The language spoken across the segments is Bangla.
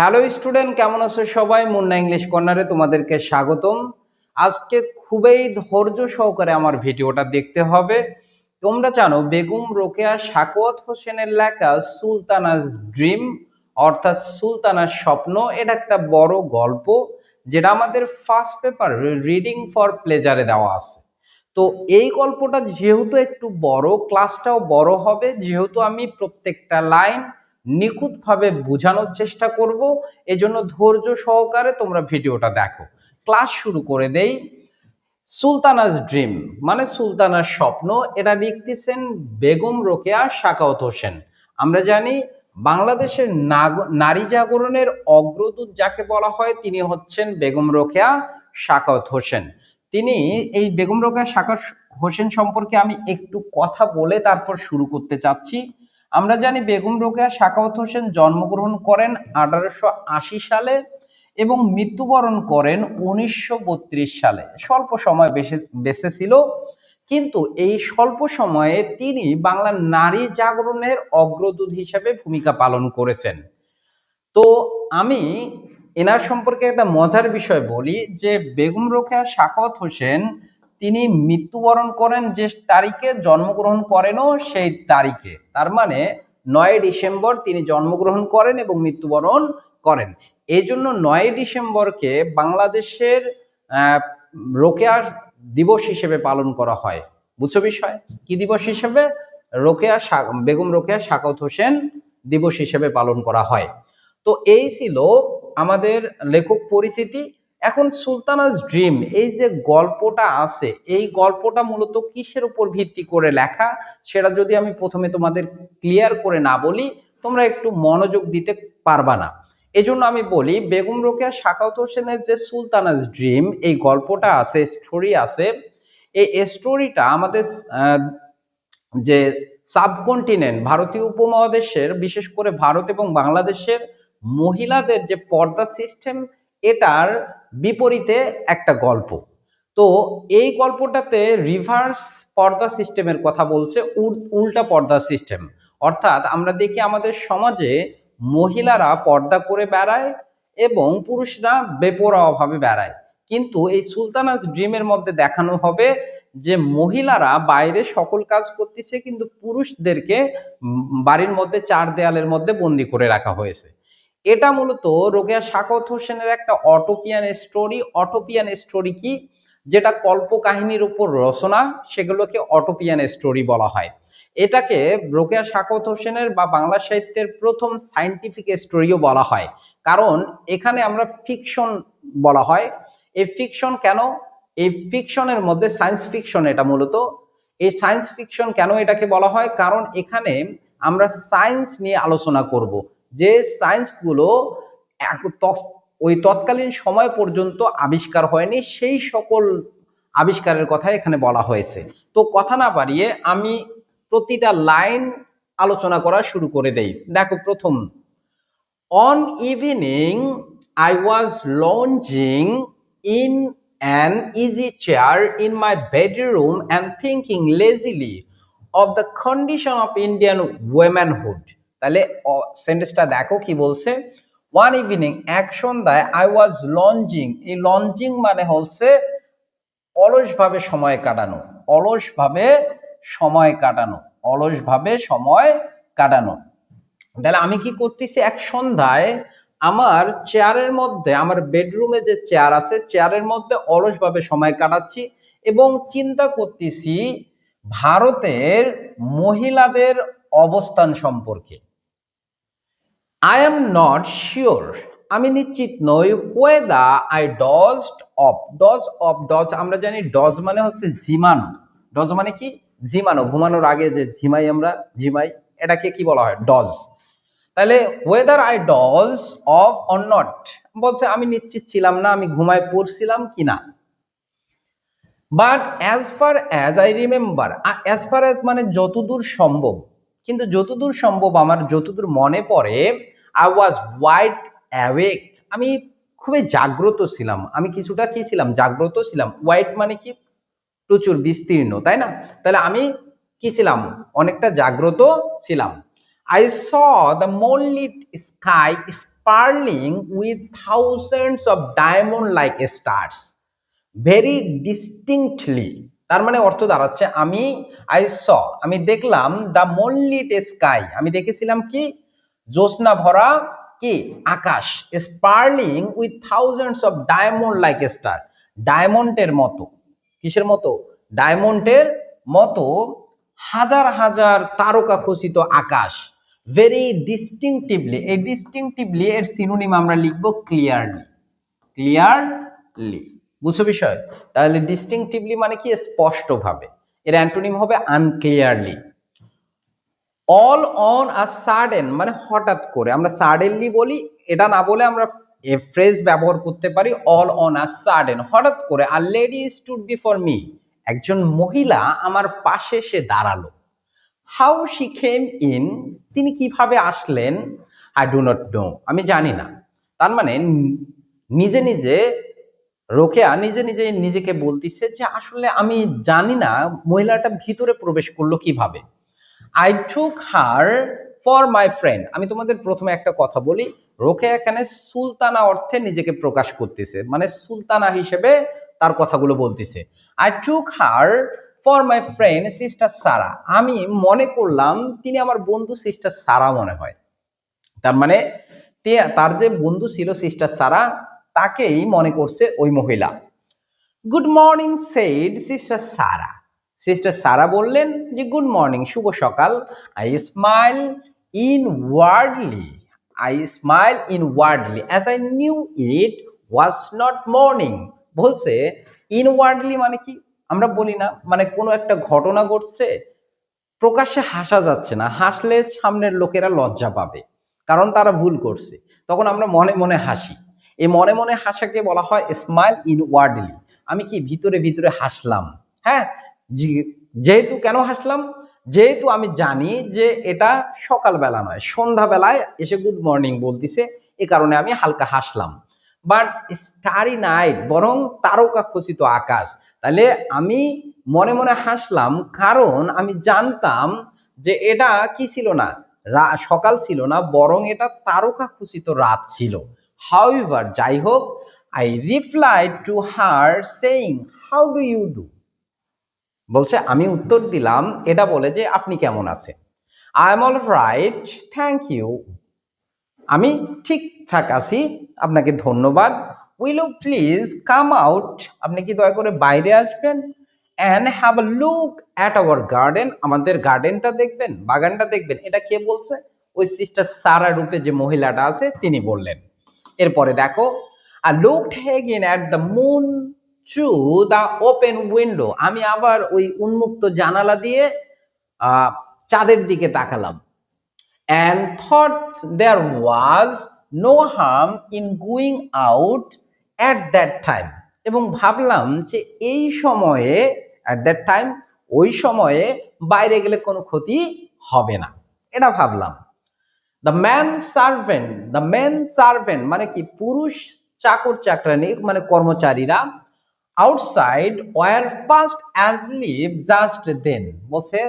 হ্যালো স্টুডেন্ট, কেমন আছো সবাই? মুন্না ইংলিশ কর্নারে তোমাদেরকে স্বাগতম। আজকে খুবই ধৈর্য সহকারে আমার ভিডিওটা দেখতে হবে। তোমরা জানো বেগম রোকেয়া সাখাওয়াত হোসেনের লেখা সুলতানাস ড্রিম অর্থাৎ সুলতানার স্বপ্ন, এটা একটা বড় গল্প যেটা আমাদের ফার্স্ট পেপার রিডিং ফর প্লেজারে দেওয়া আছে। তো এই গল্পটা যেহেতু একটু বড়, ক্লাসটাও বড় হবে, যেহেতু আমি প্রত্যেকটা লাইন নিখুঁতভাবে বোঝানোর চেষ্টা করব, এজন্য ধৈর্য সহকারে তোমরা ভিডিওটা দেখো। ক্লাস শুরু করে দেই। সুলতানাস ড্রিম মানে সুলতানার স্বপ্ন, এটা লিখতেছেন বেগম রোকেয়া সাখাওয়াত হোসেন। আমরা জানি বাংলাদেশের নারী জাগরণের অগ্রদূত যাকে বলা হয় তিনি হচ্ছেন বেগম রোকেয়া সাখাওয়াত হোসেন। তিনি এই বেগম রোকেয়া সাখাওয়াত হোসেন সম্পর্কে আমি একটু কথা বলে তারপর শুরু করতে চাচ্ছি। আমরা জানি বেগম রোকেয়া সাখাওয়াত হোসেন জন্মগ্রহণ করেন 1880 সালে এবং মৃত্যুবরণ করেন 1932 সালে। স্বল্প সময় বেঁচে ছিল, কিন্তু এই স্বল্প সময়ে তিনি বাংলার নারী জাগরণের অগ্রদূত হিসেবে ভূমিকা পালন করেছেন। তো আমি এনার সম্পর্কে একটা মজার বিষয় বলি যে বেগম রোকেয়া সাখাওয়াত হোসেন তিনি মৃত্যুবরণ করেন যে তারিখে, জন্মগ্রহণ করেনও সেই তারিখে। তার মানে 9 ডিসেম্বর তিনি জন্মগ্রহণ করেন এবং মৃত্যুবরণ করেন। এই জন্য 9 ডিসেম্বরকে বাংলাদেশের রোকেয়া দিবস হিসেবে পালন করা হয়। বুঝছো বিষয়? কি দিবস হিসেবে? বেগম রোকেয়া সাখাওয়াত হোসেন দিবস হিসেবে পালন করা হয়। তো এই ছিল আমাদের লেখক পরিচিতি। এখন সুলতানাস ড্রিম এই যে গল্পটা আছে, এই গল্পটা মূলত কিসের উপর ভিত্তি করে লেখা সেটা যদি আমি প্রথমে তোমাদের ক্লিয়ার করে না বলি, তোমরা একটু মনোযোগ দিতে পারবা না। এজন্য আমি বলি বেগম রোকেয়া সাখাওয়াত হোসেনের যে সুলতানাস ড্রিম এই গল্পটা আছে, স্টোরি আছে, এই স্টোরিটা আমাদের যে সাবকন্টিনেন্ট ভারতীয় উপমহাদেশের, বিশেষ করে ভারত এবং বাংলাদেশের মহিলাদের যে পর্দা সিস্টেম, এটার বিপরীতে একটা গল্প। তো এই গল্পটাতে রিভার্স পর্দা সিস্টেমের কথা বলছে, উল্টা পর্দা সিস্টেম। অর্থাৎ আমরা দেখি আমাদের সমাজে মহিলারা পর্দা করে বেড়ায় এবং পুরুষরা বেপরোয়াভাবে বেড়ায়, কিন্তু এই সুলতানাস ড্রিমের মধ্যে দেখানো হবে যে মহিলারা বাইরে সকল কাজ করতেছে, কিন্তু পুরুষদেরকে বাড়ির মধ্যে চার দেয়ালের মধ্যে বন্দি করে রাখা হয়েছে। এটা মূলত রোকেয়া সাখাওয়াত হোসেনের একটা অটোপিয়ান স্টোরি। অটোপিয়ান স্টোরি কি? যেটা কল্প কাহিনীর উপর রচনা, সেগুলোকে অটোপিয়ান স্টোরি বলা হয়। এটাকে রোকেয়া সাখাওয়াত হোসেনের বা বাংলা সাহিত্যের প্রথম সায়েন্টিফিক স্টোরিও বলা হয়, কারণ এখানে আমরা ফিকশন বলা হয়। এই ফিকশন কেন? এই ফিকশনের মধ্যে সায়েন্স ফিকশন, এটা মূলত এই সায়েন্স ফিকশন কেন এটাকে বলা হয়, কারণ এখানে আমরা সায়েন্স নিয়ে আলোচনা করব, যে সায়েন্সগুলো ওই তৎকালীন সময় পর্যন্ত আবিষ্কার হয়নি, সেই সকল আবিষ্কারের কথা এখানে বলা হয়েছে। তো কথা না বাড়িয়ে আমি প্রতিটা লাইন আলোচনা করা শুরু করে দেই। দেখো, প্রথম, on evening I was lounging in an easy chair in my bedroom and thinking lazily of the condition of Indian womanhood. তাহলে সেন্টেন্সটা দেখো কি বলছে। ওয়ান ইভিনিং, এক সন্ধ্যায়, আই ওয়াজ লঞ্জিং, এই লঞ্জিং মানে হচ্ছে অলসভাবে সময় কাটানো, অলসভাবে সময় কাটানো, অলসভাবে সময় কাটানো। তাহলে আমি কি করতেছি, এক সন্ধ্যায় আমার চেয়ারের মধ্যে, আমার বেডরুমে যে চেয়ার আছে, চেয়ারের মধ্যে অলসভাবে সময় কাটাচ্ছি এবং চিন্তা করতেছি ভারতের মহিলাদের অবস্থান সম্পর্কে। আই এম নট শিওর, আমি নিশ্চিত নই, ওয়েদা আই ডজড অফ, ডজ আমরা জানি ডজ মানে হচ্ছে ঝিমানো। ডজ মানে কি? ঝিমানো, ঘুমানোর আগে যে ঝিমাই, আমরা ঝিমাই, এটাকে কি বলা হয়? ডজ। তাহলে whether I doze off or not বলছে আমি নিশ্চিত ছিলাম না, আমি ঘুমায় পড়ছিলাম কিনা। But as far as I remember, as far as মানে যতদূর সম্ভব, কিন্তু যতদূর সম্ভব আমার যতদূর মনে পড়ে, আই ওয়াজ ওয়াইড অ্যাওয়েক, আমি খুবই জাগ্রত ছিলাম। আমি কিছুটা কি ছিলাম? জাগ্রত ছিলাম। ওয়াইড মানে কি? প্রচুর, বিস্তীর্ণ, তাই না? তাহলে আমি কি ছিলাম? অনেকটা জাগ্রত ছিলাম। I saw the moonlit sky sparkling with thousands of diamond like stars very distinctly। তার মানে অর্থ দাঁড়াচ্ছে আমি দেখলাম দ্য মুনলিট স্কাই, আমি দেখেছিলাম কি জ্যোৎস্না ভরা কি আকাশ, sparkling with thousands of diamond like star, ডায়মন্ডের মতো, কিসের মতো, ডায়মন্ডের মতো হাজার হাজার তারকা খচিত আকাশ, ভেরি ডিস্টিংটিভলি, এই ডিস্টিংটিভলি এর সিনোনিম আমরা লিখবো ক্লিয়ারলি, ক্লিয়ারলি, বুঝছো বিষয়? তাহলে ডিস্টিংটিভলি মানে কি স্পষ্টভাবে, এর অ্যান্টোনিম হবে আনক্লিয়ারলি। অল অন আ সাডেন মানে হঠাৎ করে, আমরা সাডেনলি বলি, এটা না বলে আমরা এ ফ্রেজ ব্যবহার করতে পারি অল অন আ সাডেন, হঠাৎ করে। আ লেডি স্টুড বিফর মি, একজন মহিলা আমার পাশে এসে দাঁড়ালো। হাউ শি কেম ইন, তিনি কিভাবে আসলেন, আই ডু নট নো, আমি জানি না। তার মানে নিজে নিজে রোকেয়া নিজে নিজে নিজেকে বলতিছে যে আসলে আমি জানি না মহিলাটা ভিতরে প্রবেশ করলো কিভাবে। I took her for my friend, আমি তোমাদের প্রথমে একটা কথা বলি, রোকেয়া এখানে সুলতানা অর্থে নিজেকে প্রকাশ করতেছে, মানে সুলতানা হিসেবে তার কথাগুলো বলতেছে। I took her for my friend sister Sara, আমি মনে করলাম তিনি আমার বন্ধু সিস্টার সারা মনে হয়। তার মানে তার যে বন্ধু ছিল সিস্টার সারা, তাকেই মনে করছে ওই মহিলা। Good morning said sister Sara, sister Sara বললেন যে গুড মর্নিং, শুভ সকাল। I smile inwardly, I smile inwardly as I knew it was not morning. বলছে ইনওয়ার্ডলি মানে কি, আমরা বলি না মানে কোনো একটা ঘটনা ঘটছে, প্রকাশ্যে হাসা যাচ্ছে না, হাসলে সামনের লোকেরা লজ্জা পাবে কারণ তারা ভুল করছে, তখন আমরা মনে মনে হাসি। এই মনে মনে হাসাকে বলা হয় স্মাইল ইনওয়ার্ডলি। আমি কি ভিতরে ভিতরে হাসলাম, হ্যাঁ, যেহেতু কেন হাসলাম, যেহেতু আমি জানি যে এটা সকালবেলা নয়, সন্ধ্যাবেলায় এসে গুড মর্নিং বলতিছে, এ কারণে আমি হালকা হাসলাম। বাট স্টারি নাইট, বরং তারকা খচিত আকাশ, তাহলে আমি মনে মনে হাসলাম কারণ আমি জানতাম যে এটা কি ছিল না, সকাল ছিল না, বরং এটা তারকা খচিত রাত ছিল। হাউএভার, যাই হোক, I replied to her saying how do you do, বলছে আমি উত্তর দিলাম এটা বলে যে আপনি কেমন আছেন। I am all right thank you, আমি ঠিকঠাক আছি, আপনাকে ধন্যবাদ। Will you please come out, আপনি কি দয়া করে বাইরে আসবেন, and have a look at our garden, আমাদের গার্ডেনটা দেখবেন, বাগানটা দেখবেন। এটা কে বলছে? ওই সিস্টার সারা রূপে যে মহিলাটা আছে তিনি বললেন। এরপরে দেখো, I looked again at the moon through the open window, আমি আবার ওই উন্মুক্ত জানালা দিয়ে চাঁদের দিকে তাকালাম। and thought there was no harm in going out at that time, এবং ভাবলাম যে এই সময়ে at that time, ওই সময়ে বাইরে গেলে কোনো ক্ষতি হবে না, এটা ভাবলাম। দ্য ম্যান সার্ভেন্ট মানে কি পুরুষ চাকর চাকরানি মানে কর্মচারীরা, outside were fast asleep just then, বলছে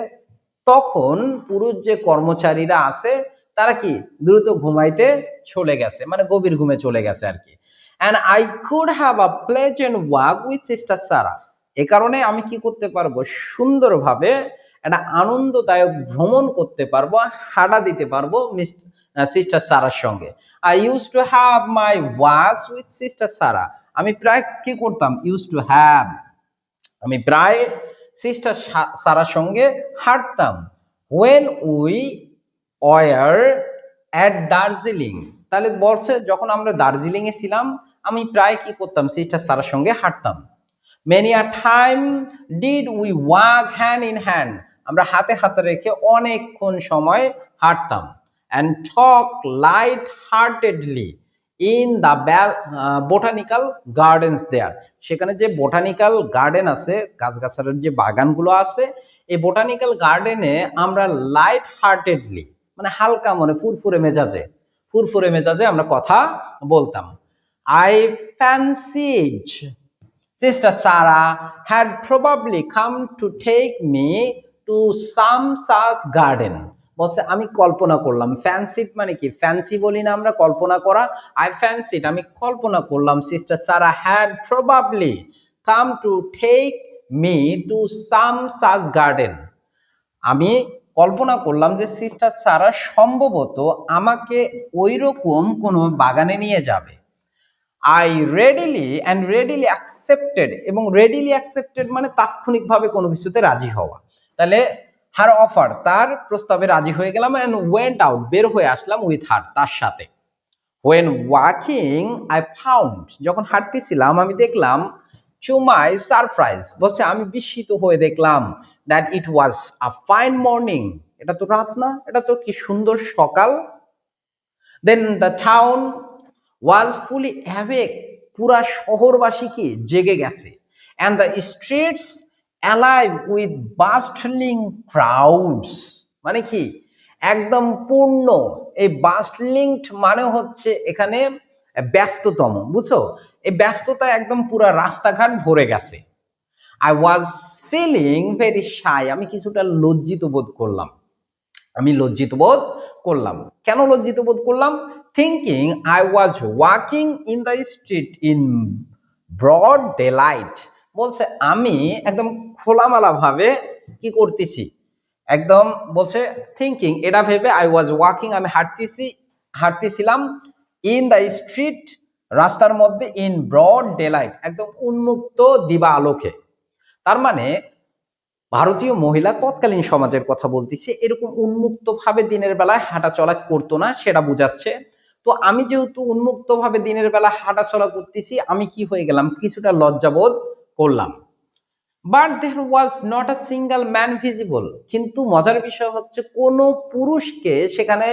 তখন পুরুষ যে কর্মচারীরা আছে তারা কি দ্রুত ঘুমাইতে চলে গেছে, মানে গভীর ঘুমে চলে গেছে আর কি। And I could have a pleasant walk with sister Sara, এ কারণে আমি কি করতে পারবো, সুন্দরভাবে একটা আনন্দদায়ক ভ্রমণ করতে পারবো, হাঁটা দিতে পারবো সিস্টার সারার সঙ্গে। I used to have my walks with sister Sara, আমি প্রায় কি করতাম, ইউজ টু হ্যাভ, আমি প্রায় সিস্টার সারার সঙ্গে হাঁটতাম। When we were at Darjeeling, তাহলে বলছে যখন আমরা দার্জিলিং এ ছিলাম আমি প্রায় কি করতাম, সিস্টার সারার সঙ্গে হাঁটতাম। Many a time did we walk hand in hand, আমরা হাতে হাতে রেখে অনেকক্ষণ সময় হাঁটতাম। And talk light heartedly in the botanical gardens there, সেখানে যে বোটানিক্যাল গার্ডেন আছে, গাছগাছালির যে বাগানগুলো আছে, এই বোটানিক্যাল গার্ডেনে আমরা লাইট হার্টেডলি মানে হালকা মনে ফুরফুরে মেজাজে আমরা কথা বলতাম। I fancied sister Sara had probably come to take me to some such garden, বলছে আমি কল্পনা করলাম। ফ্যান্সিড মানে কি? ফ্যান্সি বলি না আমরা, কল্পনা করা। আই ফ্যান্সিড, আমি কল্পনা করলাম, sister Sara had probably come to take me to some such garden. আমি কল্পনা করলাম যে সিস্টার সারা সম্ভবত আমাকে ওইরকম কোনো বাগানে নিয়ে যাবে। আই রেডিলি অ্যাকসেপ্টেড, এবং রেডিলি অ্যাকসেপ্টেড মানে তাৎক্ষণিকভাবে কোনো কিছুতে রাজি হওয়া। তাহলে হার অফার, তার প্রস্তাবে রাজি হয়ে গেলাম, অ্যান্ড ওয়েন্ট আউট, বের হয়ে আসলাম, উইথ হার, তার সাথে। ওয়েন ওয়াকিং আই ফাউন্ড, যখন হাঁটতেছিলাম আমি দেখলাম, টু মাই সারপ্রাইজ, বলছে আমি বিস্মিত হয়ে দেখলাম, that it was a fine morning, এটা তো রাত না, এটা তো কি সুন্দর সকাল। Then the town was fully awake, পুরা শহরবাসী কি জেগে গেছে। And the streets alive with bustling crowds, মানে কি একদম পূর্ণ। এই বাস্টলিংড মানে হচ্ছে এখানে ব্যস্ততম, বুঝছো? এই ব্যস্ততা একদম পুরা রাস্তাঘাট ভরে গেছে। I was feeling very shy, আমি কিছুটা লজ্জিত বোধ করলাম। আমি লজ্জিত বোধ করলাম। কেন লজ্জিত বোধ করলাম? Thinking I was walking in the street in broad daylight, বলছে আমি একদম খোলামেলা ভাবে কি করতেছি, একদম বলছে থিঙ্কিং, এটা ভেবে আই ওয়াজ ওয়াকিং, আমি হাঁটতেছিলাম, ইন দ্য স্ট্রিট, রাস্তার মধ্যে, ইন ব্রড ডে লাইট, একদম উন্মুক্ত দিবা আলোকে। তার মানে ভারতীয় মহিলা তৎকালীন সমাজের কথা বলতেছি, এরকম উন্মুক্ত ভাবে দিনের বেলায় হাঁটা চলা করতো না, সেটা বোঝাচ্ছে। তো আমি যেহেতু উন্মুক্ত ভাবে দিনের বেলা হাঁটা চলা করতেছি, আমি কি হয়ে গেলাম, কিছুটা লজ্জাবোধ করলাম। But there was not a single man visible, কিন্তু মজার বিষয় হচ্ছে কোনো পুরুষকে সেখানে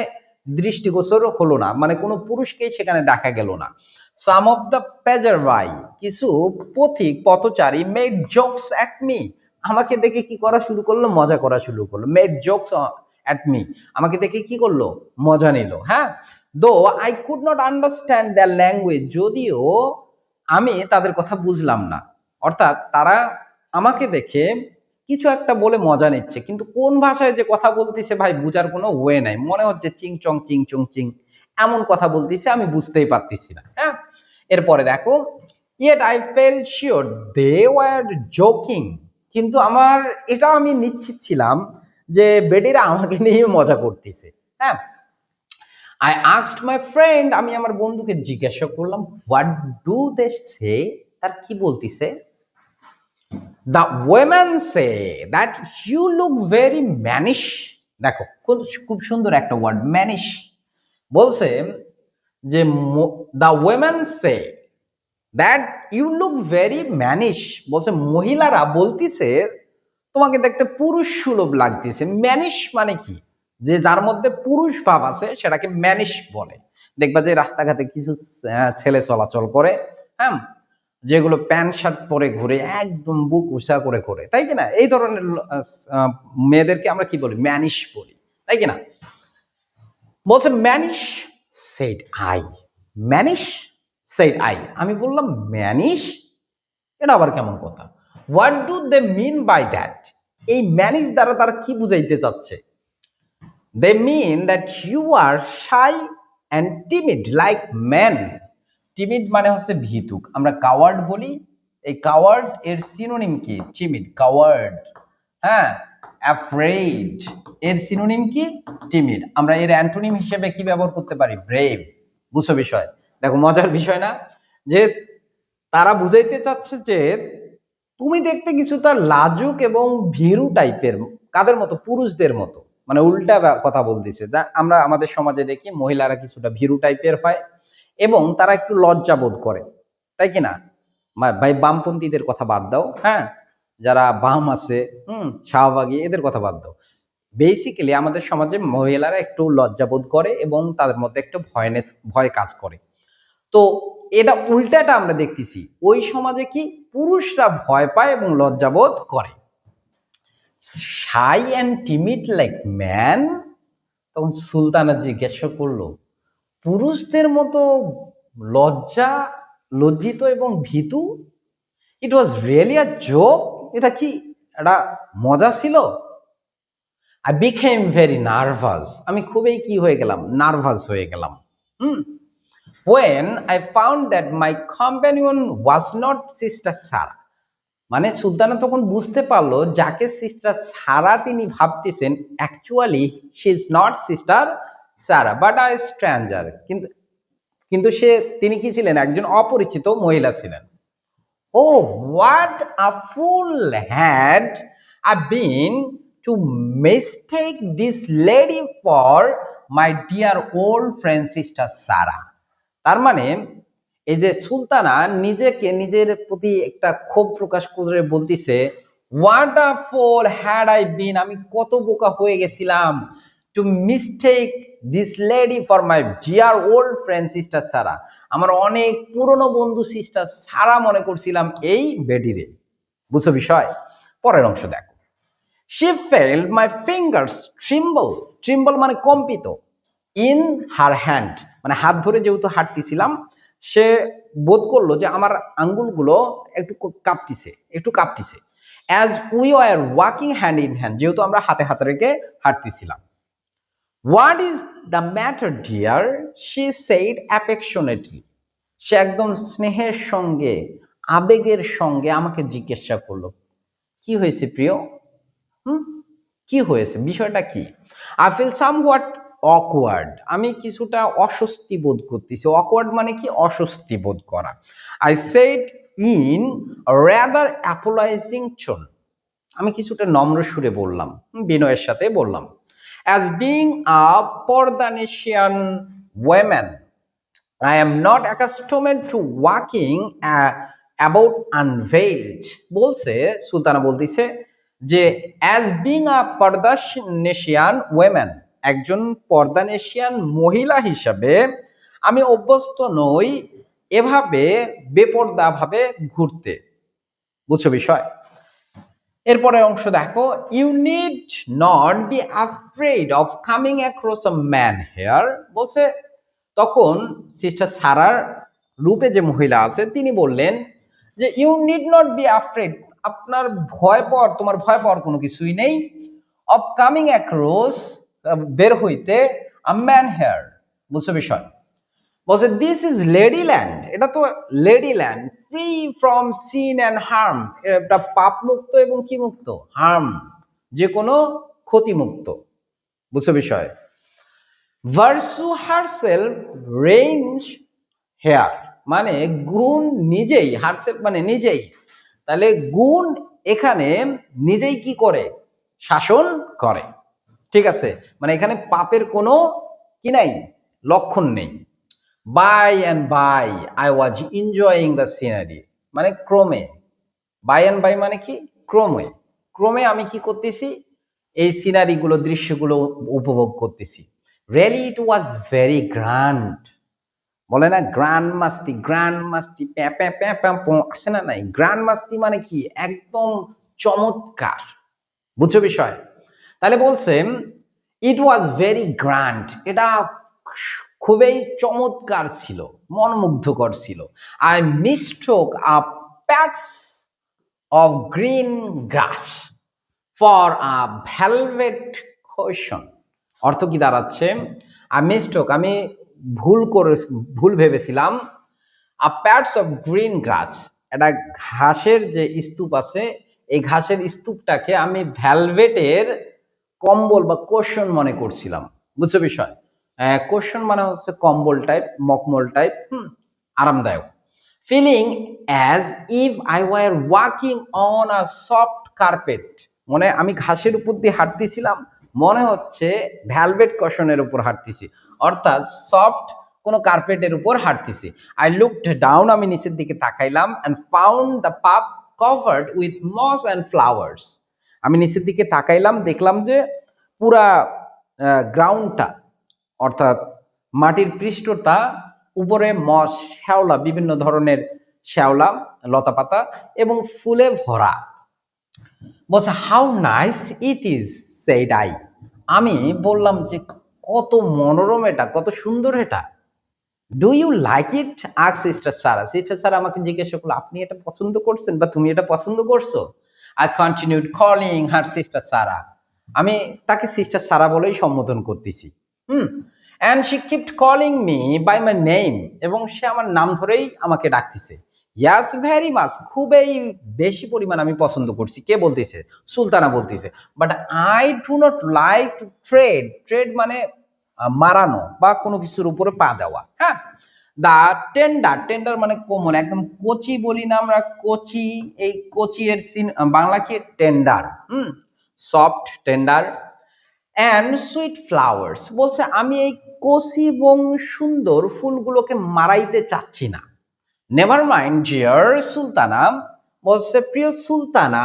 দৃষ্টিগোচর হলো না, মানে কোনো পুরুষকেই সেখানে দেখা গেল না। সাম অফ দ্য পেজারবাই, কিছু পথচারী, মেড জোকস অ্যাট মি, আমাকে দেখে কি করা শুরু করলো, মজা করা শুরু করলো। মেড জোকস অ্যাট মি, আমাকে দেখে কি করলো, মজা নিল। হ্যাঁ, though I could not understand their language, যদিও আমি তাদের কথা বুঝলাম না। অর্থাৎ তারা আমাকে দেখে কিছু একটা বলে মজা নিচ্ছে, কিন্তু কোন ভাষায় যে কথা বলতেছে ভাই বুঝার কোনো ওয়ে নাই, মনে হচ্ছে চিং চং চিং চং চিং এমন কথা বলতেছে, আমি বুঝতেই পারতেছি না। হ্যাঁ, এরপরে দেখো, yet I felt sure they were joking, কিন্তু আমার এটা আমি নিশ্চিত ছিলাম যে বেডিরা আমাকে নিয়ে মজা করতেছে। হ্যাঁ, আই আস্কড মাই ফ্রেন্ড, আমি আমার বন্ধুকে জিজ্ঞাসা করলাম, হোয়াট ডু দে সে, তার কি বলতিছে। The women said that you look very mannish, দেখো খুব সুন্দর একটা ওয়ার্ড, ম্যানিশ। বলছে যে the women said that you look very mannish, বলছে মহিলারা বলতিছে তোমাকে দেখতে পুরুষ সুলভ লাগতেছে। ম্যানিশ মানে কি, যে যার মধ্যে পুরুষ ভাব আছে সেটাকে ম্যানিশ বলে। দেখবা যে রাস্তাঘাটে কিছু ছেলে চলাচল করে, হ্যাঁ, যেগুলো প্যান্ট শার্ট পরে ঘুরে, একদম বুক উঁচা করে করে, তাই কিনা, এই ধরনের মেয়েদেরকে আমরা কি বলি, ম্যানিশ বলি, তাই কিনা। বলছে mannish said I, mannish said I, আমি বললাম ম্যানিশ, এটা আবার কেমন কথা। What do they mean by that, এই ম্যানিশ দ্বারা তারা কি বুঝাইতে চাচ্ছে। They mean that you are shy and timid like man, timid মানে হচ্ছে ভীতুক, আমরা কাওয়ার্ড বলি, এই কাওয়ার্ড এর সিনোনিম কি, টিমিড, কাওয়ার্ড। হ্যাঁ, অ্যাফ্রেড এর সিনোনিম কি, টিমিড। আমরা এর অ্যান্টোনিম হিসেবে কি ব্যবহার করতে পারি, ব্রেভ। বুঝছো বিষয়, দেখো মজার বিষয় না, যে তারা বুঝাইতে চাচ্ছে যে তুমি দেখতে কিছুটা লাজুক এবং ভীরু টাইপের, কাদের মতো, পুরুষদের মতো, মানে উল্টা কথা বলতেছে। যা আমরা আমাদের সমাজে দেখি মহিলারা কিছুটা ভীরু টাইপের হয় এবং তারা একটু লজ্জা বোধ করে, তাই কি না। ভাই বামপন্থীদের কথা বাদ দাও, হ্যাঁ, যারা বাম আছে, শাহবাগী, এদের কথা বাদ দাও। বেসিক্যালি আমাদের সমাজে মহিলারা একটু লজ্জা বোধ করে এবং তাদের মধ্যে একটু ভয় কাজ করে। তো এটা উল্টাটা আমরা দেখতেছি, ওই সমাজে কি পুরুষরা ভয় পায় এবং লজ্জাবোধ করে। শাই অ্যান্ড টিমিড লাইক ম্যান, তখন সুলতানা জিজ্ঞাসা করলো, পুরুষদের মতো লজ্জিত এবং ভীতু, ইট ওয়াজ রিয়েলি আ জোক, এটা কি একটা মজা ছিল। আই বিকেম ভেরি নার্ভাস, আমি খুবই কি হয়ে গেলাম, নার্ভাস হয়ে গেলাম। হুম when I found that my companion was not sister Sarah, মানে সুলতানা তখন বুঝতে পারলো যাকে সিস্টার সারা তিনি ভাবতেছেন actually she is not sister Sara but a stranger, কিন্তু কিন্তু তিনি কি ছিলেন, একজন অপরিচিত মহিলা ছিলেন। Oh, what a fool had I been to mistake this lady for my dear old friend sister Sarah. তার মানে এই যে সুলতানা নিজেকে নিজের প্রতি একটা ক্ষোভ প্রকাশ করে বলতিছে, what a fool had I been, আমি কত বোকা হয়ে গেছিলাম, to mistake this lady for my dear old friend sister Sara, আমার অনেক পুরনো বন্ধু সিস্টার সারা মনে করছিলাম এই বেডিরে। বুঝছো বিষয়? পরের অংশ দেখো। She felt my fingers tremble, tremble মানে কম্পিত, in her hand মানে হাত ধরে যেহেতু হাঁটতেছিলাম, সে বোধ করলো যে আমার আঙ্গুলগুলো একটু কাঁপতিছে, একটু কাঁপতিছে। as we were walking hand in hand, যেহেতু আমরা হাতে হাতে রেখে হাঁটতেছিলাম। what is the matter dear, she said affectionately, সে একদম স্নেহের সঙ্গে আবেগের সঙ্গে আমাকে জিজ্ঞাসা করলো, কি হয়েছে প্রিয়? হুম কি হয়েছে, বিষয়টা কি? আই ফিল সামহোয়াট অকওয়ার্ড, আমি কিছুটা অস্বস্তি বোধ করতেছি। অকওয়ার্ড মানে কি, অস্বস্তি বোধ করা। I said in rather apologising tone, আমি কিছুটা নম্র সুরে বললাম, বিনয়ের সাথে বললাম। As being a purdahnishin woman I am not accustomed to walking about unveiled, বলছে সুলতানা বলতেছে যে as being a পর্দানেশিয়ান women, একজন পর্দানেশিয়ান মহিলা হিসাবে আমি অভ্যস্ত নই এভাবে বেপর্দা ভাবে ঘুরতে। বুঝছো বিষয়? এরপরে অংশ দেখো, you need not be afraid of coming across a man here, বলছে তখন সিস্টার সারার রূপে যে মহিলা আছে তিনি বললেন যে you need not be afraid, আপনার তোমার ভয় পাওয়ার কোনো কিছুই নেই, অফ কামিং অ্যাক্রস বের হইতে আ ম্যান হেয়ার। বুঝছো বিষয়? বলছে দিস ইজ লেডিল্যান্ড, এটা তো Ladyland, free from sin and harm, এটা পাপ মুক্ত এবং কি মুক্ত, হার্ম যে কোনো ক্ষতি মুক্ত। বুঝছো বিষয়? ভার্সু হারসেলফ রেঞ্জ হেয়ার, মানে গুণ নিজেই, হারসেলফ মানে নিজেই, তাহলে গুণ এখানে নিজেই কি করে, শাসন করে। ঠিক আছে, মানে এখানে পাপের কোনো কি নাই, লক্ষণ নেই। By and by I was enjoying the scenery, মানে ক্রমে, বাই অ্যান্ড বাই মানে কি, ক্রমে, ক্রমে আমি কি করতেছি, এই সিনারিগুলো, দৃশ্যগুলো উপভোগ করতেছি। Really it was very grand, বলে না গ্র্যান্ড মাস্তি, গ্র্যান্ড মাস্তি প্যাঁ প্যাঁ প্যাঁ প্যাঁ পো, আসে না নাই, গ্র্যান্ড মাস্তি মানে কি, একদম চমৎকার। বুঝছো বিষয়? তাহলে বলছেন ইট ওয়াজ ভেরি গ্র্যান্ড, এটা খুবই চমৎকার ছিল, মনোমুগ্ধকর ছিল। I mistook a patch of green grass for a velvet cushion, অর্থ কি দাঁড়াচ্ছে, আই মিস্টোক আমি ভুল ভেবেছিলাম, a patch of green grass, এটা ঘাসের যে স্তূপ আছে, এই ঘাসের স্তূপটাকে আমি ভ্যালভেটের কম্বল বা কোশন মনে করছিলাম। বুঝছো বিষয়? কোশন মানে হচ্ছে কম্বল টাইপ, মকমল টাইপ, আরামদায়ক। Feeling as if I were walking on a soft carpet, মানে আমি ঘাসের উপর দিয়ে হাঁটতেছিলাম, মনে হচ্ছে ভ্যালভেট কশনের উপর হাঁটতেছি, অর্থাৎ সফট কোনো কার্পেটের উপর হাঁটতেছি। আই লুকড ডাউন, আমি নিচের দিকে তাকাইলাম, and found the path covered with moss and flowers, আমি নিচের দিকে তাকাইলাম, দেখলাম যে পুরা গ্রাউন্ডটা, অর্থাৎ মাটির পৃষ্ঠটা উপরে মস, শ্যাওলা, বিভিন্ন ধরনের শ্যাওলা, লতাপাতা এবং ফুলে ভরা। বলছে how nice it is said I, আমি বললাম যে কত মনোরম এটা, কত সুন্দর এটা। Do you like it, ask sister Sara, sister Sara আমাকে জিজ্ঞাসা করলো আপনি এটা পছন্দ করছেন বা তুমি এটা পছন্দ করছো? I continued calling her sister Sara, আমি তাকে সিস্টার সারা বলেই সম্বোধন করতেছি। And she kept calling me by my name, এবং সে আমার নাম ধরেই আমাকে ডাকতেছে। ইয়াস ভেরি মাচ, খুবই বেশি পরিমাণ আমি পছন্দ করছি। কে বলতেছে? সুলতানা বলতেছে। But I do not like to trade. Trade মানে মারানো বা কোনো কিছুর উপরে পা দেওয়া। হ্যাঁ, দা টেন্ডার, টেন্ডার মানে কোমল, একদম কচি বলি না আমরা, কচি, এই কচি এর বাংলা কি? Tender. Soft tender and sweet flowers, বলছে আমি এই কচি এবং সুন্দর ফুলগুলোকে মারাইতে চাচ্ছি না। নেভার মাইন্ড ডিয়ার সুলতানা, বলছে প্রিয় সুলতানা,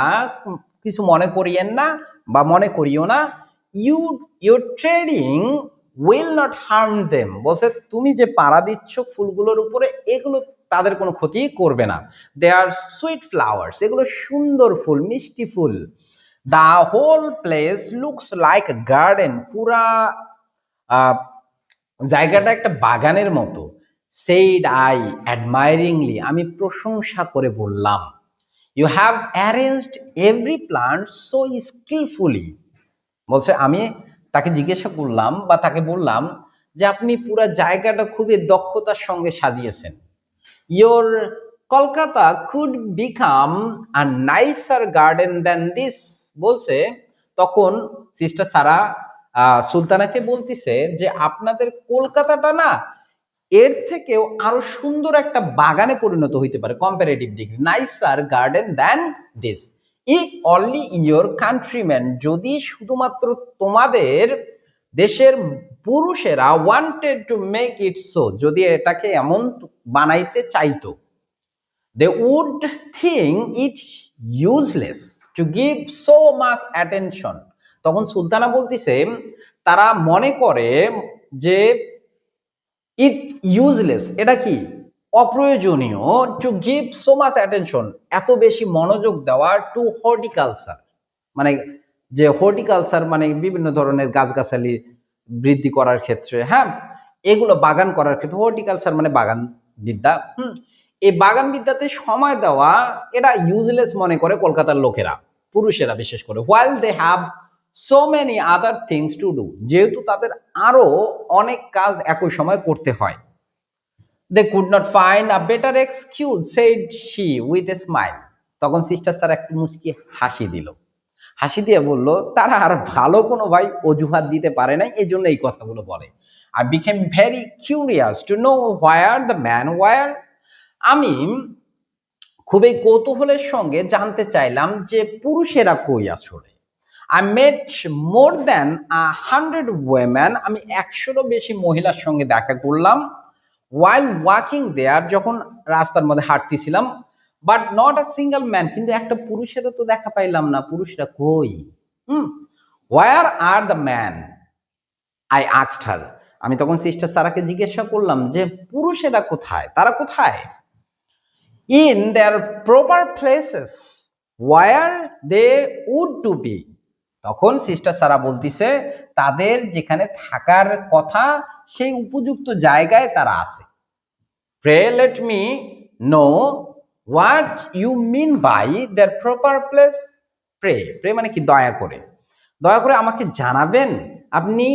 কিছু মনে করিয়েন না বা মনে করিও না। You your treading will not harm them, বলছে তুমি যে পাড়া দিচ্ছ ফুলগুলোর উপরে, এগুলো তাদের কোনো ক্ষতি করবে না। দে আর সুইট ফ্লাওয়ার্স, এগুলো সুন্দর ফুল, মিষ্টি ফুল। The whole place looks like a garden, পুরা জায়গাটা একটা বাগানের মতো। সেইড আই অ্যাডমায়ারিংলি, আমি প্রশংসা করে বললাম। You have arranged every plant so skilfully, বলছে আমি তাকে জিজ্ঞাসা করলাম বা তাকে বললাম যে আপনি পুরা জায়গাটা খুবই দক্ষতার সঙ্গে সাজিয়েছেন। Your Kolkata could become a nicer garden than this, বলছে তখন সিস্টার সারা সুলতানাকে বলতিছে যে আপনাদের কলকাতাটা না এর থেকেও আরো সুন্দর একটা বাগানে পরিণত হইতে পারে, comparative degree, nicer garden than this, if only your countryman, যদি শুধুমাত্র তোমাদের দেশের পুরুষেরা wanted to make it so, যদি এটাকে এমন বানাইতে চাইতো, they would think it useless to give so much attention, তখন সুলতানা বলতিছে তারা মনে করে যে ইট ইউজলেস, এটা কি? অপ্রয়োজনীয়। Two give so much attention, এত বেশি মনোযোগ দেওয়া, টু হর্টিকালচার, মানে যে হর্টিকালচার মানে বিভিন্ন ধরনের গাছগাছালি বৃদ্ধি করার ক্ষেত্রে, হ্যাঁ, এগুলো বাগান করার ক্ষেত্রে, হর্টিকালচার মানে বাগান বিদ্যা। এই বাগান বিদ্যাতে সময় দেওয়া, এটা ইউজলেস মনে করে কলকাতার লোকেরা, পুরুষেরা বিশেষ করে। While they have so many other things to do, যেহেতু তাদের আরো অনেক কাজ একই সময় করতে হয়। They could not find a better excuse said she with a smile, তখন সিস্টার স্যার একটু মুচকি হাসি দিল, হাসি দিয়ে বলল তারা আর ভালো কোনো ভাই অজুহাত দিতে পারে না, এই জন্য এই কথাগুলো বলে। I became very curious to know where the men were, আমি খুবই কৌতূহলের সঙ্গে জানতে চাইলাম যে পুরুষেরা কই আসলে। I met more than 100 woman, আমি 100রও বেশি মহিলার সঙ্গে দেখা করলাম। ওয়াইল ওয়াকিং দেয়ার, যখন রাস্তার মধ্যে হাঁটতেছিলাম। But not a single man, কিন্তু একটা পুরুষেরও তো দেখা পাইলাম না, পুরুষরা কই? Where are the man, I asked her, আমি তখন সিস্টার সারাকে জিজ্ঞাসা করলাম যে পুরুষেরা কোথায়, তারা কোথায়? In their proper places where they would to be, তখন সিস্টার সারা বলতিছে তাদের যেখানে থাকার কথা সেই উপযুক্ত জায়গায় তারা আছে। Pray let me know what you mean by their proper place, pray, pray মানে কি? দয়া করে, দয়া করে আমাকে জানাবেন আপনি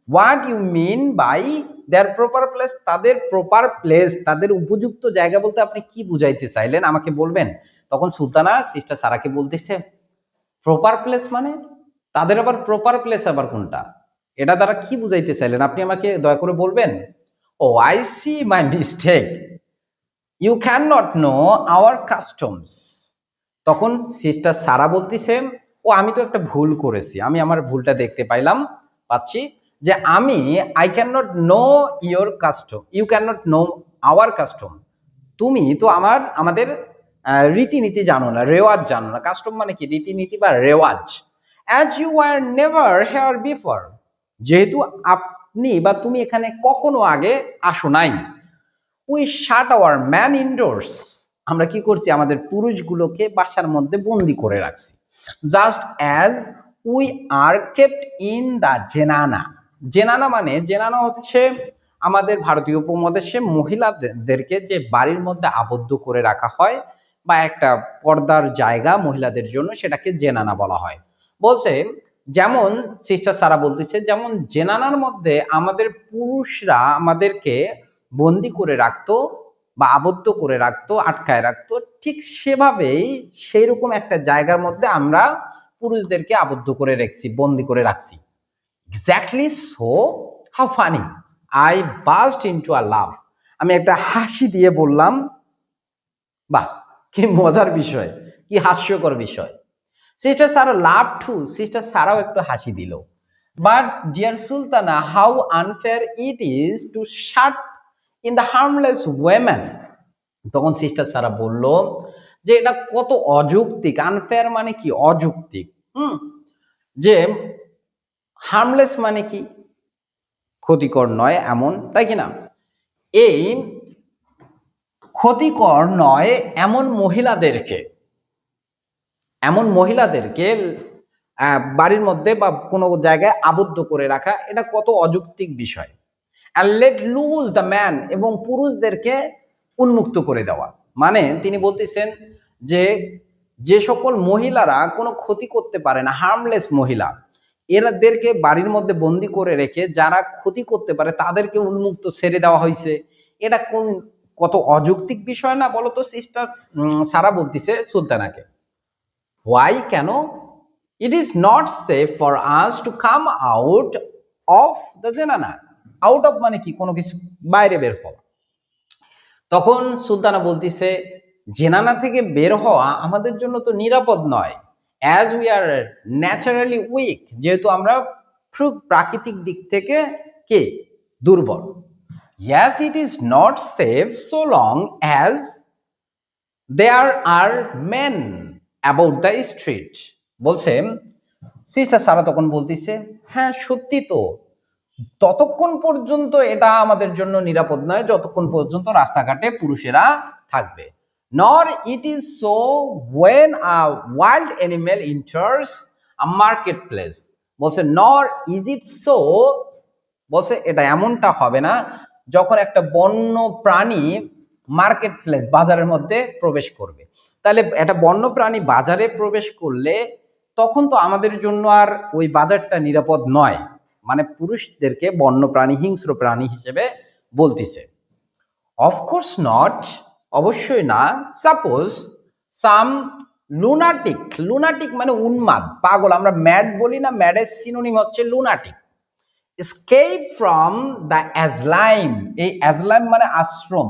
what you mean by their proper place, তাদের প্রপার প্লেস, তাদের উপযুক্ত জায়গা বলতে আপনি কি বুঝাইতে চাইলেন আমাকে বলবেন। তখন সুলতানা সিস্টার সারাকে বলতেছে প্রপার প্লেস মানে, তাদের আবার প্রপার প্লেস আবার কোনটা? এটা দ্বারা কি বুঝাইতে চাইলেন আপনি আমাকে দয়া করে বলবেন। Oh I see my mistake, you can not know our customs, তখন সিস্টার সারা বলতেছে ও আমি তো একটা ভুল করেছি, আমি আমার ভুলটা দেখতে পাচ্ছি যে আমি I can not know your custom, you can not know our custom, তুমি তো আমাদের রীতিনীতি জানো না, রেওয়াজ জানো না। কাস্টম মানে কি? রীতিনীতি বা রেওয়াজ। As you are never here before, যেহেতু আপনি বা তুমি এখানে কখনো আগে আসো নাই। We shut our man indoors, আমরা কি করছি? আমাদের পুরুষগুলোকে বাসার মধ্যে বন্দি করে রাখছি। Just as we are kept in the zenana, zenana মানে, জেনানা হচ্ছে আমাদের ভারতীয় উপমহাদেশে মহিলাদেরকে যে বাড়ির মধ্যে আবদ্ধ করে রাখা হয় বা একটা পর্দার জায়গা মহিলাদের জন্য, সেটাকে জেনানা বলা হয়। বলছে যেমন সিস্টার সারা বলতেছে, যেমন জেনানার মধ্যে আমাদের পুরুষরা আমাদেরকে বন্দি করে রাখতো বা আবদ্ধ করে রাখতো, আটকায় রাখতো, ঠিক সেভাবেই সেই রকম একটা জায়গার মধ্যে আমরা পুরুষদেরকে আবদ্ধ করে রাখছি, বন্দি করে রাখছি। Exactly so, how funny, I burst into a laugh. আমি একটা হাসি দিয়ে বললাম, বাহ কি মজার বিষয়, কি হাস্যকর বিষয়। Sister Sara laugh too, sister সারাও একটু হাসি দিল। But dear Sultana, how unfair it is to shut in the harmless women. তখন সিস্টার সারা বলল যে এটা কত অযৌক্তিক। আনফেয়ার মানে কি? অযৌক্তিক। যে হার্মলেস মানে কি? ক্ষতিকর নয় এমন, তাই কিনা? এই ক্ষতিকর নয় এমন মহিলাদেরকে বাড়ির মধ্যে বা কোনো জায়গায় আবদ্ধ করে রাখা, এটা কত অযৌক্তিক বিষয়। and let loose the man, এবং পুরুষদেরকে উন্মুক্ত করে দেওয়া। মানে তিনি বলতেছেন যে যে সকল মহিলারা কোনো ক্ষতি করতে পারে না, হার্মলেস মহিলা, এরাদেরকে বাড়ির মধ্যে বন্দি করে রেখে যারা ক্ষতি করতে পারে তাদেরকে উন্মুক্ত ছেড়ে দেওয়া হয়েছে। এটা কোন কত অযৌক্তিক বিষয় না বলতো সিস্টার সারা বলতেছে সুলতানাকে। হোয়াই, কেন? It is not safe for us to come out of the zenana. Out of মানে কি? কোনো কিছু বাইরে বের হওয়া। তখন সুলতানা বলতিছে জেনানা থেকে বের হওয়া আমাদের জন্য তো নিরাপদ নয়, as we are naturally weak, যেহেতু আমরা প্রাকৃতিক দিক থেকে কে দুর্বল। yes it is not safe so long as there are men about the street। বলছে সিস্টার সারা তখন বলতিছে, হ্যাঁ সত্যি তো, ততক্ষণ পর্যন্ত এটা আমাদের জন্য নিরাপদ নয় যতক্ষণ পর্যন্ত রাস্তাঘাটে পুরুষেরা থাকবে। Nor it is so when a wild animal enters a market place. বলছে নর ইজ ইট সো, বলছে এটা এমনটা হবে না যখন একটা বন্য প্রাণী মার্কেট প্লেস, বাজারের মধ্যে প্রবেশ করবে। তাহলে একটা বন্য প্রাণী বাজারে প্রবেশ করলে তখন তো আমাদের জন্য আর ওই বাজারটা নিরাপদ নয়। মানে পুরুষদেরকে বন্য প্রাণী, হিংস্র প্রাণী হিসেবে বলতিছে। অফকোর্স নট, অবশ্যই না। সাপোজ সাম লুনাটিক, লুনাটিক মানে উন্মাদ, পাগল, আমরা ম্যাড বলি না, ম্যাডের সিনোনিম হচ্ছে লুনাটিক। এসকেপ ফ্রম দ্য অ্যাজলাইম, এই অ্যাজলাইম মানে আশ্রম,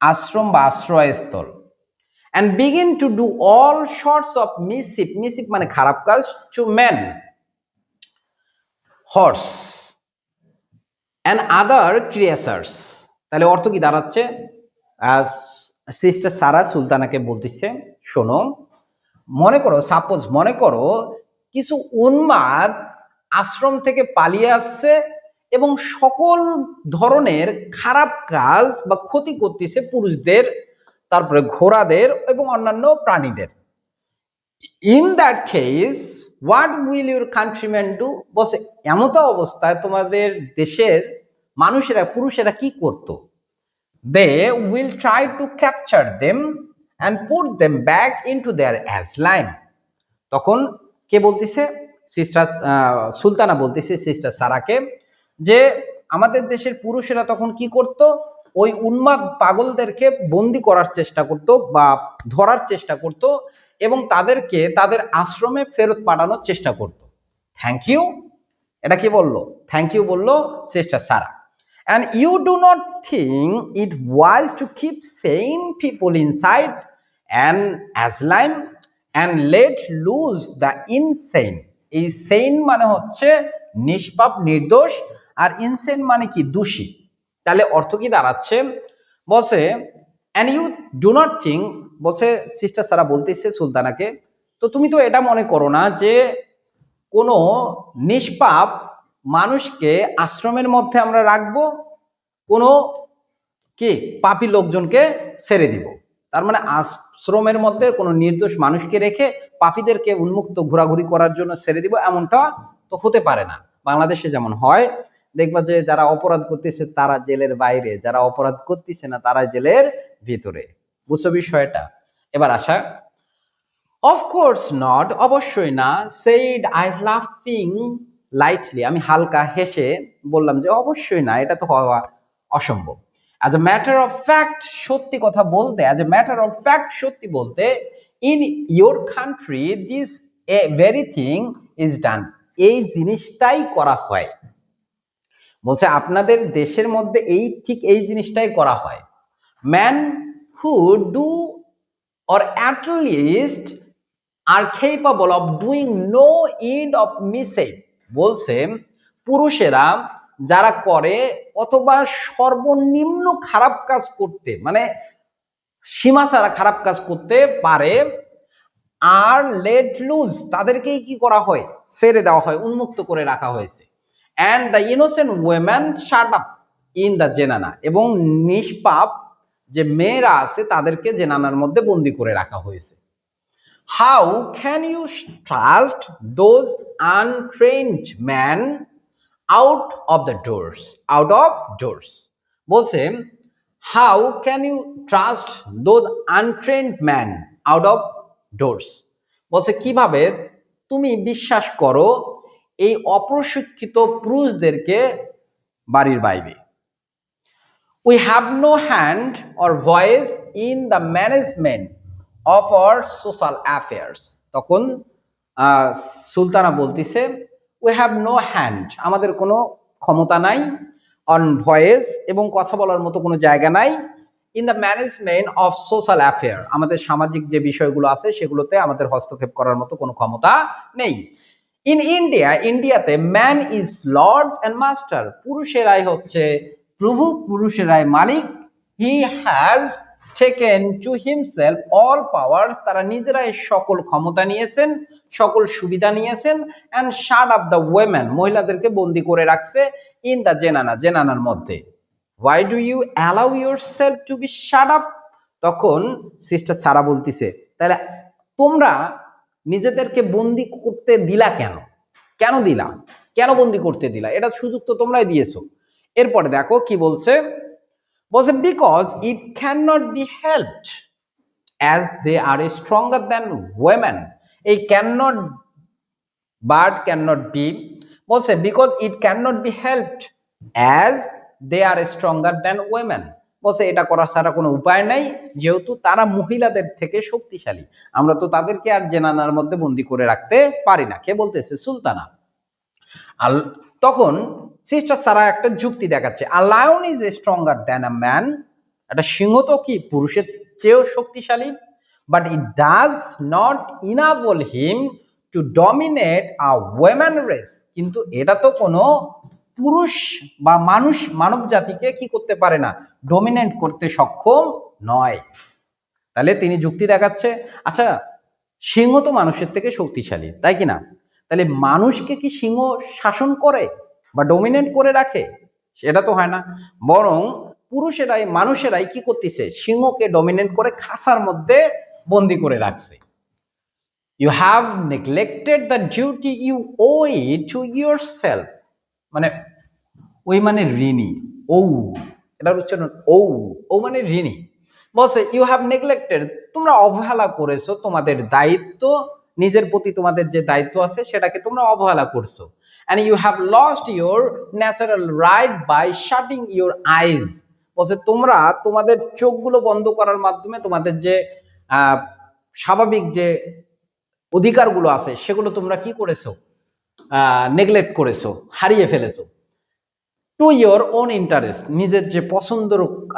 আশ্রম বা আশ্রয়স্থল। and begin to do all sorts of mischief, mischief মানে খারাপ কাজ, to men, horse and other creatures। তাহলে অর্থ কি দাঁড়াচ্ছে? সিস্টার সারা সুলতানাকে বলতেছে, শোনো, মনে করো, সাপোজ মনে করো কিছু উন্মাদ আশ্রম থেকে পালিয়ে আসছে এবং সকল ধরনের খারাপ কাজ বা ক্ষতি করতেছে পুরুষদের, তারপরে ঘোড়াদের এবং অন্যান্য প্রাণীদের। In that case what will your countryman do? বলছে এমতো অবস্থায় তোমাদের দেশের মানুষেরা, পুরুষেরা কি করতো? They will try to capture them and put them back into their asylum. তখন কে বলতেছে? সিস্টার সুলতানা বলতেছে সিস্টার সারাকে যে আমাদের দেশের পুরুষেরা তখন কি করত? ওই উন্মাদ পাগলদেরকে বন্দি করার চেষ্টা করত বা ধরার চেষ্টা করত এবং তাদেরকে তাদের আশ্রমে ফেরত পাঠানোর চেষ্টা করত। থ্যাংক ইউ, এটা কি বললো? থ্যাংক ইউ বললো sister Sara. And you do not think it wise to keep sane people inside an asylum and let loose the insane। এই সেন মানে হচ্ছে নিষ্পাপ, নির্দোষ, আর ইনসেন মানে কি? দোষী। তাহলে অর্থ কি দাঁড়াচ্ছে? বলছে and you do not think, বলছে সিস্টার সারা বলতেছে সুলতানাকে, তো তুমি তো এটা মনে করো না যে কোনো নিষ্পাপ মানুষকে আশ্রমের মধ্যে আমরা রাখবো, কোনো কি পাপী লোকজনকে ছেড়ে দিব। তার মানে আশ্রমের মধ্যে কোনো নির্দোষ মানুষকে রেখে পাপীদেরকে উন্মুক্ত ঘোরাঘুরি করার জন্য ছেড়ে দিব, এমনটা তো হতে পারে না। বাংলাদেশে যেমন হয়, দেখবা যে যারা অপরাধ করতেছে তারা জেলের বাইরে, যারা অপরাধ করতেছে না তারা জেলের ভিতরে। বুঝছো বিষয়টা? এবার আসা, অফ কোর্স নট, অবশ্যই না। সেইড আই লাফিং লাইটলি, আমি হালকা হেসে বললাম যে অবশ্যই না, এটা তো হওয়া অসম্ভব। As a matter of fact, সত্যি কথা বলতে, as a matter of fact, সত্যি বলতে, in your country this a very thing is done, এই জিনিসটাই করা হয়। বলছে আপনাদের দেশের মধ্যে ঠিক এই জিনিসটাই করা হয়। Man who do or at least are capable of doing no end of mischief, বলছে পুরুষেরা যারা করে অথবা সর্বনিম্ন খারাপ কাজ করতে, মানে সীমা ছাড়া খারাপ কাজ করতে পারে, আর লেট লুজ, তাদেরকেই কি করা হয়, ছেড়ে দেওয়া হয়, উন্মুক্ত করে রাখা হয়েছে। And the innocent women shut up in the zenana, এবং নিষ্পাপ যে মেয়েরা আছে তাদেরকে জেনানার মধ্যে বন্দি করে রাখা হয়েছে। How can you trust those untrained man out of the doors, out of doors, বলছে how can you trust those untrained man out of doors, বলছে কিভাবে তুমি বিশ্বাস করো এই অপ্রশিক্ষিত পুরুষদেরকে বাড়ির বাইরে। We have no hand or voice in the management of our social affairs. তখন সুলতানা বলতিছে we have no hand, আমাদের কোনো ক্ষমতা নাই, on voice, এবং কথা বলার মতো কোনো জায়গা নাই, in the management of social affair, আমাদের সামাজিক যে বিষয়গুলো আছে সেগুলোতে আমাদের হস্তক্ষেপ করার মতো কোনো ক্ষমতা নেই। ইন ইন্ডিয়া, ইন্ডিয়াতে man is lord and master, পুরুষেরাই হচ্ছে প্রভু, পুরুষেরাই মালিক। He has taken to himself all powers, তারা নিজেরাই সকল ক্ষমতা নিয়েছেন, সকল সুবিধা নিয়েছেন। And shut up the women, মহিলাদেরকে বন্দি করে রাখছে, ইন দ্য জেনানা, জেনানার মধ্যে। Why do you allow yourself to be shut up, তখন সিস্টার সারা বলতিছে তাহলে তোমরা নিজেদেরকে বন্দি করতে দিলা কেন, কেন দিলা, কেন বন্দি করতে দিলা, এটা সুযোগ তো তোমরাই দিয়েছো। এরপরে দেখো কি বলছে, বলছে because it can not be helped as they are stronger than women, এই can not, but can not be, বলছে because it can not be helped as they are stronger than women, বলছে এটা করা ছাড়া কোনো উপায় নাই, যেহেতু তারা মহিলাদের থেকে শক্তিশালী, আমরা তো তাদেরকে আর জেনানার মধ্যে বন্দি করে রাখতে পারি না। কে বলতেছে? সুলতানা। আর তখন সিস্টার সারা একটা যুক্তি দেখাচ্ছে, আ lion is stronger than a man, একটা সিংহ তো কি পুরুষের চেয়েও শক্তিশালী, but it does not enable him to dominate a woman race, কিন্তু এটা তো কোনো পুরুষ বা মানুষ, মানব জাতিকে কি করতে পারে না, ডমিনেট করতে সক্ষম নয়। তাহলে তিনি যুক্তি দেখাচ্ছে, আচ্ছা সিংহ তো মানুষের থেকে শক্তিশালী, তাই কি না? তাহলে মানুষকে কি সিংহ শাসন করে বা ডমিনেট করে রাখে? সেটা তো হয় না, বরং পুরুষেরাই, মানুষেরাই কি করতেছে, সিংহকে ডমিনেট করে খাঁচার মধ্যে বন্দি করে রাখছে। You have neglected the duty you owe to your self, মানে ওই মানে ঋণী, ও, এটার উচ্চারণ ও, ও মানে ঋণী। বলছে ইউ হ্যাভ নেগলেক্টেড, তোমরা অবহেলা করেছো তোমাদের দায়িত্ব, নিজের প্রতি তোমাদের যে দায়িত্ব আছে সেটাকে তোমরা অবহেলা করছো। and you have lost your natural right by shutting your eyes, বলছে তোমরা তোমাদের চোখগুলো বন্ধ করার মাধ্যমে তোমাদের যে স্বাভাবিক যে অধিকারগুলো আছে সেগুলো তোমরা কি করেছো, নেগলেক্ট করেছো, হারিয়ে ফেলেছো। টু ইয়োর ওন ইন্টারেস্ট, নিজের যে পছন্দ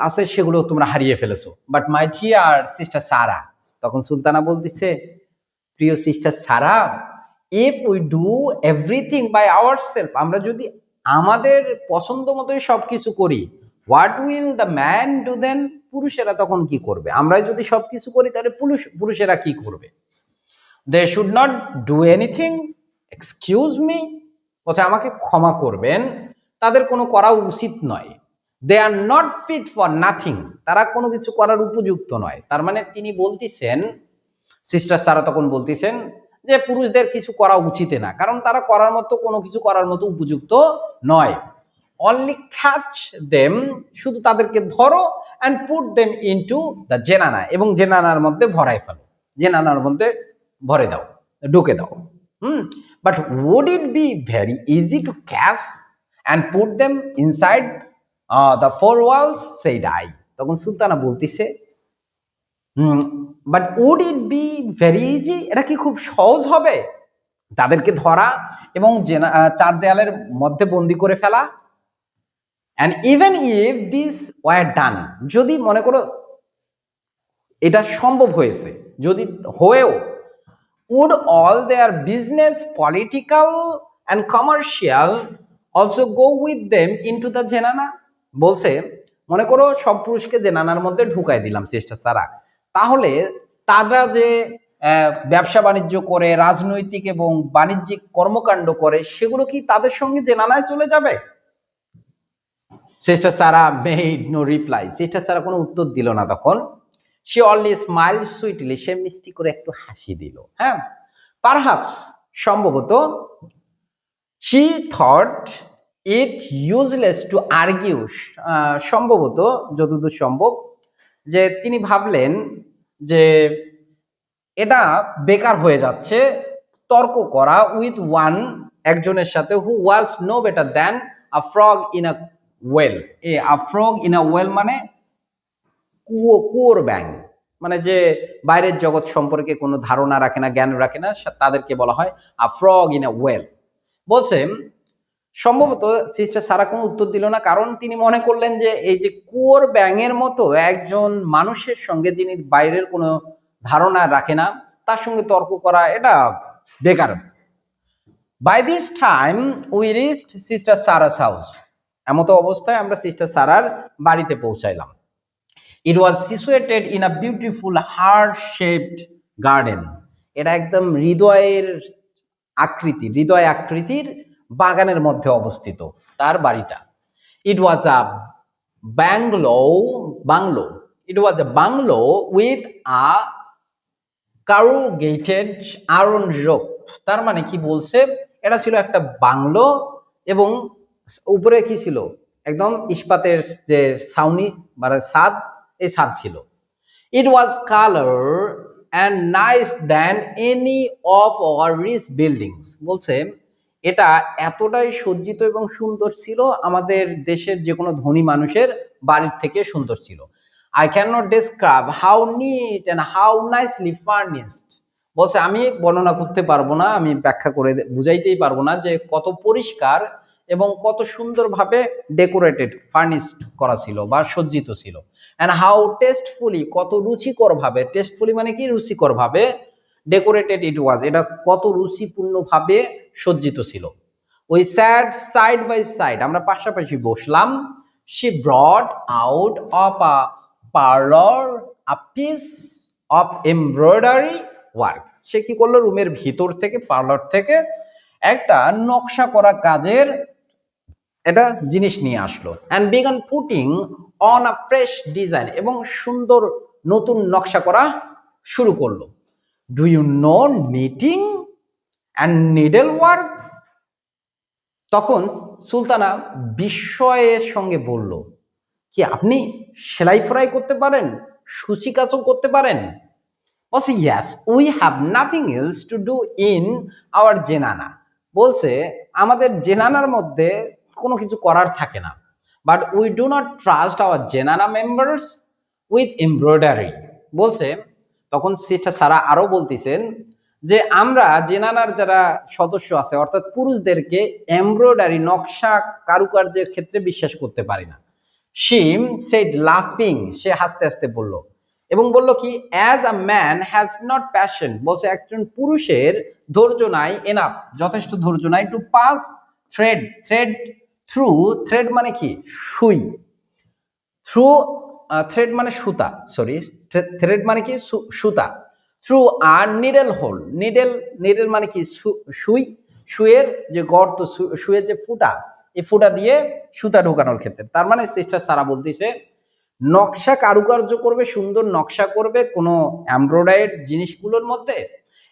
আছে সেগুলো তোমরা হারিয়ে ফেলেছো। But my dear sister Sara, তখন সুলতানা বলতেছে প্রিয় sister Sara, if we do everything by our self, আমরা যদি আমাদের পছন্দ মতোই সবকিছু করি, what will the man do then, পুরুষেরা তখন কি করবে? আমরা যদি সবকিছু করি তাহলে পুরুষেরা কি করবে? They should not do anything, excuse me, বলছে আমাকে ক্ষমা করবেন, তাদের কোনো করা উচিত নয়। They are not fit for nothing, তারা কোনো কিছু করার উপযুক্ত নয়। তার মানে তিনি বলতেছেন, সিস্টার সারা তখন বলতেছেন যে পুরুষদের কিছু করা উচিত না, কারণ তারা করার মতো কোনো কিছু করার মতো উপযুক্ত নয়। অনলি ক্যাচ দেম, শুধু তাদেরকে ধরো, and put them into the zenana, এবং জেনানার মধ্যে ভরাই ফেলো, জেনানার মধ্যে ভরে দাও, ঢুকে দাও। But would it be very easy to catch and put them inside the four walls, said I. তখন সুলতানা বলতিছে, but would it be very easy, এটা কি খুব সহজ হবে তাদেরকে ধরা এবং চার দেয়ালের মধ্যে বন্দি করে ফেলা? and even if this were done, যদি মনে করো এটা সম্ভব হয়েছে, যদি হয়েও, would all their business, political and commercial also go with them into the জেনানা? বলছে মনে করো সব পুরুষকে জেনানার মধ্যে ঢুকাই দিলাম চেষ্টা ছাড়া, তাহলে তারা যে ব্যবসা বাণিজ্য করে, রাজনৈতিক এবং বাণিজ্যিক কর্মকাণ্ড করে, সেগুলো কি তাদের সঙ্গে জেনানায় চলে যাবে? সিস্টার সারা মেড নো রিপ্লাই, সিস্টার সারা কোনো উত্তর দিল না তখন। সে অনলি স্মাইল সুইটলি, সে মিষ্টি করে একটু হাসি দিল। হ্যাঁ, পারহাপস, সম্ভবত, she thought it useless to argue, সম্ভবত, যতদূর সম্ভব, যে তিনি ভাবলেন যে এটা বেকার হয়ে যাচ্ছে তর্ক করা উইথ ওয়ান, একজনের সাথে, who was no better than a frog in a well. A frog in a well মানে কুয়োর ব্যাং, মানে যে বাইরের জগৎ সম্পর্কে কোনো ধারণা রাখে না, জ্ঞান রাখে না, তাদেরকে বলা হয় আ ফ্রগ ইন আ ওয়েল। বলছে সম্ভবত সিস্টার সারা কোনো উত্তর দিল না, কারণ তিনি মনে করলেন যে এই যে কুয়োর ব্যাঙের মতো একজন মানুষের সঙ্গে যিনি বাইরের কোনো ধারণা রাখে না, তার সঙ্গে তর্ক করা এটা বেকার। By this time we reached sister Sara's house, এমতো অবস্থায় আমরা সিস্টার সারার বাড়িতে পৌঁছাইলাম। It was situated in a beautiful heart shaped garden, এটা একদম হৃদয় আকৃতির বাগানের মধ্যে অবস্থিত তার বাড়িটা। It was a bungalow with a corrugated iron roof, তার মানে কি বলছে, এটা ছিল একটা বাংলো এবং উপরে কি ছিল, একদম ইস্পাতের যে ছাউনি মানে ছাদ, এই ছাদ ছিল। It was colour and nice than any of our rich buildings, বলছে এটা এতটাই সজ্জিত এবং সুন্দর ছিল আমাদের দেশের যে কোনো ধনী মানুষের বাড়ির থেকে সুন্দর ছিল। I can not describe how neat and how nicely furnished, বলছে আমি বর্ণনা করতে পারবো না, আমি ব্যাখ্যা করে বুঝাইতেই পারবো না যে কত পরিষ্কার এবং কত সুন্দরভাবে ডেকোরেটেড, ফার্নিশড করা ছিল বা সজ্জিত ছিল। অ্যান্ড হাউ টেস্টফুলি, কত রুচিকর ভাবে, টেস্টফুলি মানে কি রুচিকর ভাবে, ডেকোরেটেড ইট ওয়াজ, এটা কত রুচিপূর্ণভাবে সজ্জিত ছিল। We sat side by side, আমরা পাশাপাশি বসলাম। She brought out of a parlour a piece of embroidery work, সে কি করলো, রুমের ভিতর থেকে, পার্লর থেকে একটা নকশা করা কাজের এটা জিনিস নিয়ে আসলো। And began putting on a fresh design, এবং সুন্দর নতুন নকশা করা শুরু করলো। Do you know knitting and needle work, তখন সুলতানা বিস্ময়ের সঙ্গে বলল, কি আপনি সেলাই ফ্রাই করতে পারেন, সূচি কাজও করতে পারেন? বলছে yes, we have nothing else to do in our zenana, বলছে আমাদের জেনানার মধ্যে কোনো কিছু করার থাকে না। But we do not trust our zenana members with embroidery, বলছে তখন সিস্টার সারা আরো বলতেছেন যে আমরা জেনানার যারা সদস্য আছে অর্থাৎ পুরুষদেরকে এমব্রয়ডারি, নকশা কারুকার্যের ক্ষেত্রে বিশ্বাস করতে পারি না। শি সেড লাফিং, সে হাসতে হাসতে বলল, এবং বলল কি, as a man has not passion, বলছে একজন পুরুষের ধৈর্য নাই, এনাফ, যথেষ্ট ধৈর্য নাই, two pass thread through, thread মানে কি সুই, থ্রু থ্রেড মানে সুতা, সরি, থ্রেড মানে কি সুতা, থ্রু আর নিডেল হোল, নিডেল মানে কি সুই, সুইয়ের যে গর্ত, সুইয়ের যে ফুটা, এই ফুটা দিয়ে সুতা ঢোকানোর ক্ষেত্রে। তার মানে সিস্টার সারা বলতেছে নকশা কারুকার্য করবে, সুন্দর নকশা করবে কোনো এমব্রয়ডারিড জিনিসগুলোর মধ্যে,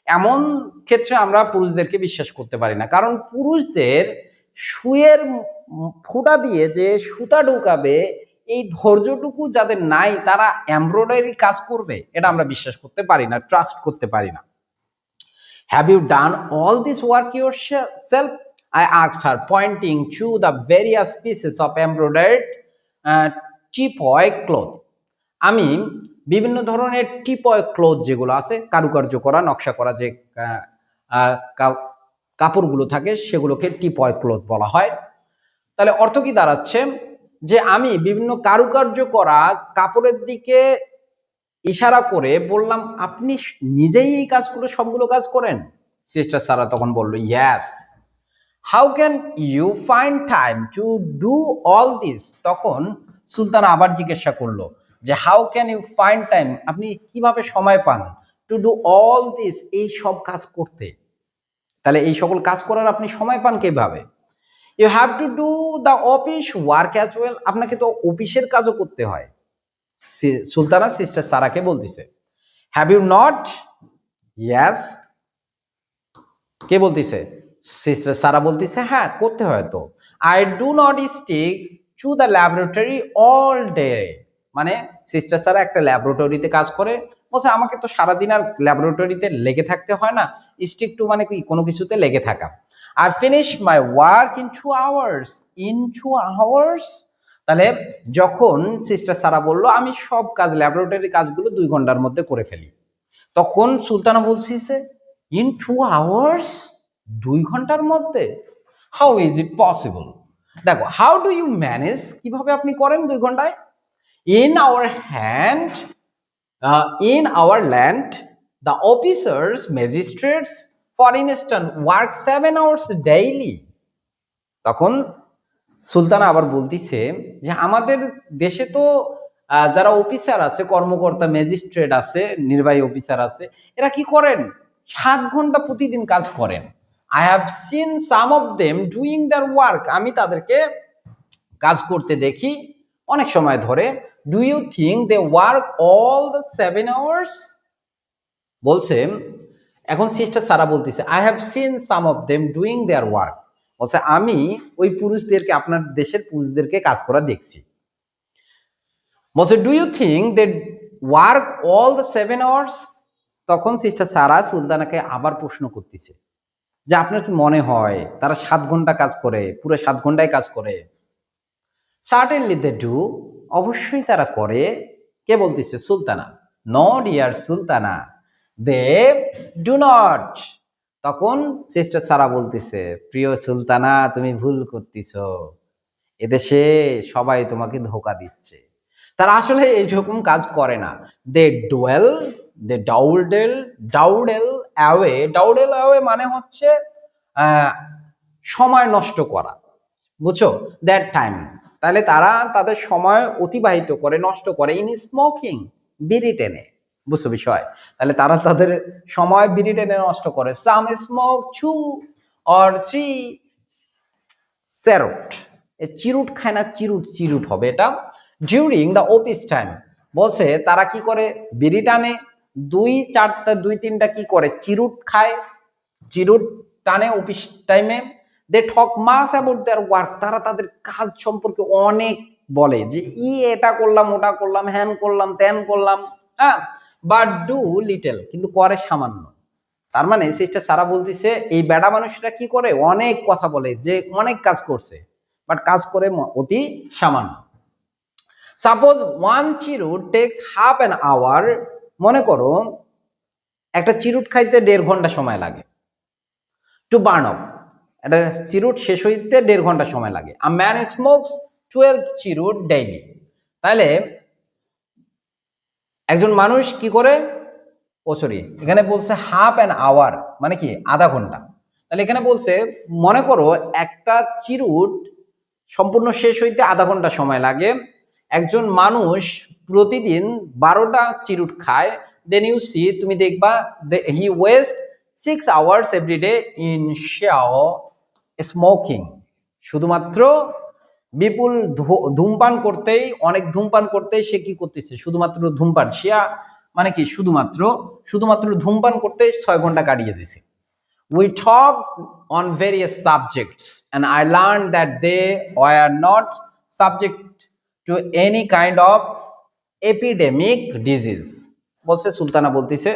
এমন ক্ষেত্রে আমরা পুরুষদেরকে বিশ্বাস করতে পারি না, কারণ পুরুষদের সুইয়ের ফুটা দিয়ে যে সুতা ঢুকাবে এই ধৈর্যটুকু যাদের নাই, তারা এমব্রয়ডারি কাজ করবে, এটা আমরা বিশ্বাস করতে পারি না, ট্রাস্ট করতে পারি না। Have you done all this work yourself? I asked her, pointing to the various pieces of embroidered uh, teapoy cloth. আমি বিভিন্ন ধরনের টিপয় ক্লথ যেগুলো আছে কারুকার্য করা নকশা করা যে আহ, আহ, কা- কাপড়গুলো থাকে সেগুলোকে টিপয় ক্লথ বলা হয়। তাহলে অর্থ কি দাঁড়াচ্ছে যে আমি বিভিন্ন কারুকার্য করা কাপড়ের দিকে ইশারা করে বললাম আপনি নিজেই এই কাজগুলো সবগুলো কাজ করেন। সিস্টার সারা তখন বলল yes. How can you find time to do all this? তখন সুলতানা আবার জিজ্ঞাসা করলো যে how can you find time, আপনি কিভাবে সময় পান টু ডু অল দিস, এই সব কাজ করতে? তাহলে এই সকল কাজ করার আপনি সময় পান কিভাবে? You have to do the office work as well, আপনাকে তো অফিসের কাজও করতে হয়। সুলতানা সিস্টার সারাকে বলতেছে। Have you not? ইয়েস। কে বলতেছে? সিস্টার সারা বলতেছে হ্যাঁ করতে হয় তো। I do not stick to the laboratory all day, মানে সিস্টার সারা একটা ল্যাবরেটরিতে কাজ করে, বলছে আমাকে তো সারাদিন আর ল্যাবরেটরিতে লেগে থাকতে হয় না। স্টিক টু মানে কি কোনো কিছুতে লেগে থাকা। I finish my work in 2 hours। In 2 hours, তাহলে যখন সিস্টার সারা বললো আমি সব কাজ ল্যাবরেটরি কাজগুলো 2 ঘন্টার মধ্যে করে ফেলি, তখন সুলতানা বলছিস ইন 2 hours, 2 ঘন্টার মধ্যে? How is it possible? দেখো, হাউ ডু ইউ ম্যানেজ, কিভাবে আপনি করেন 2 ঘন্টায়? In our hand, in our land the officers magistrates for instant work 7 hours daily. তখন সুলতানা আবার বলতিছে যে আমাদের দেশে তো যারা অফিসার আছে, কর্মকর্তা ম্যাজিস্ট্রেট আছে, নির্বাহী অফিসার আছে, এরা কি করেন 7 ঘন্টা প্রতিদিন কাজ করেন। I have seen some of them doing their work, আমি তাদেরকে কাজ করতে দেখি অনেক সময় ধরে। Do you think they work all the 7 hours? বলছে, এখন সিস্টার সারা বলতেছে I have seen some of them doing their work, বলছে আমি ওই পুরুষদেরকে, আপনার দেশের পুরুষদেরকে কাজ করা দেখছি। বলছে do you think they work all the 7 hours? তখন সিস্টার সারা সুলতানাকে আবার প্রশ্ন করতেছে যে আপনার কি মনে হয় তারা 7 ঘন্টা কাজ করে, পুরো 7 ঘন্টায় কাজ করে? সার্টেনলি দে ডু, অবশ্যই তারা করে। কে বলতেছে? Sultana. No dear Sultana, they do not. তখন সিস্টার সারা বলতেছে প্রিয় সুলতানা তুমি ভুল করতেছ, এদেশে সবাই তোমাকে ধোকা দিচ্ছে, তারা আসলে এইরকম কাজ করে না। দে ডুয়েল, দে ডাউডেল, ডাউডেল অ্যাওয়ে, ডাউডেল অ্যাওয়ে মানে হচ্ছে সময় নষ্ট করা, বুঝছো? দ্যাট টাইম, তাহলে তারা তাদের সময় অতিবাহিত করে, নষ্ট করে ইন স্মোকিং, বিড়ি টেনে, বুঝছো বিষয়? তাহলে তারা তাদের সময় বিড়ি টেনে নষ্ট করে। সাম স্মোক 2 or 3 চেরোট, চিরুট খায় না, চিরুট চিরুট হবে এটা। ডিউরিং দ্য অফিস টাইম, বলছে তারা কি করে বিড়ি টানে, 2-4টা 2-3টা কি করে চিরুট খায়, চিরুট টানে অফিস টাইমে। দে টক মাস অ্যাবাউট দেয়ার ওয়ার্ক, তারা তাদের কাজ সম্পর্কে অনেক বলে যে এটা করলাম, ওটা করলাম, হ্যান করলাম, ত্যান করলাম, হ্যাঁ। বাট ডু লিটল, কিন্তু করে সামান্য। তার মানে সিস্টার সারা বলতেছে এই বেড়া মানুষরা কি করে, অনেক কথা বলে যে অনেক কাজ করছে, বাট কাজ করে অতি সামান্য। Suppose one cheroot takes half an hour, মনে করো একটা চিরুট খাইতে 1.5 ঘন্টা সময় লাগে। টু বার্ন আপ, একটা চিরুট শেষ হইতে 1.5 ঘন্টা সময় লাগে। আ ম্যান স্মোকস 12 চিরুট ডেইলি, তাহলে একজন মানুষ কি করে, ও সরি, এখানে বলছে হাফ অ্যান আওয়ার মানে কি আধা ঘন্টা। তাহলে এখানে বলছে মনে করো একটা চিরুট সম্পূর্ণ শেষ হইতে আধা ঘন্টা সময় লাগে। একজন মানুষ প্রতিদিন 12টা চিরুট খায়। দেন ইউ সি, তুমি দেখবা he waste 6 hours every day in smoking, শুধুমাত্র বিপুল ধূমপান করতেই, অনেক ধূমপান করতেই সে কি করতেছে, শুধুমাত্র ধূমপান, শিয়া মানে কি শুধুমাত্র, শুধুমাত্র ধূমপান করতেই 6 ঘন্টা কাটিয়ে দিছে। We talked on various subjects and I learned that they were not subject to any kind of epidemic disease। বলছে সুলতানা বলতেছে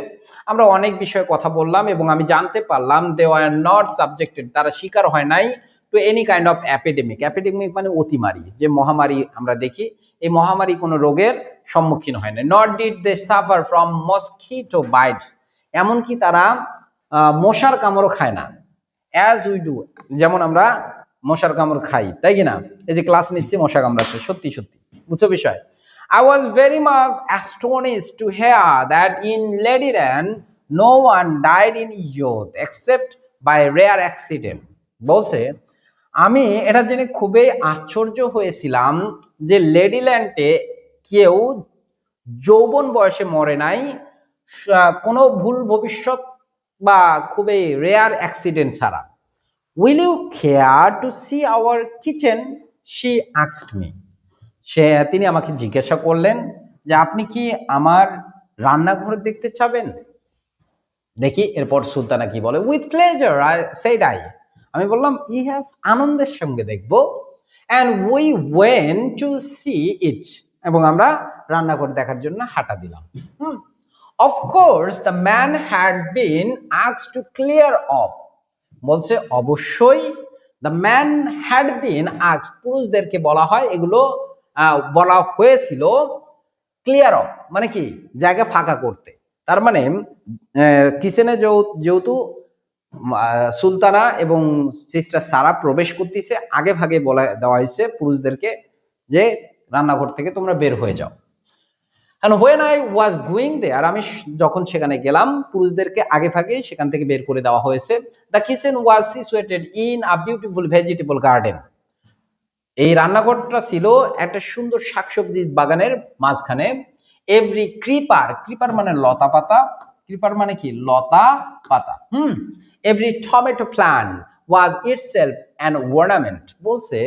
আমরা অনেক বিষয়ে কথা বললাম এবং আমি জানতে পারলাম দে আর নট সাবজেক্টেড, তারা শিকার হয় নাই টু এনি কাইন্ড অফ অ্যাপিডেমিক। অ্যাপিডেমিক মানে অতিমারি, যে মহামারী আমরা দেখি, এই মহামারী কোনো রোগের সম্মুখীন হয় না। Not did they suffer from mosquito bites, এমনকি তারা মশার কামড়ও খায় না। অ্যাজ উই ডু, যেমন আমরা মশার কামড় খাই, তাই কি না? এই যে ক্লাস নিচ্ছি মশা কামড়াচ্ছে, সত্যি সত্যি, বুঝছো বিষয়। I was very much astonished to hear that in Ladyland no one died in youth except by rare accident. বলছে আমি এটা জেনে খুবই আশ্চর্য হয়েছিলাম যে লেডিল্যান্ডে কেউ যৌবন বয়সে মরে নাই, কোনো ভুল ভবিষ্যৎ বা খুবই রেয়ার অ্যাক্সিডেন্ট ছাড়া। Will you care to see our kitchen? She asked me. তিনি আমাকে জিজ্ঞাসা করলেন যে আপনি কি আমার রান্নাঘর দেখতে চাবেন? দেখি এরপর সুলতানা কি বলে। With pleasure I said I, আমি বললাম ইয়েস, আনন্দের সঙ্গে দেখব। And we went to see it, এবং আমরা রান্নাঘর দেখার জন্য হাঁটা দিলাম। Of course the man had been asked to clear off, বলছে অবশ্যই the man had been asked, পুরুষদেরকে বলা হয় এগুলো, বলা হয়েছিল ক্লিয়ার অফ মানে কি, জায়গা ফাঁকা করতে। তার মানে কিচেনে যেহেতু সুলতানা এবং সিস্টার সারা প্রবেশ করতেছে, আগে ভাগে বলা দেওয়া হয়েছে পুরুষদেরকে যে রান্নাঘর থেকে তোমরা বের হয়ে যাও। And when I was going there, আমি যখন সেখানে গেলাম, পুরুষদেরকে আগে ভাগে সেখান থেকে বের করে দেওয়া হয়েছে। The kitchen was situated in a beautiful vegetable garden. এই রান্নাঘরটা ছিল একটা সুন্দর শাকসবজির বাগানের মাঝখানে। এভরি ক্রিপার, ক্রিপার মানে লতা পাতা, ক্রিপার মানে কি, লতা পাতা। Every tomato plant was itself an ornament, বলছে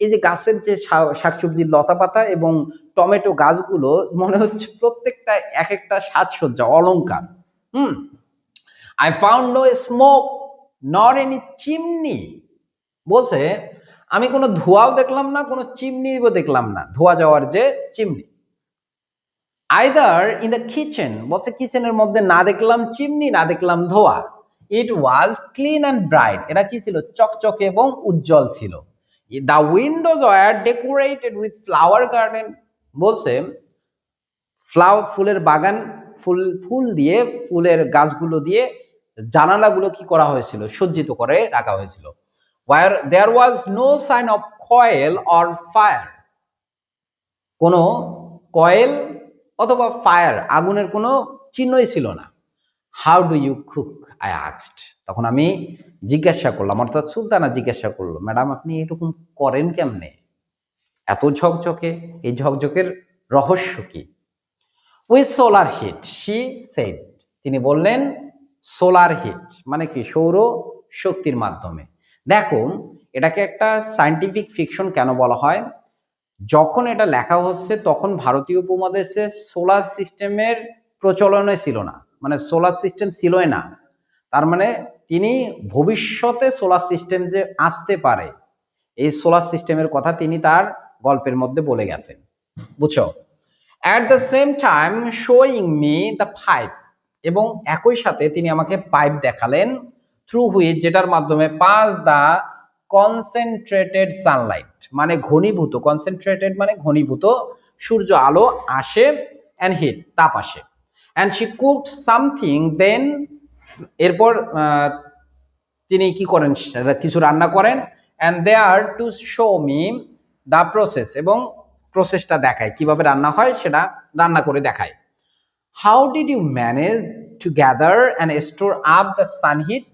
এই যে গাছের যে শাকসবজির লতা পাতা এবং টমেটো গাছগুলো মনে হচ্ছে প্রত্যেকটা এক একটা সাজসজ্জা, অলংকার। I found no smoke nor any chimney, বলছে আমি কোনো ধোঁয়াও দেখলাম না, কোনো চিমনিও দেখলাম না, ধোয়া যাওয়ার যে chimney. Either in the kitchen, বলছে কিচেনের মধ্যে না দেখলাম চিমনি, না দেখলাম ধোয়া। It was clean and bright, এটা কি ছিল, চকচকে এবং উজ্জ্বল ছিল। The windows were decorated with flower garden, বলছে ফুলের বাগান, ফুল দিয়ে, ফুলের গাছগুলো দিয়ে জানালাগুলো কি করা হয়েছিল, সজ্জিত করে রাখা হয়েছিল। Where there was no sign of coil or fire, কোনো কয়েল অথবা ফায়ার, আগুনের কোনো চিহ্নই ছিল না। How do you cook, I asked, তখন আমি জিজ্ঞাসা করলাম, অর্থাৎ সুলতানা জিজ্ঞাসা করলো, ম্যাডাম আপনি এরকম করেন কেমনে, এত ঝকঝকে, এই ঝকঝকের রহস্য কি? With solar heat, she said, তিনি বললেন সোলার হিট মানে কি, সৌর শক্তির মাধ্যমে। দেখো এটাকে একটা সায়েন্টিফিক ফিকশন কেন বলা হয়, যখন এটা লেখা হচ্ছে তখন ভারতীয় উপমহাদেশে সোলার সিস্টেমের প্রচলনে ছিল না, মানে সোলার সিস্টেম ছিলই না। তার মানে তিনি ভবিষ্যতে সোলার সিস্টেম যে আসতে পারে, এই সোলার সিস্টেমের কথা তিনি তার গল্পের মধ্যে বলে গেছেন, বুঝছো। At the same time showing me the pipe, এবং একই সাথে তিনি আমাকে পাইপ দেখালেন, থ্রু হুইচ, যেটার মাধ্যমে পাস দ্য কনসেন্ট্রেটেড সানলাইট মানে ঘনীভূত, কনসেন্ট্রেটেড মানে ঘনীভূত সূর্য আলো আসে, অ্যান্ড হিট তাপ আসে। And she cooked something then, এরপর তিনি কি করেন, কিছু রান্না করেন। And they are to show me the process, এবং প্রসেসটা দেখায় কিভাবে রান্না হয়, সেটা রান্না করে দেখায়। How did you manage to gather and store up the sun heat,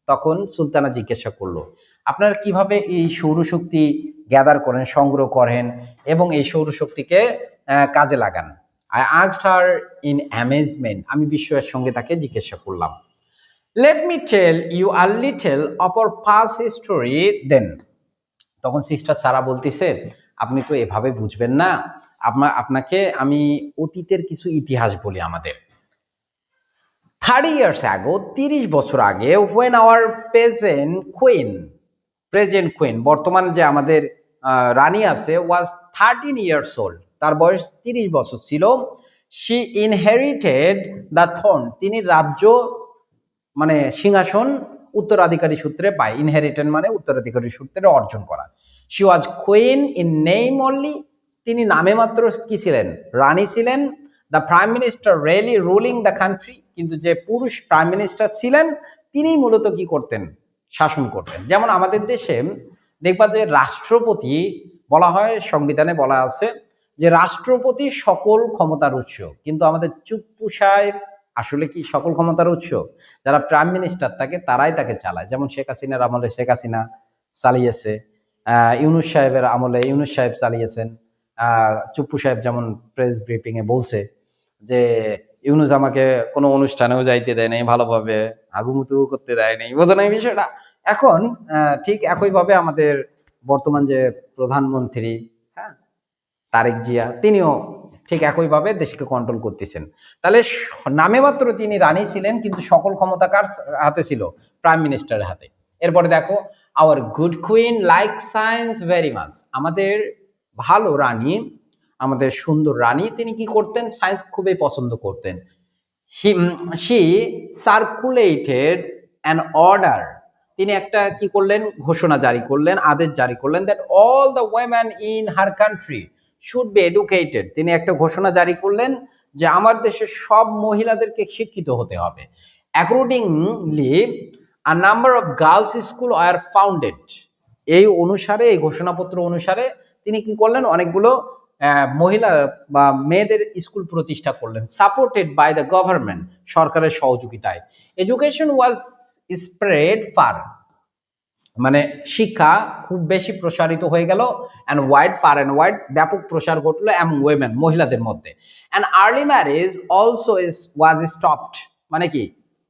তখন সুলতানা জিজ্ঞাসা করলো আপনারা কিভাবে এই সৌরশক্তি গ্যাদার করেন, সংগ্রহ করেন এবং এই সৌরশক্তিকে কাজে লাগান। I asked her in amazement, আমি বিস্ময়ের সঙ্গে তাকে জিজ্ঞাসা করলাম। Let me tell you a little of our past history then, তখন সিস্টার সারা বলতেছে আপনি তো এভাবে বুঝবেন না, আপনাকে আমি অতীতের কিছু ইতিহাস বলি আমাদের। 30 years ago, 30 বছর আগে, when our প্রেজেন্ট কুইন, বর্তমান যে আমাদের রানী আছে, was 13 years old, তার বয়স 30 বছর ছিল। শি ইনহেরিটেড দ্য থ্রোন, তিনি রাজ্য মানে সিংহাসন উত্তরাধিকারী সূত্রে পায়। ইনহেরিটেড মানে উত্তরাধিকারী সূত্রে অর্জন করা। She was queen in name only, তিনি নামে মাত্র কি ছিলেন, রানী ছিলেন। The prime minister really ruling the country, কিন্তু যে পুরুষ প্রাইম মিনিস্টার ছিলেন তিনিই মূলত কি করতেন, শাসন করতেন। যেমন আমাদের দেশে দেখবা যে রাষ্ট্রপতি বলা হয়, সংবিধানে বলা আছে যে রাষ্ট্রপতি সকল ক্ষমতার উৎস, কিন্তু আমাদের চুপ্পু সাহেব আসলে কি সকল ক্ষমতার উৎস? যারা প্রাইম মিনিস্টার থাকে তারাই তাকে চালায়। যেমন শেখ হাসিনার আমলে শেখ হাসিনা চালিয়েছে, ইউনূস সাহেবের আমলে ইউনূস সাহেব চালিয়েছেন। চুপ্পু সাহেব যেমন প্রেস ব্রিফিং এ বলছে যে ইউনূস আমাকে কোনো অনুষ্ঠানেও যাইতে দেয় নাই, ভালোভাবে আগুমুতু করতে দেয় নাই, বোঝো না এই বিষয়টা। এখন ঠিক একইভাবে আমাদের বর্তমান যে প্রধানমন্ত্রী, হ্যাঁ, তারেক জিয়া, তিনিও ঠিক একইভাবে দেশকে কন্ট্রোল করতেছেন। তাহলে নামে মাত্র তিনি রানী ছিলেন, কিন্তু সকল ক্ষমতা কার হাতে ছিল? প্রাইম মিনিস্টারের হাতে। এরপরে দেখো, hour good queen like science very much, আমাদের ভালো রানী, আমাদের সুন্দর রানী, তিনি কি করতেন? সায়েন্স খুবই পছন্দ করতেন। শি সার্কুলেটেড অ্যান অর্ডার, তিনি একটা কি করলেন, ঘোষণা জারি করলেন, আদেশ জারি করলেন, that all the women in her country should be educated, তিনি একটা ঘোষণা জারি করলেন যে আমার দেশের সব মহিলাদেরকে শিক্ষিত হতে হবে। Accordingly a number of girls school are founded, এই অনুসারে, এই ঘোষণাপত্র অনুসারে তিনি কি করলেন, অনেকগুলো মহিলা বা মেয়েদের স্কুল প্রতিষ্ঠা করলেন। সাপোর্টেড বাই দ্য গভর্নমেন্ট, সরকারের সহযোগিতায়। এডুকেশন ওয়াজ স্প্রেড ফার, মানে শিক্ষা খুব বেশি প্রসারিত হয়ে গেল। And wide, fur and wide, ব্যাপক প্রসার ঘটলো এমন ওয়েমেন, মহিলাদের মধ্যে। And early marriage also was stopped, মানে কি,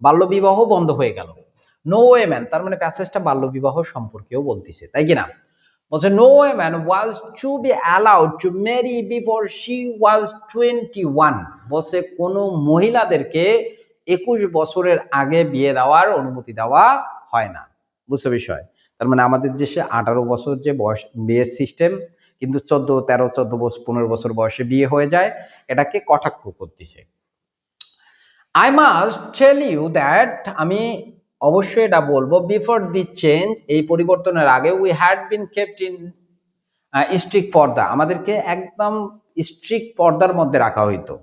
বাল্যবিবাহ বন্ধ হয়ে গেল। নো ওয়েমেন, তার মানে প্যাসেজটা বাল্যবিবাহ সম্পর্কেও বলতেছে, তাই কিনা? বলছে no woman was to be allowed to marry before she was 21, বলছে কোনো মহিলাদেরকে 21 বছরের আগে বিয়ে দেওয়ার অনুমতি দেওয়া হয় না। বুঝছো বিষয়? তার মানে আমাদের দেশে 18 বছর যে বয়স বিয়ের সিস্টেম, কিন্তু 14, 13, 14 বছর, 15 বছর বয়সে বিয়ে হয়ে যায়, এটাকে কটাক্ষ করতেছে। I must tell you that, আমি অবশ্যই এটা বলবো, বিফোর দি চেঞ্জ, এই পরিবর্তনের আগে, we had been kept in strict পর্দা, আমাদেরকে একদম স্ট্রিক্ট পর্দার মধ্যে রাখা হইতো,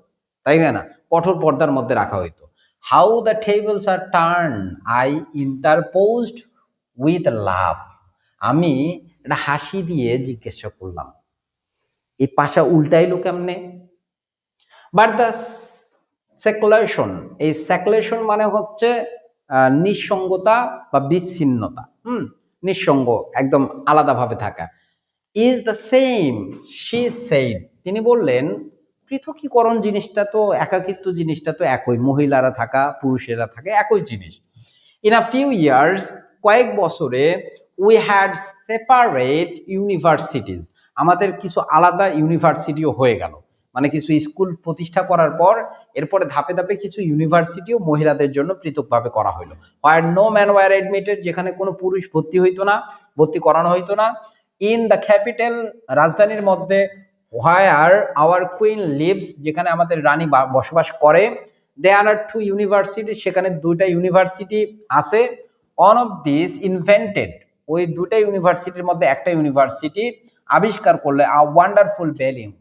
তাই না? কঠোর পর্দার মধ্যে রাখা হইতো। How the tables are turn, I interposed with love, আমি এটা হাসি দিয়ে জিজ্ঞাসা করলাম, এই পাশা উল্টাইলো কেমনে? বাট দ্য সেকুলেশন, এই সেকুলেশন মানে হচ্ছে নিঃসঙ্গতা বা বিচ্ছিন্নতা, নিঃসঙ্গ, একদম আলাদাভাবে থাকা। Is the same, she said, তিনি বললেন পৃথকীকরণ জিনিসটা তো, একাকিত্ব জিনিসটা তো একই, মহিলারা থাকা পুরুষেরা থাকে একই জিনিস। ইন আ ফিউ ইয়ার্স, কয়েক বছরে, উই হ্যাড সেপারেট ইউনিভার্সিটিজ, আমাদের কিছু আলাদা ইউনিভার্সিটিও হয়ে গেল, মানে কিছু স্কুল প্রতিষ্ঠা করার পর এরপরে ধাপে ধাপে কিছু ইউনিভার্সিটিও মহিলাদের জন্য পৃথকভাবে করা হলো। হোয়ার নো ম্যান ওয়ার এডমিটেড, যেখানে কোনো পুরুষ ভর্তি হইতো না, ভর্তি করানো হইতো না। ইন দ্য ক্যাপিটাল, রাজধানীর মধ্যে। হোয়ার আওয়ার কুইন লিভস, যেখানে আমাদের রানী বসবাস করে। দেয়ার আর 2 ইউনিভার্সিটি, সেখানে 2টা ইউনিভার্সিটি আছে। অন অফ দিস ইনভেন্টেড, ওই 2টা ইউনিভার্সিটির মধ্যে একটা ইউনিভার্সিটি আবিষ্কার করলে আ ওয়ান্ডারফুল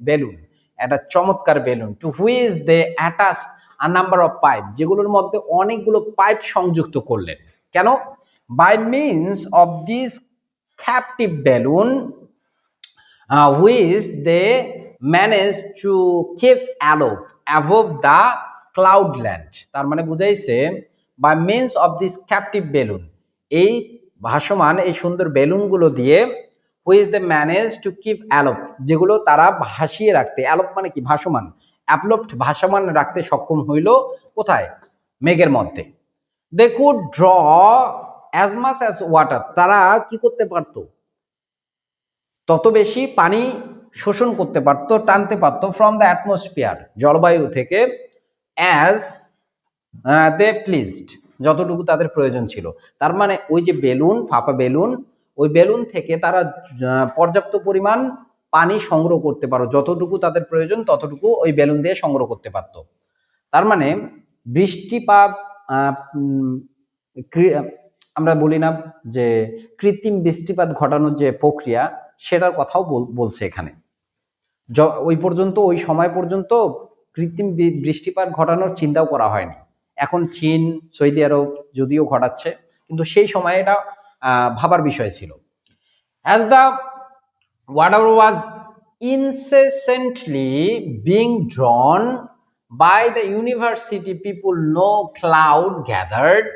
বেলুন, একটা চমৎকার বেলুন, to which they attach a number of pipe, যেগুলোর মধ্যে অনেকগুলো পাইপ সংযুক্ত করলেন। কেন? By means of this captive balloon, which they managed to keep aloft above the cloudland, তার মানে বুঝাইছে by means of this captive balloon, এই ভাসমান, এই সুন্দর বেলুনগুলো দিয়ে, which they managed to keep aloft, যেগুলো তারা ভাসিয়ে রাখতে, aloft মানে কি, ভাসমান, aloft ভাসমান রাখতে সক্ষম হইল। কোথায়? মেঘের মধ্যে। they could draw as much as water, তারা কি করতে পারতো, তত বেশি পানি শোষণ করতে পারতো, টানতে পারতো, ফ্রম দ্য অ্যাটমসফিয়ার, জলবায়ু থেকে, অ্যাজ দে প্লিজড, যতটুকু তাদের প্রয়োজন ছিল। তার মানে ওই যে বেলুন, ফাঁপা বেলুন, ওই বেলুন থেকে তারা পর্যাপ্ত পরিমাণ পানি সংগ্রহ করতে পারো, যতটুকু তাদের প্রয়োজন ততটুকু ওই বেলুন দিয়ে সংগ্রহ করতে পারতো। তার মানে বৃষ্টিপাত, আমরা বলি না যে কৃত্রিম বৃষ্টিপাত ঘটানোর যে প্রক্রিয়া, সেটার কথাও বলছে এখানে। ওই পর্যন্ত, ওই সময় পর্যন্ত কৃত্রিম বৃষ্টিপাত ঘটানোর চিন্তাও করা হয়নি। এখন চীন, সৌদি আরব যদিও ঘটাচ্ছে, কিন্তু সেই সময় এটা ভাবার বিষয় ছিল। As the water was incessantly being drawn by the university people, no cloud gathered,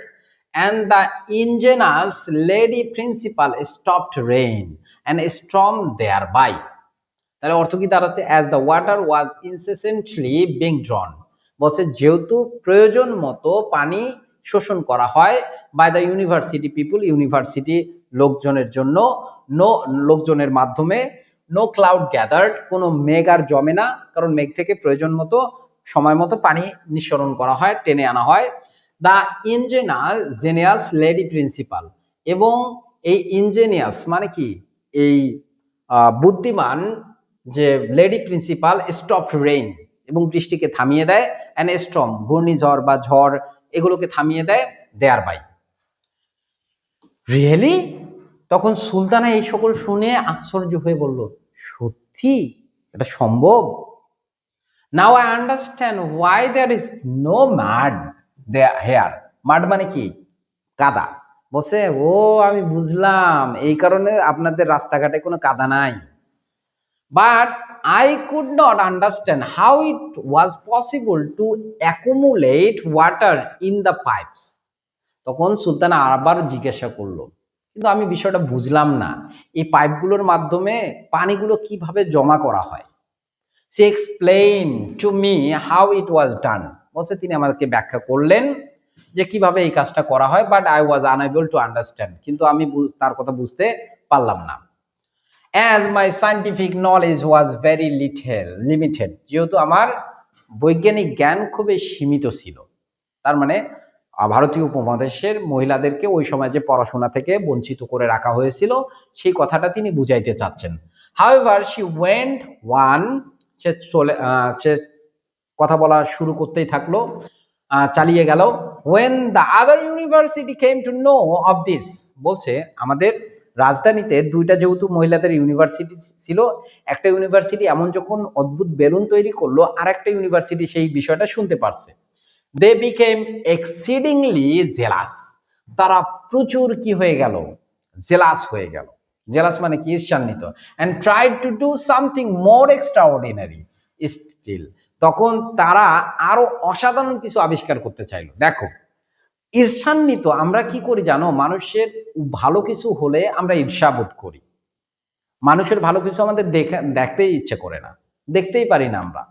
and the ingenious lady principal stopped rain and storm thereby. তাহলে অর্থ কি দাঁড়াচ্ছে? As the water was incessantly being drawn, বলছে যেহেতু প্রয়োজন মতো পানি শোষণ করা হয় by the university people, university লোকজনের জন্য, লোকজনের মাধ্যমে, নো ক্লাউড গ্যাদার্ড, কোনো মেঘ আর জমে না, কারণ মেঘ থেকে প্রয়োজন মতো সময় মতো পানি নিঃসরণ করা হয়, টেনে আনা হয়। দ্য ইঞ্জিনিয়াস লেডি প্রিন্সিপাল, এবং এই ইঞ্জিনিয়াস মানে কি, এই বুদ্ধিমান যে লেডি প্রিন্সিপাল, স্টপ রেইন, এবং বৃষ্টিকে থামিয়ে দেয়, অ্যান্ড স্টর্ম ঘূর্ণিঝড় বা ঝড়, এগুলোকে থামিয়ে দেয়, দেয়ার বাই। রিয়েলি? তখন সুলতানা এই সকল শুনে আশ্চর্য হয়ে বলল, সত্যি এটা সম্ভব? Now I understand why there is no mud here. Mud মানে কি? কাদা। বলছে, ও আমি বুঝলাম, এই কারণে আপনাদের রাস্তাঘাটে কোনো কাদা নাই। But I could not understand how it was possible to accumulate water in the pipes. তখন সুলতানা আবার জিজ্ঞাসা করলো, কিন্তু আমি বিষয়টা বুঝলাম না, এই পাইপগুলোর মাধ্যমে পানিগুলো কিভাবে জমা করা হয়। She explained to me how it was done. বলছে তিনি আমাকে ব্যাখ্যা করলেন যে কিভাবে এই কাজটা করা হয়, but I was unable to understand, কিন্তু আমি তার কথা বুঝতে পারলাম না। As my scientific knowledge was very limited, যেহেতু আমার বৈজ্ঞানিক জ্ঞান খুবই সীমিত ছিল। তার মানে ভারতীয় উপমহাদেশের মহিলাদেরকে ওই সময় যে পড়াশোনা থেকে বঞ্চিত করে রাখা হয়েছিল, সেই কথাটা তিনি বুঝাইতে চাচ্ছেন। However, she went on, সে কথা বলা শুরু করতেই থাকলো, চালিয়ে গেল। When the other university came to know of this, বলছে আমাদের রাজধানীতে দুইটা যেহেতু মহিলাদের ইউনিভার্সিটি ছিল, একটা ইউনিভার্সিটি এমন যখন অদ্ভুত বেলুন তৈরি করলো, আর একটা ইউনিভার্সিটি সেই বিষয়টা শুনতে পারছে। They became exceedingly jealous, তারা প্রচুর কি হয়ে গেল? জেলাস হয়ে গেল। জেলাস মানে কি? ঈর্ষান্বিত। And tried to do something more extraordinary still, তখন তারা আরো অসাধারণ কিছু আবিষ্কার করতে চাইলো। দেখো, ঈর্ষান্বিত আমরা কি করি জানো? মানুষের ভালো কিছু হলে আমরা ঈর্ষাবোধ করি। মানুষের ভালো কিছু আমাদের দেখতেই ইচ্ছে করে না, দেখতেই পারি না আমরা।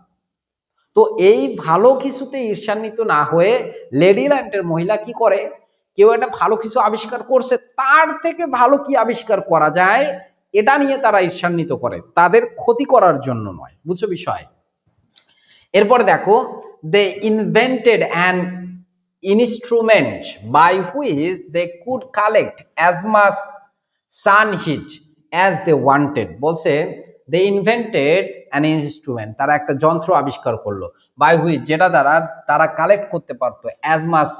তো এই ভালো কিছুতে ঈর্ষান্বিত না হয়ে লেডিল্যান্ডের মহিলা কি করে? কেউ একটা ভালো কিছু আবিষ্কার করছে, তার থেকে ভালো কি আবিষ্কার করা যায় এটা নিয়ে তারা ঈর্ষান্বিত করে, তাদের ক্ষতি করার জন্য নয়। বুঝছো বিষয়? এরপরে দেখো, they invented an instrument by which they could collect as much sun heat as they wanted. বলছে they invented an instrument, তারা একটা যন্ত্র আবিষ্কার করলো, by which, যেটা দ্বারা তারা কালেক্ট করতে পারতো as much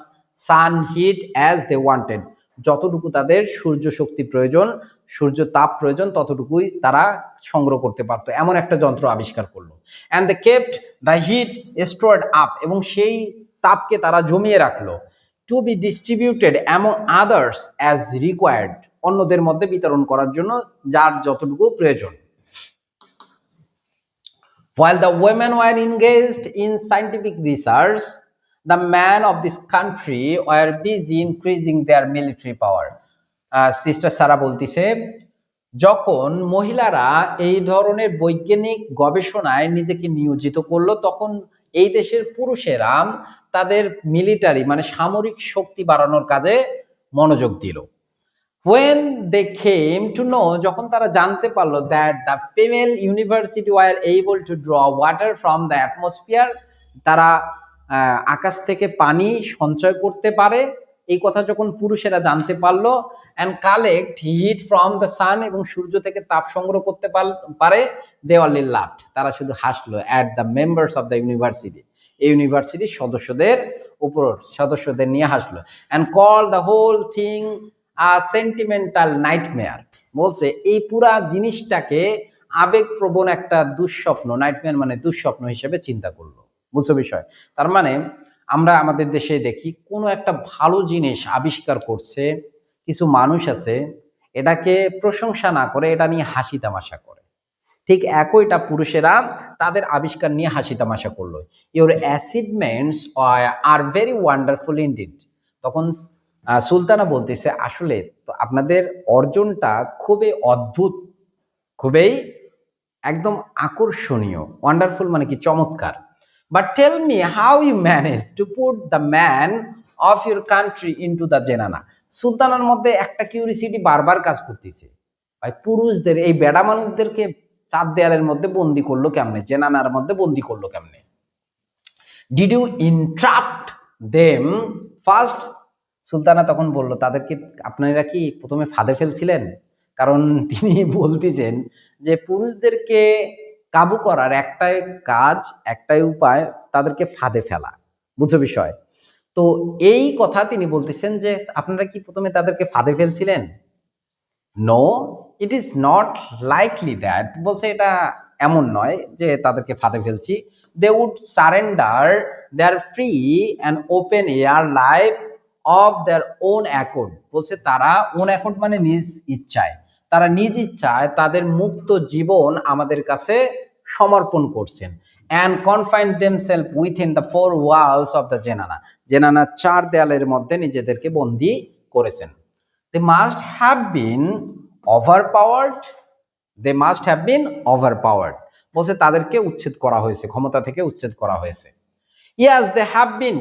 sun heat as they wanted, যতটুকু তাদের সূর্য শক্তি প্রয়োজন, সূর্য তাপ প্রয়োজন, ততটুকুই তারা সংগ্রহ করতে পারতো, এমন একটা যন্ত্র আবিষ্কার করলো। and they kept the heat stored up, এবং সেই তাপকে তারা জমিয়ে রাখলো, to be distributed among others as required, অন্যদের মধ্যে বিতরণ করার জন্য যার যতটুকু প্রয়োজন। While the women were engaged in scientific research, the men of this country were busy increasing their military power. Sister Sara বলতিছে, যখন মহিলারা এই ধরনের বৈজ্ঞানিক গবেষণায় নিজেকে নিয়োজিত করলো, তখন এই দেশের পুরুষেরা তাদের মিলিটারি মানে সামরিক শক্তি বাড়ানোর কাজে মনোযোগ দিল। When they came to know, যখন তারা জানতে পারলো, that the female university were able to draw water from the atmosphere, তারা আকাশ থেকে পানি সঞ্চয় করতে পারে, এই কথা যখন পুরুষেরা জানতে পারলো, and collect heat from the sun, এবং সূর্য থেকে তাপ সংগ্রহ করতে পারে, দে অনলি লাভড, তারা শুধু হাসলো at the members of the university, এই ইউনিভার্সিটির সদস্যদের নিয়ে হাসলো, and call the whole thing sentimental nightmare, বলছে এই পুরা জিনিসটাকে আবেগপ্রবণ একটা দুঃস্বপ্ন, নাইটমেয়ার মানে দুঃস্বপ্ন হিসেবে চিন্তা করলো। বুঝছো বিষয়? তার মানে আমরা আমাদের দেশে দেখি কোনো একটা ভালো জিনিস আবিষ্কার করছে, কিছু মানুষ আছে এটাকে প্রশংসা না করে এটা নিয়ে হাসি তামাশা করে। ঠিক একইটা পুরুষেরা তাদের আবিষ্কার নিয়ে হাসি তামাশা করলো। Your achievements are very wonderful indeed. তখন সুলতানা বলতেছে আসলে তো আপনাদের অর্জনটা খুবই অদ্ভুত, খুবই একদম আকর্ষণীয়। ওয়ান্ডারফুল মানে কি? চমৎকার। But tell me how you manage to put the man of your country into the zenana. সুলতানার মধ্যে একটা কিউরিসিটি বারবার কাজ করতেছে, ভাই পুরুষদের এই বেড়া মানুষদেরকে চার দেয়ালের মধ্যে বন্দি করলো কেমনে, জেনানার মধ্যে বন্দি করলো কেমনে? Did you interrupt them first? সুলতানা তখন বলল তাদেরকে আপনারা কি প্রথমে ফাঁদে ফেলছিলেন? কারণ তিনি বলতেছেন যে পুরুষদেরকে কাবু করার একটাই কাজ, একটাই উপায়, তাদেরকে ফাঁদে ফেলা। বুঝো বিষয়? তো এই কথা তিনি বলতেছেন যে আপনারা কি প্রথমে তাদেরকে ফাঁদে ফেলছিলেন? No, it is not likely that, বলছে এটা এমন নয় যে তাদেরকে ফাঁদে ফেলছি। They would surrender their free and open air life of their own accord, বলছে তারা ওন অ্যাকর্ড মানে নিজ ইচ্ছায়, তারা নিজ ইচ্ছায় তাদের মুক্ত জীবন আমাদের কাছে সমর্পণ করছেন। And confine themselves within the four walls of the zenana, জেনানা চার দেয়ালের মধ্যে নিজেদেরকে বন্দী করেছেন। They must have been overpowered. They must have been overpowered. বলছে তাদেরকে উচ্ছেদ করা হয়েছে, ক্ষমতা থেকে উচ্ছেদ করা হয়েছে। Yes, they have been.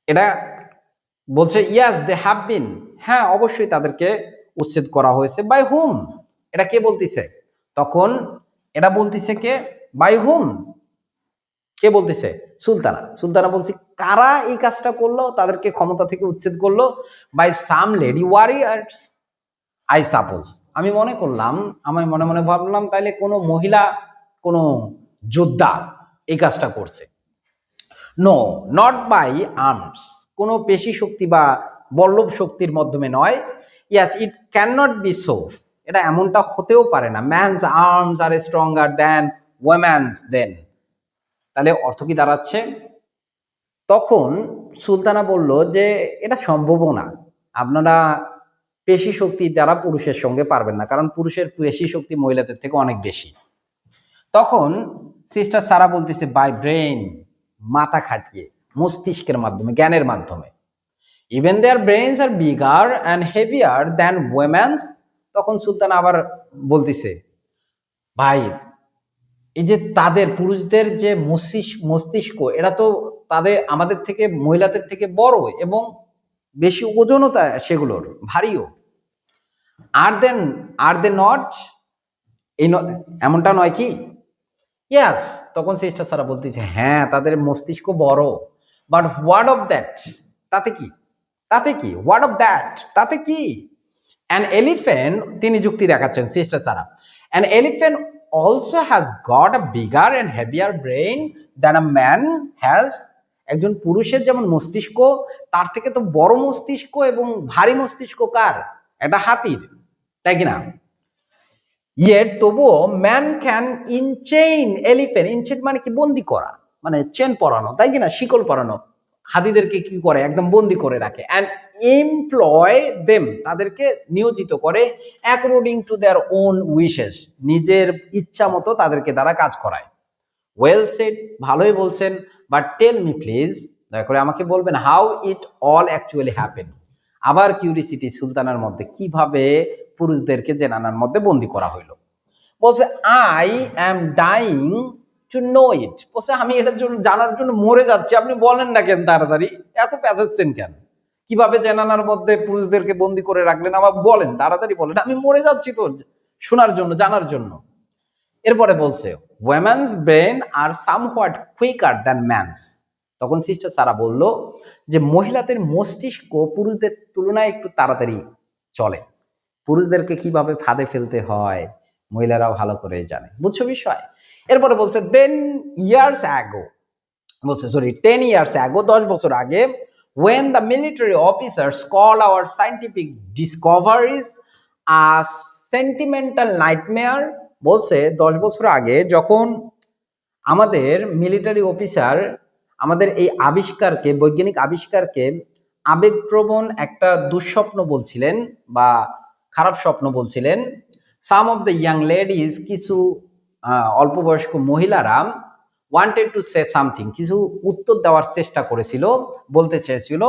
এটা বলছে yes, they have been. হ্যাঁ, অবশ্যই তাদেরকে উচ্ছেদ করা হয়েছে। By whom? এটা কে বলতিছে? তখন এটা বলতিছে কে? By whom? কে বলতেছে? সুলতানা। সুলতানা বলছে কারা এই কাজটা করলো, তাদেরকে ক্ষমতা থেকে উচ্ছেদ করলো? By some lady warriors I suppose. আমি মনে করলাম, আমি মনে মনে ভাবলাম তাইলে কোনো মহিলা, কোনো যোদ্ধা এই কাজটা করছে। নো, নট বাই আর্মস, কোনো পেশি শক্তি বা বল্লভ শক্তির মাধ্যমে নয়। Yes, it can not be so, এটা এমনটা হতেও পারে না। Man's arms are stronger than women's then. তাহলে অর্থ কি দাঁড়াচ্ছে? তখন সুলতানা বলল যে এটা সম্ভবও না, আপনারা পেশি শক্তি দ্বারা পুরুষের সঙ্গে পারবেন না, কারণ পুরুষের পেশি শক্তি মহিলাদের থেকে অনেক বেশি। তখন সিস্টার সারা বলতেছে বাই ব্রেন, মাথা খাটিয়ে, মস্তিষ্কের মাধ্যমে, জ্ঞানের মাধ্যমে। Even their brains are bigger and heavier than women's. তখন সুলতানা আবার বলতেছে ভাই এই যে তাদের পুরুষদের যে মস্তিষ্ক, এরা তো তাদের আমাদের থেকে, মহিলাদের থেকে বড় এবং বেশি ওজনও সেগুলোর ভারীও। আর দে নট, এই এমনটা নয় কি? ইয়াস, তখন সিস্টার সারা বলতেছে হ্যাঁ তাদের মস্তিষ্ক বড়। বাট হোয়াট অফ দ্যাট, তাতে কি? তাতে কি? হোয়াট অফ দ্যাট, তাতে কি? অ্যান এলিফ্যান্ট, তিনি যুক্তি দেখাচ্ছেন sister Sara, an elephant also has got a bigger and heavier brain than a man has. একজন পুরুষের যেমন মস্তিষ্ক, তার থেকে তো বড় মস্তিষ্ক এবং ভারী মস্তিষ্ক কার? এটা হাতির, তাই কিনা? ইয়েট তবুও ম্যান ক্যান ইনচেইন এলিফ্যান্ট, ইনচেইন মানে কি? বন্দি করা, মানে চেন পরানো, তাই কিনা? শিকল পরানো। হাতিদেরকে কি করে? একদম বন্দি করে রাখে। অ্যান্ড এমপ্লয় দেম, তাদেরকে নিয়োজিত করে according to their own wishes, নিজের ইচ্ছা মতো তাদেরকে দ্বারা কাজ করায়। ওয়েল সেড, ভালোই বলছেন। বাট টেল মি প্লিজ, দয়া করে আমাকে বলবেন, how it all actually happen. আবার কিউরিসিটি সুলতানার মধ্যে, কিভাবে পুরুষদেরকে জেনানার মধ্যে বন্দি করা হইলো। বলছে I am dying to know it, বলছে আমি এটার জন্য জানার জন্য মরে যাচ্ছি, আপনি বলেন না কেন তাড়াতাড়ি, এত পেঁচাচ্ছেন কেন? কিভাবে জেনানার মধ্যে পুরুষদেরকে বন্দি করে রাখলেন আমার বলেন, তাড়াতাড়ি বলেন, আমি মরে যাচ্ছি তো শোনার জন্য, জানার জন্য। এরপরে বলছে ওয়েমেন্স ব্রেন আর সামহোয়াট কুইকার দ্যান ম্যানস, তখন সিস্টার সারা বলল যে মহিলাদের মস্তিষ্ক পুরুষদের তুলনায় একটু তাড়াতাড়ি চলে, পুরুষদেরকে কিভাবে ফাঁদে ফেলতে হয় মহিলারাও ভালো করে জানে। বুঝছো বিষয়? এরপরে বলছে দেন ইয়ার্স অ্যাগো, বলছে সরি 10 years ago, 10 বছর আগে, when the military officers call our scientific discoveries a sentimental nightmare, বলছে 10 বছর আগে যখন আমাদের মিলিটারি অফিসার আমাদের এই আবিষ্কারকে, বৈজ্ঞানিক আবিষ্কারকে আবেগপ্রবণ একটা দুঃস্বপ্ন বলছিলেন বা খারাপ স্বপ্ন বলছিলেন। সাম অফ দ্য ইয়াং লেডিজ, কিছু অল্প বয়স্ক মহিলারা ওয়ান্টেড টু সে সামথিং, কিছু উত্তর দেওয়ার চেষ্টা করেছিল, বলতে চেয়েছিল।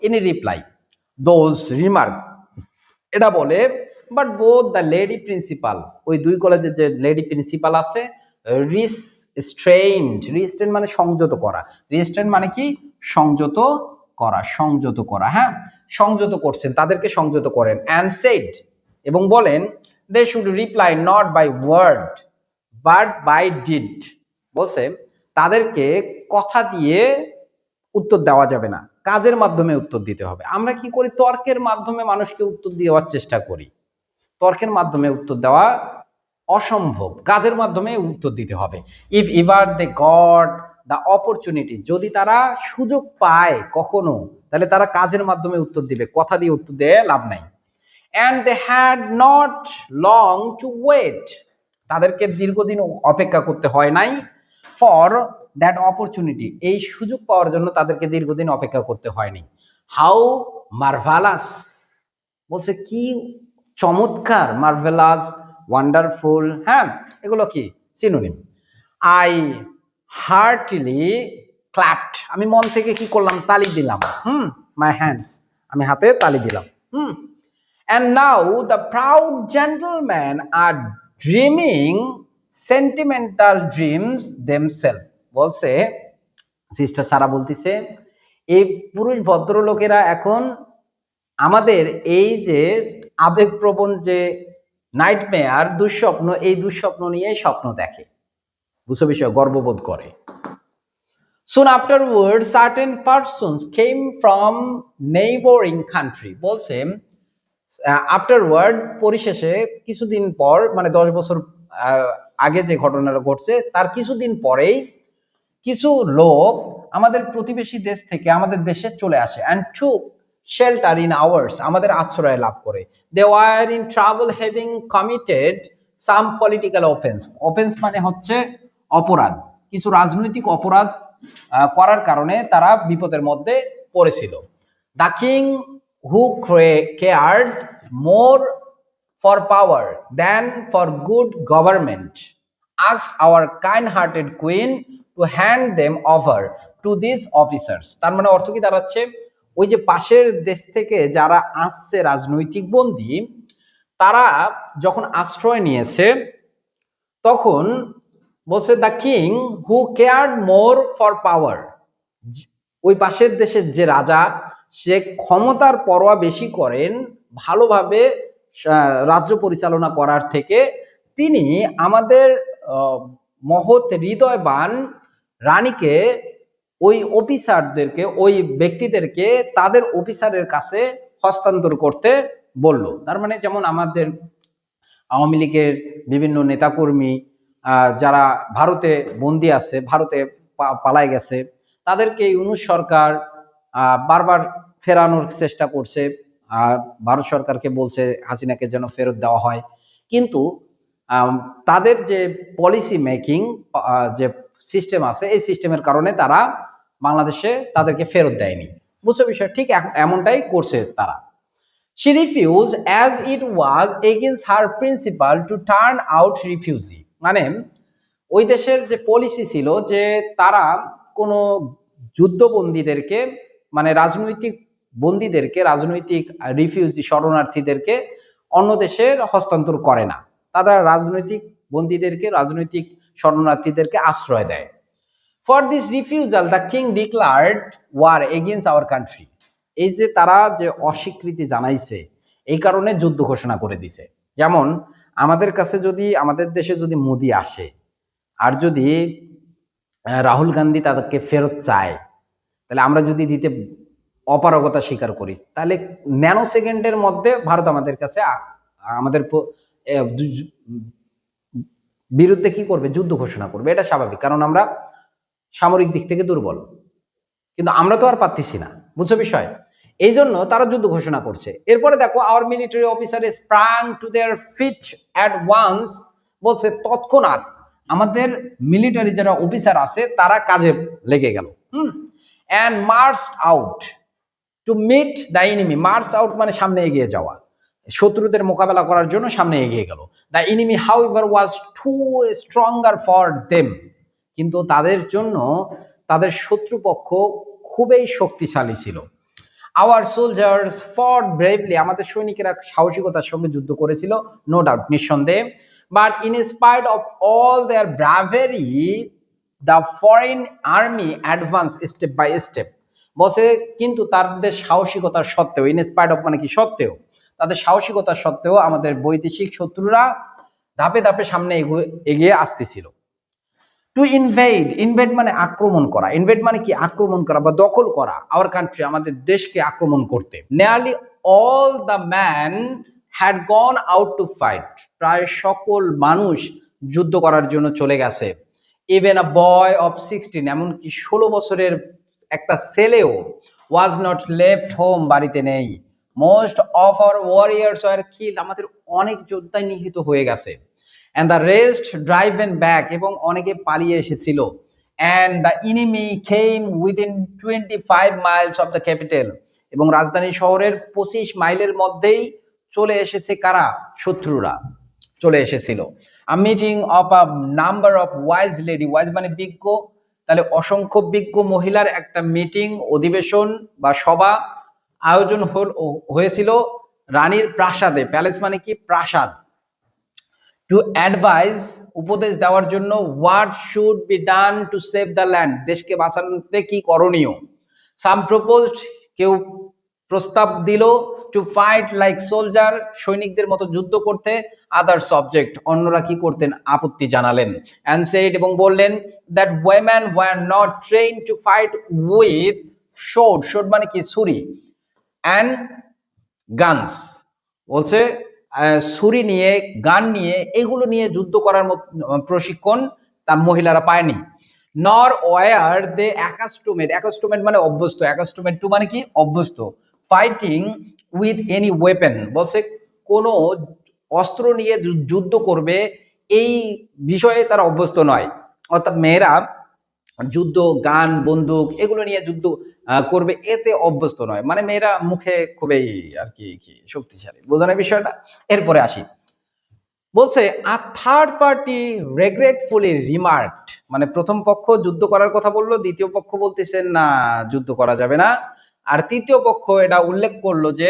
ইন রিপ্লাই দোজ রিমার্ক, এটা বলে, but both the lady principal, ওই দুই কলেজের যে লেডি প্রিন্সিপাল আছে, রিস্ট্রেইনড, রিস্ট্রেইন মানে সংযত করা, রিস্ট্রেইন মানে কি সংযত করা, সংযত করা, হ্যাঁ সংযত করছেন, তাদেরকে সংযত করেন। অ্যান্ড সেড, এবং বলেন, they should reply not by word but by deed, বলছে তাদেরকে কথা দিয়ে উত্তর দেওয়া যাবে না, কাজের মাধ্যমে উত্তর দিতে হবে। আমরা কি করি? তর্কের মাধ্যমে মানুষকে উত্তর দেওয়ার চেষ্টা করি, তর্কের মাধ্যমে উত্তর দেওয়া অসম্ভব, কাজের মাধ্যমে উত্তর দিতে হবে। If ever they got the opportunity, যদি তারা সুযোগ পায় কখনো, তাহলে তারা কাজের মাধ্যমে উত্তর দিবে, কথা দিয়ে উত্তর দিয়ে লাভ নাই। And they had not long to wait, তাদেরকে দীর্ঘদিন অপেক্ষা করতে হয় নাই। ফর দ্যাট অপরচুনিটি, এই সুযোগ পাওয়ার জন্য তাদেরকে দীর্ঘদিন অপেক্ষা করতে হয়নি। হাউ মার্ভালাস, বলছে কি চমৎকার, মার্ভেলাস, ওয়ান্ডারফুল, হ্যাঁ এগুলো কি সিনোনিম। আই হার্টিলি ক্ল্যাপড, আমি মন থেকে কি করলাম? তালি দিলাম। মাই হ্যান্ডস, আমি হাতে তালি দিলাম। And now the proud gentlemen are dreaming sentimental dreams themselves, বলছে সিস্টার সারা বলতেছে এই পুরুষ ভদ্রলোকেরা এখন আমাদের এই যে আবেগপ্রবণ যে নাইটমেয়ার, দুঃস্বপ্ন, এই দুঃস্বপ্ন নিয়ে স্বপ্ন দেখে, বুঝো বিষয়, গর্ববোধ করে। Soon afterwards certain persons came from neighboring country, বলছে আফটারওয়ার্ড, পরিশেষে, কিছুদিন পর, মানে 10 বছর আগে যে ঘটনাটা ঘটছে তার কিছুদিন পরেই কিছু লোক আমাদের প্রতিবেশী দেশ থেকে আমাদের দেশে চলে আসে। And took shelter in ours, আমাদের আশ্রয় লাভ করে। They were in trouble having committed some political offence, offence মানে হচ্ছে অপরাধ, কিছু রাজনৈতিক অপরাধ করার কারণে তারা বিপদের মধ্যে পড়েছিল। The king who cared more for power than for good government asked our kind-hearted queen to hand them over to these officers, তার মানে অর্থ কি দাঁড়াচ্ছে? ওই যে পাশের দেশ থেকে যারা আসছে রাজনৈতিক বন্দী, তারা যখন আশ্রয় নিয়েছে তখন বলছে the king who cared more for পাওয়ার, ওই পাশের দেশের যে রাজা, সে ক্ষমতার পরোয়া বেশি করেন ভালোভাবে রাজ্য পরিচালনা করার থেকে, তিনি আমাদের মহৎ হৃদয়বান রানীকে, ওই অফিসারদেরকে, ওই ব্যক্তিদেরকে তাদের অফিসারের কাছে হস্তান্তর করতে বলল। তার মানে যেমন আমাদের আওয়ামী লীগের বিভিন্ন নেতাকর্মী যারা ভারতে বন্দী আছে, ভারতে পালায় গেছে, তাদেরকে ইউনূস সরকার বারবার ফেরানোর চেষ্টা করছে, ভারত সরকারকে বলছে হাসিনাকে যেন ফেরত দেওয়া হয়, কিন্তু তাদের যে পলিসি মেকিং যে সিস্টেম আছে, এই সিস্টেমের কারণে তারা বাংলাদেশে তাদেরকে ফেরত দেয়নি। বুঝছো বিষয়? ঠিক এমনটাই করছে তারা। She refused as it was against her principle to turn out refugee, মানে ওই দেশের যে পলিসি ছিল যে তারা কোনো যুদ্ধবন্দীদেরকে, মানে রাজনৈতিক বন্দীদেরকে, রাজনৈতিক রিফিউজি শরণার্থীদেরকে অন্য দেশের হস্তান্তর করে না, তারা রাজনৈতিক বন্দীদেরকে, রাজনৈতিক শরণার্থীদেরকে আশ্রয় দেয়। For this refusal the king declared war against our country, এই যে তারা যে অস্বীকৃতি জানাইছে, এই কারণে যুদ্ধ ঘোষণা করে দিছে। যেমন আমাদের কাছে যদি, আমাদের দেশে যদি মোদি আসে আর যদি রাহুল গান্ধী তাদেরকে ফেরত চায়, তাহলে আমরা যদি দিতে অপারগতা স্বীকার করি, তাহলে ন্যানো সেকেন্ডের মধ্যে ভারত আমাদের কাছে আমাদের বিরুদ্ধে কি করবে? যুদ্ধ ঘোষণা করবে। এটা স্বাভাবিক, কারণ আমরা সামরিক দিক থেকে দুর্বল। কিন্তু আমরা তো আর পারতেছি না, বুঝছো বিষয়? এই জন্য তারা যুদ্ধ ঘোষণা করছে। এরপরে দেখো, our military officer sprang to their feet at once, বলছে তৎক্ষণাৎ আমাদের মিলিটারি যারা অফিসার আছে তারা কাজে লেগে গেল। And march out to meet the enemy. March out মানে সামনে এগিয়ে যাওয়া, শত্রুদের মোকাবেলা করার জন্য সামনে এগিয়ে গেল। The enemy however was too stronger for them. কিন্তু তাদের জন্য তাদের শত্রুপক্ষ খুবই শক্তিশালী ছিল। Our soldiers fought bravely. আমাদের সৈনিকেরা সাহসিকতার সঙ্গে যুদ্ধ করেছিল, নো ডাউট, নিঃসন্দেহে। But in spite of all their bravery the foreign army advance step by step. বলছে কিন্তু তাদের সাহসিকতার সত্ত্বেও, ইন স্পাইট অফ মানে কি সত্ত্বেও, তাদের সাহসিকতার সত্ত্বেও আমাদের বৈদেশিক শত্রুরা ধাপে ধাপে সামনে এগিয়ে আসতেছিল। টু ইনভেড, ইনভেড মানে আক্রমণ করা, ইনভেড মানে কি আক্রমণ করা বা দখল করা, আওয়ার কান্ট্রি আমাদের দেশকে আক্রমণ করতে। Nearly all the man had gone out to fight. প্রায় সকল মানুষ যুদ্ধ করার জন্য চলে গেছে। ইভেন আ বয় অফ 16, এমনকি 16 বছরের একটা ছেলেও ওয়াজ নট লেফট হোম, বাড়িতে নেই। Most of our warriors R killed, আমাদের অনেক যোদ্ধা নিহত হয়ে গেছে। and the rest driven back, এবং অনেকে পালিয়ে এসেছিল। and the enemy came within 25 miles of the capital, এবং রাজধানী শহরের 25 মাইলের মধ্যেই চলে এসেছে কারা? শত্রুরা চলে এসেছিল। a meeting of a number of wise lady, wise মানে বিজ্ঞ, তাহলে অসংখ্য বিজ্ঞ মহিলার একটা মিটিং, অধিবেশন বা সভা আয়োজন হয়েছিল রানীর প্রাসাদে। প্যালেস মানে কি? প্রাসাদ। টু অ্যাডভাইস, উপদেশ দেওয়ার জন্য। What should be done to save the land, দেশকে বাঁচানোতে কি করণীয়। সাম প্রপোজড, কেউ প্রস্তাব দিল। টু ফাইট লাইক সোলজার, সৈনিকদের মতো যুদ্ধ করতে। আদার সাবজেক্ট, অন্যরা কি করতেন? আপত্তি জানালেন। অ্যান্ড সেড, এবং বললেন, that women were not train to fight with showed, showed মানে কি? ছুরি। অ্যান্ড গানস, বলছে ছুরি নিয়ে, গান নিয়ে, এগুলো নিয়ে যুদ্ধ করার মতো প্রশিক্ষণ তার মহিলারা পায়নি। নর ওয়ার দে অ্যাকাস্টমেড, অ্যাকাস্টমেড মানে অভ্যস্ত, অ্যাকাস্টমেড টু মানে কি? অভ্যস্ত। ফাইটিং উইথ এনি ওয়েপেন, বলছে কোনো অস্ত্র নিয়ে যুদ্ধ করবে এই বিষয়ে তারা অভ্যস্ত নয়। অর্থাৎ মেয়েরা যুদ্ধ, গান, বন্দুক এগুলো নিয়ে যুদ্ধ করবে এতে অভ্যস্ত নয়, মানে মেয়েরা মুখে খুবই আর কি শক্তিশালী, বোঝানো বিষয়টা। এরপরে আসি, বলছে আ থার্ড পার্টি রেগ্রেটফুলি রিমার্কড, মানে প্রথম পক্ষ যুদ্ধ করার কথা বললো, দ্বিতীয় পক্ষ বলতেছেন না যুদ্ধ করা যাবে না। আর তৃতীয় পক্ষ এটা উল্লেখ করলো যে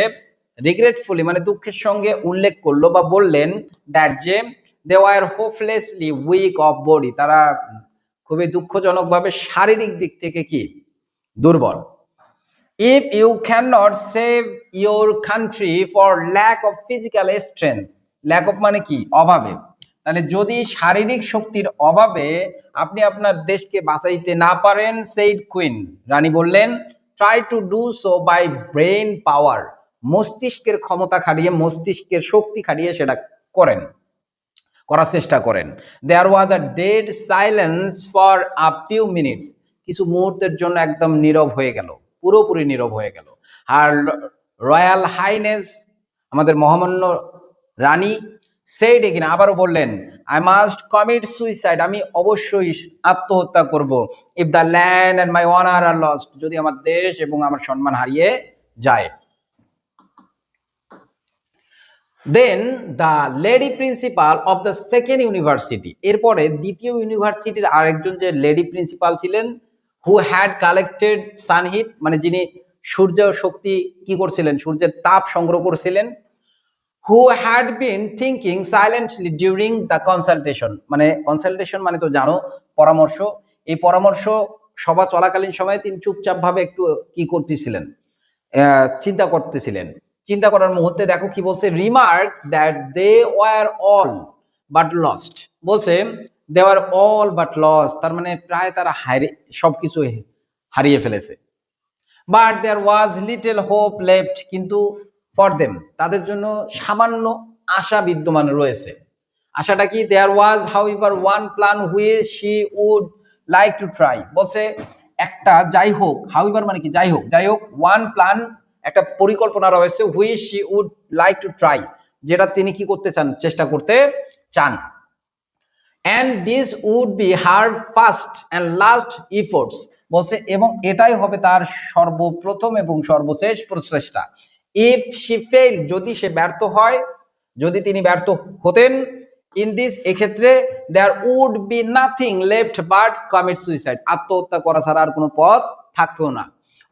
রিগ্রেটফুলি মানে দুঃখের সঙ্গে উল্লেখ করলো বা বললেন দ্যাট যে they were hopelessly weak of body, তারা খুবই দুঃখজনকভাবে শারীরিক দিক থেকে কি? দুর্বল। If you can not save your country for lack of physical strength, lack of মানে কি? অভাবে। তাহলে যদি শারীরিক শক্তির অভাবে আপনি আপনার দেশকে বাঁচাইতে না পারেন, সেইড কুইন, রানী বললেন, try to do so by brain power, মস্তিষ্কের ক্ষমতা খাটিয়ে, মস্তিষ্কের শক্তি খাটিয়ে সেটা করার চেষ্টা করেন। There was a dead silence for a few minutes, কিছু মুহূর্তের জন্য একদম নীরব হয়ে গেল, পুরোপুরি নীরব হয়ে গেল। আর রয়্যাল হাইনেস, আমাদের মহামান্য রানী, সেইড এগেইন, আবারও বললেন, আই মাস্ট কমিট সুইসাইড, আমি অবশ্যই আত্মহত্যা করব। If the land and my honour are lost, যদি আমার দেশ এবং আমার সম্মান হারিয়ে যায়। Then the lady principal of the second university, এরপরে দ্বিতীয় ইউনিভার্সিটির আরেকজন যে লেডি প্রিন্সিপাল ছিলেন, হু হ্যাড কালেক্টেড সানহিট, মানে যিনি সূর্য শক্তি কি করছিলেন? সূর্যের তাপ সংগ্রহ করছিলেন। Who had been thinking silently during the consultation, মানে কনসালটেশন মানে তো জানো, পরামর্শ। এই পরামর্শ সভা চলাকালীন সময়ে তিনি চুপচাপ ভাবে একটু কি করতেছিলেন? চিন্তা করতেছিলেন। চিন্তা করার মুহূর্তে দেখো কি বলছে, remark that they were all but lost, বলছে they were all but lost, তার মানে প্রায় তারা সবকিছু হারিয়ে ফেলেছে। But there was little hope left, কিন্তু ফর দেম, তাদের জন্য সামান্য আশা বিদ্যমান রয়েছে। আশাটা কি? There was however one plan which she would like to try, বলছে একটা যাই হোক, হাউএভার মানে কি যাই হোক, ওয়ান প্ল্যান একটা পরিকল্পনা রয়েছে, which she would like to try, যেটা তিনি কি করতে চান, চেষ্টা করতে চান। And this would be her first and last efforts, বলছে এবং এটাই হবে তার সর্বপ্রথম এবং সর্বশেষ প্রচেষ্টা। ইফ শি ফেল, যদি সে ব্যর্থ হয়, যদি তিনি ব্যর্থ হতেন, ইন দিস, এক্ষেত্রে there would be nothing left but commit suicide, আত্মহত্যা করা ছাড়া আর কোনো পথ থাকতো না।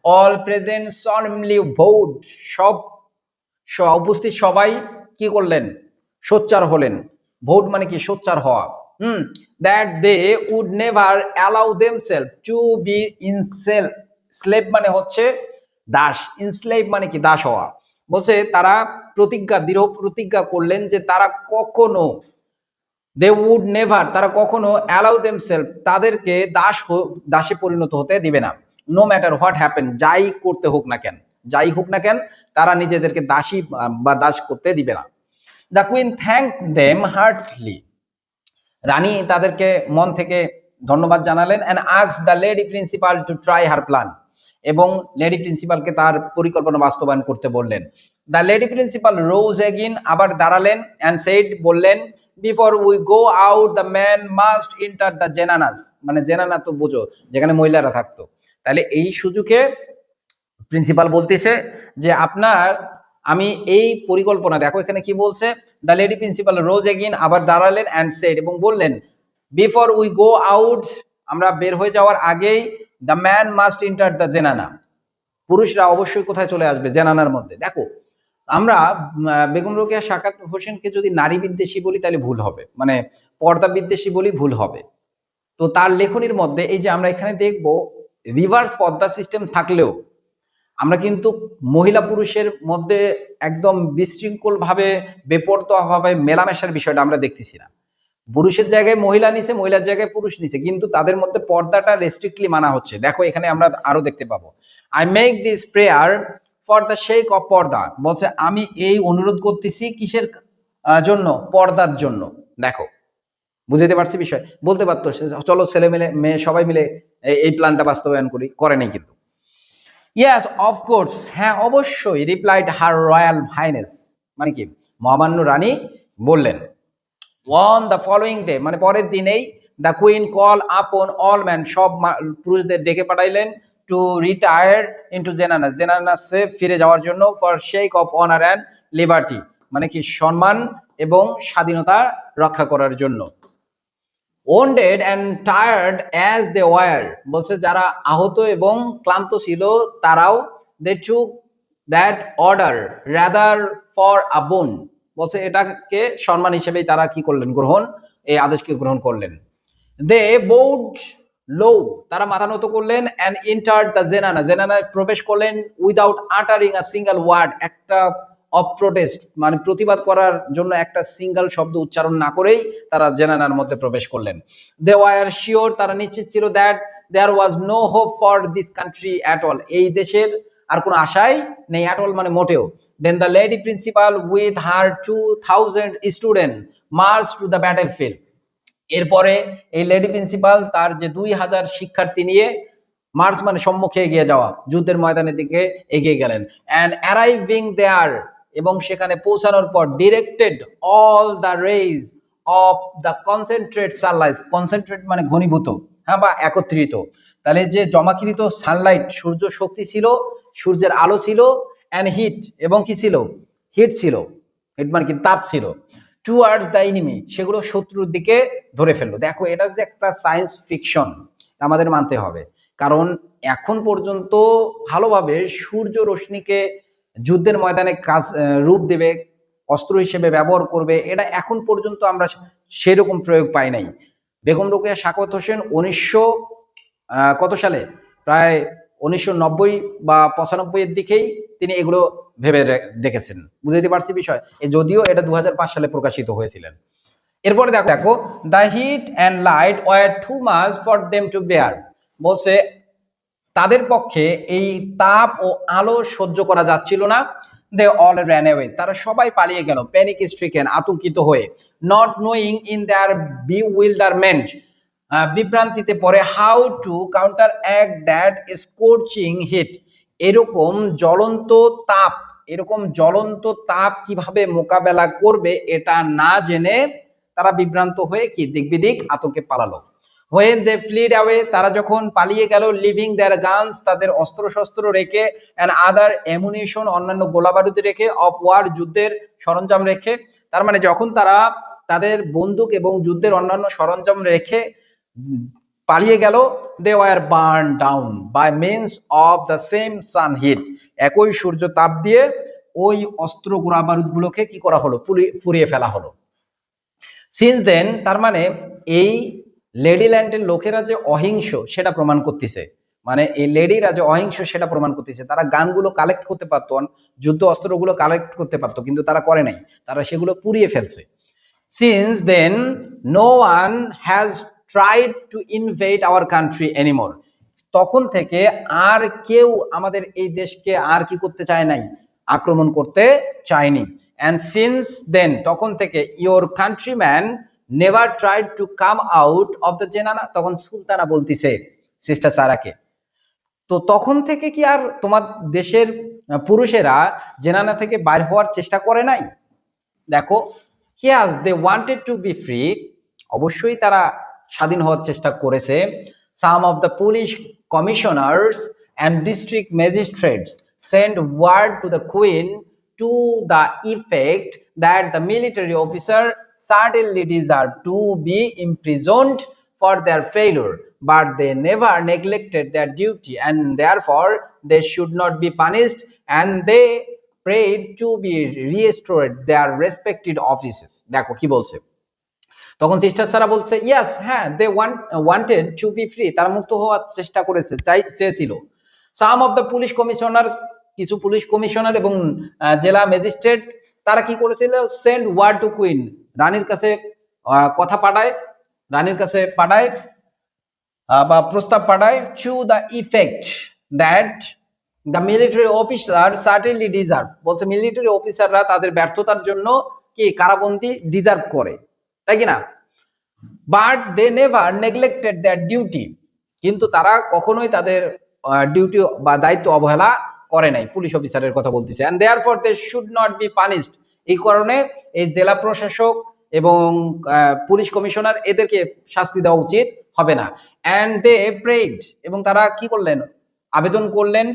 অল প্রেজেন্ট সনমলি ভোট, সব উপস্থিত সবাই কি করলেন, সোচ্চার হলেন। ভোট মানে কি? সোচ্চার হওয়া। That they would never allow themselves to be enslaved, slave মানে হচ্ছে দাস, ইনস্লেভ মানে কি? দাস হওয়া। বলছে তারা দৃঢ় প্রতিজ্ঞা করলেন যে তারা কখনো, দে উড নেভার, তারা কখনো অ্যালাউ দেমসেলফ, তাদেরকে দাসে পরিণত হতে দিবে না। নো ম্যাটার হোয়াট হ্যাপেন, যাই করতে হোক না কেন, যাই হোক না কেন, তারা নিজেদেরকে দাসী বা দাস করতে দিবে না। The queen thank them heartily, রানী তাদেরকে মন থেকে ধন্যবাদ জানালেন। And ask the lady principal to try her plan, এবং লেডি প্রিন্সিপালকে তার পরিকল্পনা বাস্তবায়ন করতে বললেন। The lady principal rose again, আবার দাঁড়ালেন। অ্যান্ড সেইড, বললেন, before we go out the man must enter the zenanas, মানে জেনানা তো বুঝো, যেখানে মহিলারা থাকতো। তাহলে এই সুযোগে প্রিন্সিপাল বলতেছে যে আপনার, আমি এই পরিকল্পনা, দেখো এখানে কি বলছে, the lady principal rose again, আবার দাঁড়ালেন। অ্যান্ড সেড, এবং বললেন, বিফোর উই গো আউট, আমরা বের হয়ে যাওয়ার আগেই, the man must enter the zenana, পুরুষরা অবশ্যই কোথায় চলে আসবে, জেনানার মধ্যে। দেখো আমরা বেগম রোকেয়া সাখাওয়াত হোসেনকে যদি নারী বিদ্বেষী বলি তাহলে ভুল হবে, মানে পর্দা বিদ্বেষী বলি ভুল হবে। তো তার লেখনির মধ্যে এই যে আমরা এখানে দেখব রিভার্স পর্দা সিস্টেম থাকলেও আমরা কিন্তু মহিলা পুরুষের মধ্যে একদম বিশৃঙ্খল ভাবে, বেপরোয়া ভাবে মেলামেশার বিষয়টা আমরা দেখতেছি না। পুরুষের জায়গায় মহিলা নিছে, মহিলার জায়গায় পুরুষ নিছে, কিন্তু তাদের মধ্যে পর্দাটা রেস্ট্রিক্টলি মানা হচ্ছে। দেখো এখানে আমরা আরো দেখতে পাবো, I make this prayer for the shake off পর্দা, বলছে আমি এই অনুরোধ করতেছি কিসের জন্য? পর্দার জন্য। দেখো বুঝতে পারছি বিষয়, বলতে পারতো চলো ছেলে মেয়ে মেয়ে সবাই মিলে এই প্ল্যানটা বাস্তবায়ন করি, করে নাই কিন্তু। ইয়াস অফকোর্স, হ্যাঁ অবশ্যই, রিপ্লাইড হার রয়্যাল হাইনেস, মানে কি? মহামান্য রানী বললেন। অন দ্য ফলোয়িং ডে, মানে পরের দিনেই, দ্য কুইন কল আপন অল ম্যান, সব পুরুষদের ডেকে পাঠাইলেন, টু রিটায়ার ইনটু জেনানাস, জেনানাসে ফিরে যাওয়ার জন্য, for shake off honour and liberty, মানে কি? সম্মান এবং স্বাধীনতা রক্ষা করার জন্য। wounded and tired as they were, বলছে যারা আহত এবং ক্লান্ত ছিল তারাও, they took that order rather for a boon, বলছে এটাকে সম্মান হিসেবেই তারা কি করলেন? গ্রহণ, এই আদেশকে গ্রহণ করলেন। they bowed low, তারা মাথা নত করলেন। and entered the জেনানা, জেনানায় প্রবেশ করলেন, without uttering a single word, একটা অফ প্রোটেস্ট, মানে প্রতিবাদ করার জন্য একটা সিঙ্গেল শব্দ উচ্চারণ না করেই তারা জেনানার মধ্যে প্রবেশ করলেন। দে ওয়ার শিওর, তারা নিশ্চিত ছিল, that there was no hope for this country at all, এই দেশের আর কোনো আশাই নেই, অ্যাট অল মানে মোটেও। Then the lady principal with her 2000 student march to the battle field, এরপরে এই লেডি প্রিন্সিপাল তার যে 2000 শিক্ষার্থী নিয়ে মার্চ মানে সম্মুখে এগিয়ে যাওয়া, যুদ্ধের ময়দানের দিকে এগিয়ে গেলেন। অ্যান্ড অ্যারাইভিং দেয়ার, এবং সেখানে পৌঁছানোর পর, directed all the rays of the concentrate sunlight, concentrate মানে ঘনীভূত, হ্যাঁ, বা একত্রিত। তাহলে যে জমাকৃত সানলাইট, সূর্য শক্তি ছিল, সূর্যের আলো ছিল, অ্যান্ড হিট, এবং কি ছিল? হিট ছিল, হিট মানে কি? তাপ ছিল। টুয়ার্ডস দ্য এনিমি, সেগুলো শত্রুর দিকে ধরে ফেললো। দেখো এটা যে একটা সায়েন্স ফিকশন, আমাদের মানতে হবে, কারণ এখন পর্যন্ত ভালোভাবে সূর্য রশ্মিকে যুদ্ধের ময়দানে কাজ রূপ দেবে, অস্ত্র হিসেবে ব্যবহার করবে, এটা এখন পর্যন্ত আমরা সেরকম প্রয়োগ পাই নাই। বেগম রোকেয়া সাখাওয়াত হোসেন 1900 কত সালে, প্রায় 1990 বা 95 এর দিকেই তিনি এগুলো ভেবে দেখেছেন। বুঝতে পারছি বিষয়, যদিও এটা 2005 সালে প্রকাশিত হয়েছিলেন। এরপরে দেখো দেখো the heat and light were too much for them to bear, বলছে তাদের পক্ষে এই তাপ ও আলো সহ্য করা যাচ্ছিল না। দে অল র্যান অ্যাওয়ে, তারা সবাই পালিয়ে গেল, প্যানিক স্ট্রিকেন, আতঙ্কিত হয়ে, not knowing in their bewilderment, বিভ্রান্তিতে পড়ে, how to counteract that scorching heat, এরকম জ্বলন্ত তাপ, এরকম জ্বলন্ত তাপ কিভাবে মোকাবেলা করবে এটা না জেনে তারা বিভ্রান্ত হয়ে কি দিক বিদিক আতঙ্কে পালালো। when they fled away, তারা যখন পালিয়ে গেল, লিভিং their guns, তাদের অস্ত্র শস্ত্র রেখে, and other ammunition, অন্যান্য গোলাবারুদ রেখে, of war, যুদ্ধের সরঞ্জাম রেখে, তার মানে যখন তারা তাদের বন্দুক এবং যুদ্ধের অন্যান্য সরঞ্জাম রেখে পালিয়ে গেল, they were burned down by means of the same sun heat, একই সূর্য তাপ দিয়ে ওই অস্ত্র গোলাবারুদ গুলোকে কি করা হলো, পুড়িয়ে ফেলা হলো। সিন্স দেন, তার মানে এই লেডিল্যান্ডের লোকেরা যে অহিংস সেটা প্রমাণ করতেছে, মানে এই লেডিরা যে অহিংস সেটা প্রমাণ করতেছে। তারা গানগুলো কালেক্ট করতে পারতো, যুদ্ধ অস্ত্রগুলো কালেক্ট করতে পারতো, কিন্তু তারা করে নাই, তারা সেগুলো পুড়িয়ে ফেলছে। Since then no one has tried to invade our country anymore, তখন থেকে আর কেউ আমাদের এই দেশকে আর কি করতে চায় নাই, আক্রমণ করতে চায়নি। অ্যান্ড সিন্স দেন, তখন থেকে, your countryman never tried to come out of the zenana, তখন সুলতানা বলতিছে সিস্টার সারাকে, তো তখন থেকে কি আর তোমার দেশের পুরুষেরা জেনানা থেকে বাইর হওয়ার চেষ্টা করে নাই? দেখো, yes they wanted to be free, অবশ্যই তারা স্বাধীন হওয়ার চেষ্টা করেছে। some of the police commissioners and district magistrates sent word to the queen to the effect that the military officer certainly deserved to be imprisoned for their failure, but they never neglected their duty and therefore they should not be punished, and they prayed to be restored their respected offices। দেখো কি বলছে, তখন সিস্টার সারা বলছে, ইয়াস, হ্যাঁ, they wanted to be free, তারা মুক্ত হওয়ার চেষ্টা করেছে, চেয়েছিল। Some of the police commissioner, কিছু পুলিশ কমিশনার এবং জেলা ম্যাজিস্ট্রেট, তারা কি করেছিল, সেন্ড ওয়ার্ড টু কুইন, রানীর কাছে কথা পাঠায়, রানীর কাছে পাঠায় বা প্রস্তাব পাঠায়, to the effect that the military officer certainly deserve, বলছে মিলিটারি অফিসাররা তাদের ব্যর্থতার জন্য কি কারাবন্দী ডিজার্ভ করে, তাই কিনা। But they never neglected their duty, কিন্তু তারা কখনোই তাদের ডিউটি বা দায়িত্ব অবহেলা করে নাই, পুলিশ অফিসারের কথা বলতেছে। And therefore they should not be punished, এই কারণে এই জেলা প্রশাসক এবং পুলিশ কমিশনার এদেরকে শাস্তি দেওয়া উচিত হবে না। এন্ড দে প্রেড, এবং তারা কি করলেন, আবেদন করলেন,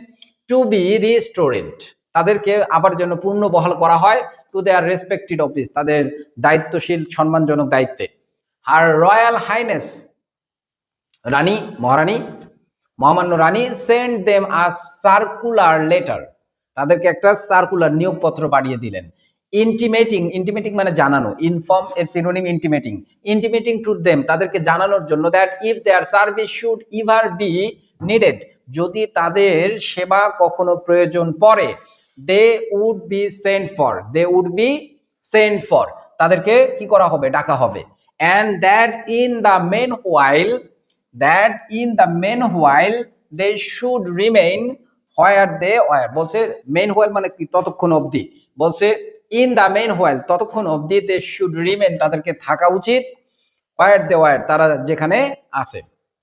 টু বি রিস্টোরেড, তাদেরকে আবার যেন পূর্ণ বহাল করা হয়, টু দেয়ার রেসপেক্টেড অফিস, তাদের দায়িত্বশীল সম্মানজনক দায়িত্বে। আর রয়্যাল হাইনেস, রানী, মহারানী, মহামান্য রানী, send them a circular letter, তাদেরকে একটা সার্কুলার নিয়োগপত্র পাঠিয়ে দিলেন। ইন্টিমেটিং, ইন্টিমেটিং মানে জানানো, ইনফর্ম এর synonym intimating, intimating to them, তাদেরকে জানানোর জন্য, that if their service should ever be needed, যদি তাদের সেবা কখনো প্রয়োজন পড়ে, they would be sent for, they would be sent for, তাদেরকে কি করা হবে, ডাকা হবে। and that in the meanwhile, that in the meanwhile they should remain where they were, বলছে meanwhile মানে কি, ততক্ষণ অবধি, বলছে in the meanwhile, ততক্ষণ অবধি, they should remain, তাদেরকে থাকা উচিত, where they were, তারা যেখানে আছে।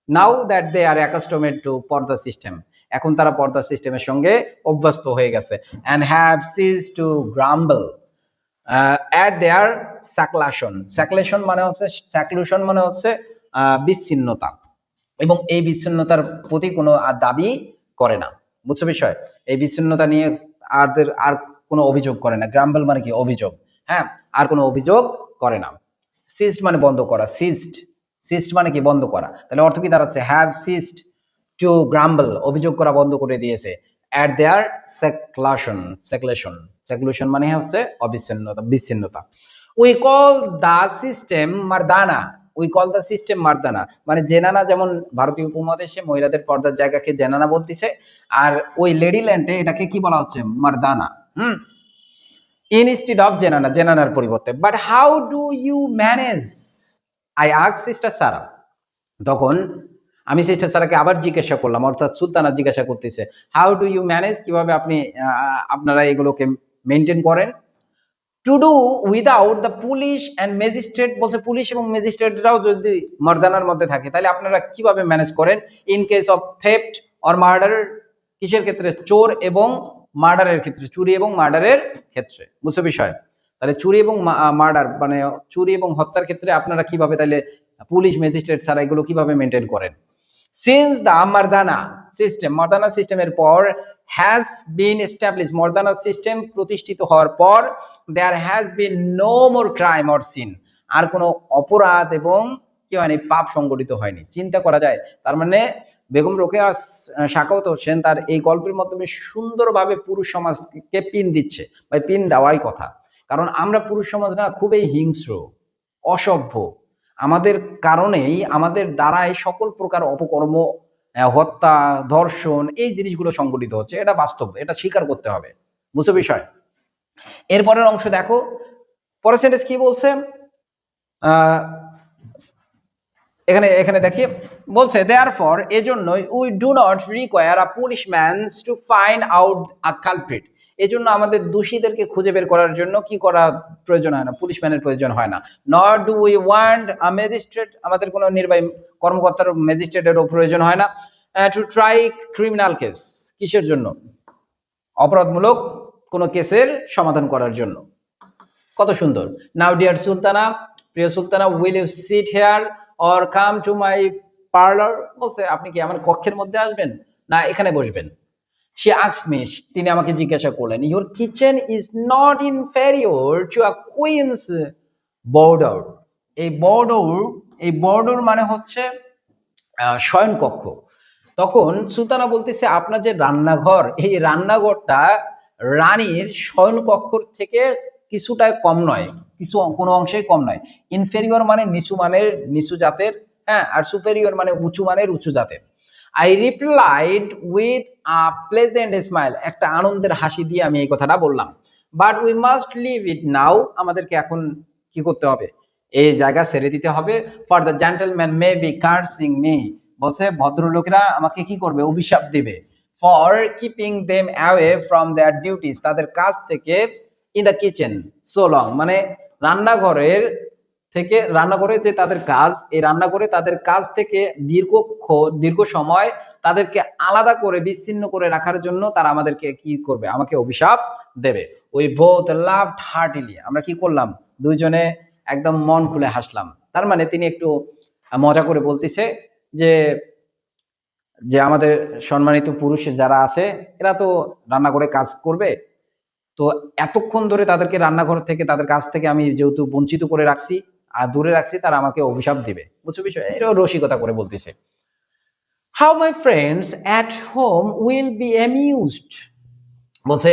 now that they are accustomed to পর্দা সিস্টেম, এখন তারা পর্দা সিস্টেমের সঙ্গে অভ্যস্ত হয়ে গেছে। and have ceased to grumble at their seclusion, seclusion মানে হচ্ছে, seclusion মানে হচ্ছে বিচ্ছিন্নতা, এবং এই বিচ্ছিন্নতার প্রতি কোনো দাবি করে না, বুঝছো বিষয়, এই বিচ্ছিন্নতা নিয়ে আর কোনো অভিযোগ করে না। গ্রাম্বল মানে কি, অভিযোগ, হ্যাঁ, আর কোনো অভিযোগ করে না। সিস্ট মানে বন্ধ করা, সিস্ট, সিস্ট মানে কি, বন্ধ করা, তাহলে অর্থ কি দাঁড়াচ্ছে, হ্যাভ সিস্ট টু গ্রাম্বল, অভিযোগ করা বন্ধ করে দিয়েছে, at their seclusion, seclusion, seclusion মানে হচ্ছে অবিচ্ছিন্নতা, বিচ্ছিন্নতা। we call the system মারদানা, we call the system মারদানা, মানে জেনানা, যেমন ভারতীয় উপমহাদেশে মহিলাদের পর্দার জায়গাকে জেনানা বলতেছে, আর ওই লেডিল্যান্ডে এটাকে কি বলা হচ্ছে, মারদানা। ইনস্টিড অফ জেনানা, জেনানার পরিবর্তে। But how do you manage, I ask sister Sara, তখন আমি সিস্টার সারাকে আবার জিজ্ঞাসা করলাম, অর্থাৎ সুলতানা জিজ্ঞাসা করতেছে, হাউ ডু ইউ ম্যানেজ, কিভাবে আপনি আপনারা এগুলোকে মেনটেন করেন। To do without the police and magistrate, বলছে পুলিশ এবং ম্যাজিস্ট্রেটরাও যদি মর্দানার মধ্যে থাকে তাহলে আপনারা কিভাবে ম্যানেজ করেন। In case of theft or murder, কিসের ক্ষেত্রে, চোর এবং মার্ডারের ক্ষেত্রে, চুরি এবং মার্ডারের ক্ষেত্রে, বুঝছো বিষয়। তাহলে চুরি এবং মার্ডার মানে চুরি এবং হত্যার ক্ষেত্রে আপনারা কিভাবে তাহলে পুলিশ ম্যাজিস্ট্রেট ছাড়া এগুলো কিভাবে মেনটেন করেন। সিন্স দ্য মর্দানা সিস্টেমের পর হ্যাজ বিন এস্টাবলিশ, মর্দানা সিস্টেম প্রতিষ্ঠিত হওয়ার পর there has been no more crime or sin, আর কোনো অপরাধ এবং কি হয়নি, পাপ সংগঠিত হয়নি। চিন্তা করা যায়, তার মানে বেগম রোকেয়া সাখাওয়াত হোসেন তার এই গল্পের মাধ্যমে সুন্দরভাবে পুরুষ সমাজকে পিন দিচ্ছে, বা পিন দেওয়াই কথা। কারণ আমরা পুরুষ সমাজ না খুবই হিংস্র, অসভ্য, আমাদের কারণেই, আমাদের দ্বারাই সকল প্রকার অপকর্ম, হত্যা, ধর্ষণ, এই জিনিসগুলো সংগঠিত হচ্ছে। এটা বাস্তব, এটা স্বীকার করতে হবে, বুঝছো বিষয়। এরপরের অংশ দেখো, পরের সেন্টেন্স কি বলছে, এখানে এখানে দেখি, বলছে দেয়ারফর, এজন্যই we do not require a policeman to find out a culprit, এজন্য আমাদের দোষীদেরকে খুঁজে বের করার জন্য কি করা প্রয়োজন হয় না, পুলিশম্যানের প্রয়োজন হয় না। Not do we want a magistrate, আমাদের কোনো নির্বাহী কর্মকর্তার ম্যাজিস্ট্রেটেরও প্রয়োজন হয় না। টু ট্রাই ক্রিমিনাল কেস, কিসের জন্য, অপরাধমূলক কোনো কেসের সমাধান করার জন্য। কত সুন্দর। নাও ডিয়ার সুলতানা, প্রিয় Sultana, will you sit here or come to my parlour, বলছে আপনি কি আমার কক্ষের মধ্যে আসবেন না এখানে বসবেন। she asked me, তিনি আমাকে জিজ্ঞাসা করলেন, your kitchen is not inferior to a queen's boudoir, এই বর্ডর মানে হচ্ছে শয়ন কক্ষ। তখন সুলতানা বলতেছে আপনার যে রান্নাঘর, এই রান্নাঘরটা রানীর শয়ন কক্ষর থেকে কিছুটা কম নয়, কোনো অংশেই কম নয়। ইনফেরিয়র মানে নিচু মানের, নিচু জাতের, হ্যাঁ, আর সুপেরিয়র মানে উঁচু মানের, উঁচু জাতের। I replied with a pleasant smile, একটা আনন্দের হাসি দিয়ে আমি এই কথাটা বললাম। But we must leave it now, আমাদেরকে এখন কি করতে হবে, এই জায়গা ছেড়ে দিতে হবে। For the gentleman may be cursing me, বলছে ভদ্রলোকেরা আমাকে কি করবে, অভিশাপ দিবে। For keeping them away from their duties, তাদের কাজ থেকে, in the kitchen so long, মানে রান্নাঘরের থেকে, রান্নাঘরে যে তাদের কাজ, এই রান্নাঘরে তাদের কাজ থেকে দীর্ঘ সময় তাদেরকে আলাদা করে, বিচ্ছিন্ন করে রাখার জন্য তারা আমাদেরকে কি করবে, আমাকে অভিশাপ দেবে। উই বোথ লাভড হার্টিলি, আমরা কি করলাম, দুইজনে একদম মন খুলে হাসলাম। তার মানে তিনি একটু মজা করে বলতেছে যে যে আমাদের সম্মানিত পুরুষ যারা আছে এরা তো রান্নাঘরে কাজ করবে, তো এতক্ষণ ধরে তাদেরকে রান্নাঘর থেকে, তাদের কাছ থেকে আমি যেহেতু বঞ্চিত করে রাখছি আর দূরে রাখছি, তারা আমাকে অভিশাপ দিবে, বুঝছো বিষয়। এটাও রসিকতা করে বলতেছে। How my friends at whom will be amused, বলছে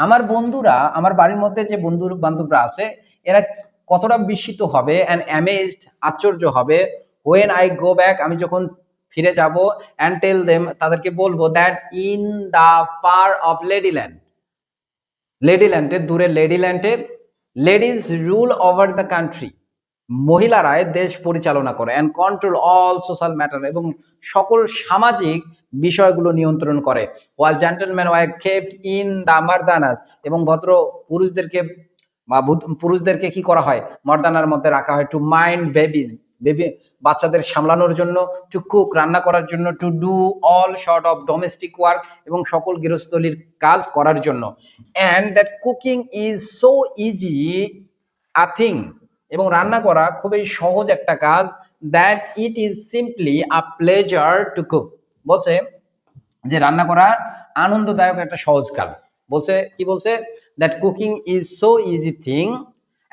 আমার বন্ধুরা, আমার বাড়ির মধ্যে যে বন্ধু বান্ধবরা আছে এরা কতটা বিস্মিত হবে, অ্যান্ড অ্যামেজড, আশ্চর্য হবে, হোয়েন আই গো ব্যাক, আমি যখন ফিরে যাব, অ্যান্ড টেল দেম, তাদেরকে বলবো, that in the far of Ladyland, লেডিল্যান্ডে, দূরে লেডিল্যান্ডে, ladies rule over the country, মহিলারাই দেশ পরিচালনা করে, and control all social matter, এবং সকল সামাজিক বিষয়গুলো নিয়ন্ত্রণ করে। While gentleman were kept in the mardanas, এবং ভদ্র পুরুষদেরকে বা পুরুষদেরকে কি করা হয়, মর্দানার মধ্যে রাখা হয়। টু মাইন্ড বেবিজ, বাচ্চাদের সামলানোর জন্য, টু কুক, রান্না করার জন্য, two do all short of domestic work, এবং সকল গৃহস্থলীর কাজ করার জন্য। And that cooking is so easy a thing, এবং রান্না করা খুবই সহজ একটা কাজ। That it is simply a pleasure to cook, বলছে যে রান্না করা আনন্দদায়ক একটা সহজ কাজ। বলছে কি বলছে, that cooking is so easy thing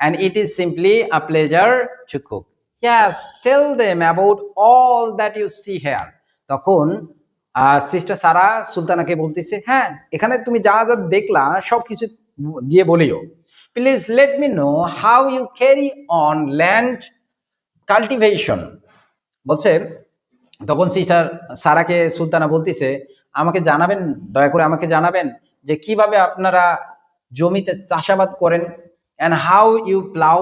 and it is simply a pleasure to cook. Yes, tell them about all that you see here. তখন সিস্টার সারা সুলতানাকে বলতেছে, হ্যাঁ এখানে তুমি যা যা দেখলা সবকিছু গিয়ে বলিও। Please let me know how you carry on land cultivation, বলছে তখন সিস্টার সারাকে সুলতানা বলতেছে, আমাকে জানাবেন, দয়া করে আমাকে জানাবেন যে কিভাবে আপনারা জমিতে চাষাবাদ করেন, অ্যান্ড হাউ ইউ প্লাউ,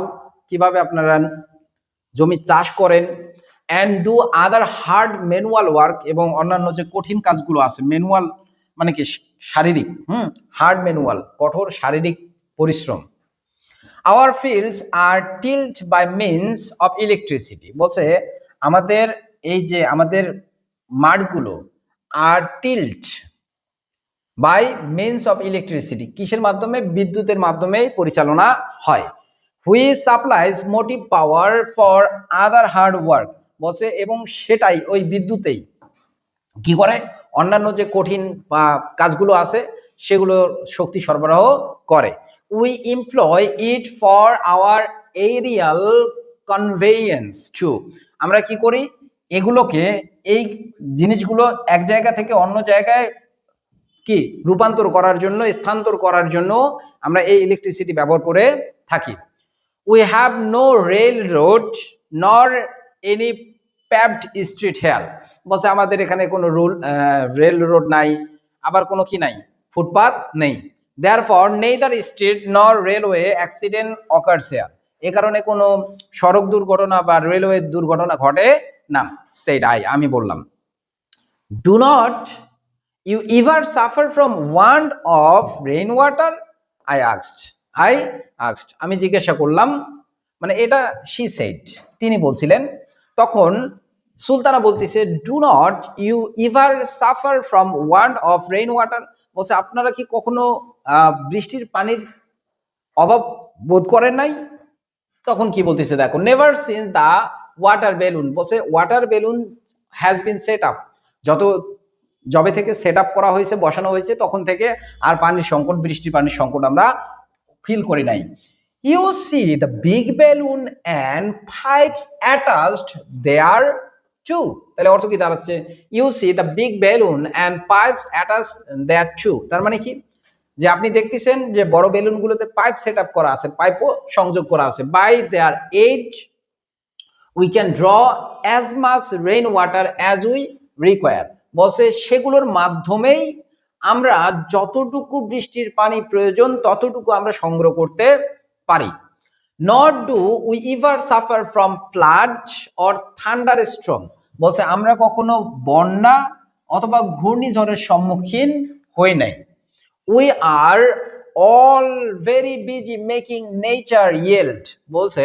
কিভাবে আপনারা জমি চাষ করেন, and do other hard manual work, এবং অন্যান্য যে কঠিন কাজগুলো আছে, ম্যানুয়াল মানে কি শারীরিক, হার্ড ম্যানুয়াল কঠোর শারীরিক পরিশ্রম। Our fields are tilt by means of electricity, বলছে আমাদের এই যে আমাদের মাঠগুলো are tilt by means of electricity, কিসের মাধ্যমে? বিদ্যুতের মাধ্যমেই পরিচালনা হয়। Which supplies motive power for other hard work, বলছে এবং সেটাই ওই বিদ্যুতেই কি করে? অন্যান্য যে কঠিন কাজগুলো আছে সেগুলোর শক্তি সরবরাহ করে। We employ it for our aerial conveyance too, আমরা কি করি? এগুলোকে, এই জিনিসগুলো এক জায়গা থেকে অন্য জায়গায় কি রূপান্তর করার জন্য, স্থানান্তর করার জন্য আমরা এই ইলেকট্রিসিটি ব্যবহার করে থাকি। We have no railroad nor any paved street here, বলছে আমাদের এখানে কোনো রেল রোড নাই, আবার কোনো কি নাই, ফুটপাথ নেই। দেয়ারফর নেইদার স্ট্রিট নর রেলওয়ে অ্যাক্সিডেন্ট অকার্স হেয়ার, এ কারণে কোনো সড়ক দুর্ঘটনা বা রেলওয়ে দুর্ঘটনা ঘটে না। সেটাই আমি বললাম। Do not you ever suffer from want of rainwater? I asked, আমি জিজ্ঞাসা করলাম, মানে এটা she said, তিনি বলছিলেন। তখন সুলতানা বলতেছে do not you ever suffer from want of rainwater, বলছে আপনারা কি কখনো বৃষ্টির পানির অভাব বোধ করেন নাই? তখন কি বলতেছে দেখো, never since the water balloon, বলছে water balloon has been set up, যবে থেকে সেট আপ করা হয়েছে, বসানো হয়েছে, তখন থেকে আর পানির সংকট, বৃষ্টির পানির সংকট আমরা ফিল করি নাই। You see the big balloon and pipes attached thereto, তাহলে অর্থ কি দাঁড়াচ্ছে? You see the big balloon and pipes attached thereto, তার মানে কি? যে আপনি দেখতেছেন যে বড় বেলুনগুলোতে পাইপ সেট আপ করা আছে, পাইপও সংযোগ করা আছে। By their aid we can draw as much rain water as we require, বলছে সেগুলোর মাধ্যমেই আমরা যতটুকু বৃষ্টির পানি প্রয়োজন ততটুকু আমরা সংগ্রহ করতে পারি। Not do we ever suffer from flood or thunder storm, বলছে আমরা কখনো বন্যা অথবা ঘূর্ণিঝড়ের সম্মুখীন হই নাই। We are all very busy making nature yield, বলছে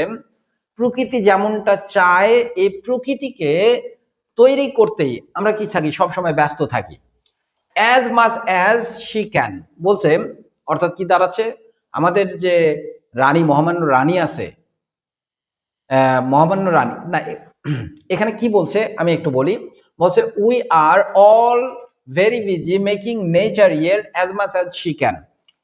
প্রকৃতি যেমনটা চায় এই প্রকৃতিকে তৈরি করতেই আমরা কি থাকি, সবসময় ব্যস্ত থাকি। As much as she can, বলছে অর্থাৎ কি দাঁড়াচ্ছে, আমাদের যে রানী, মহামান্য রানী আছে, মহামান্য রানী না, এখানে কি বলছে আমি একটু বলি। বলছে we are all very busy making nature yield as much as she can,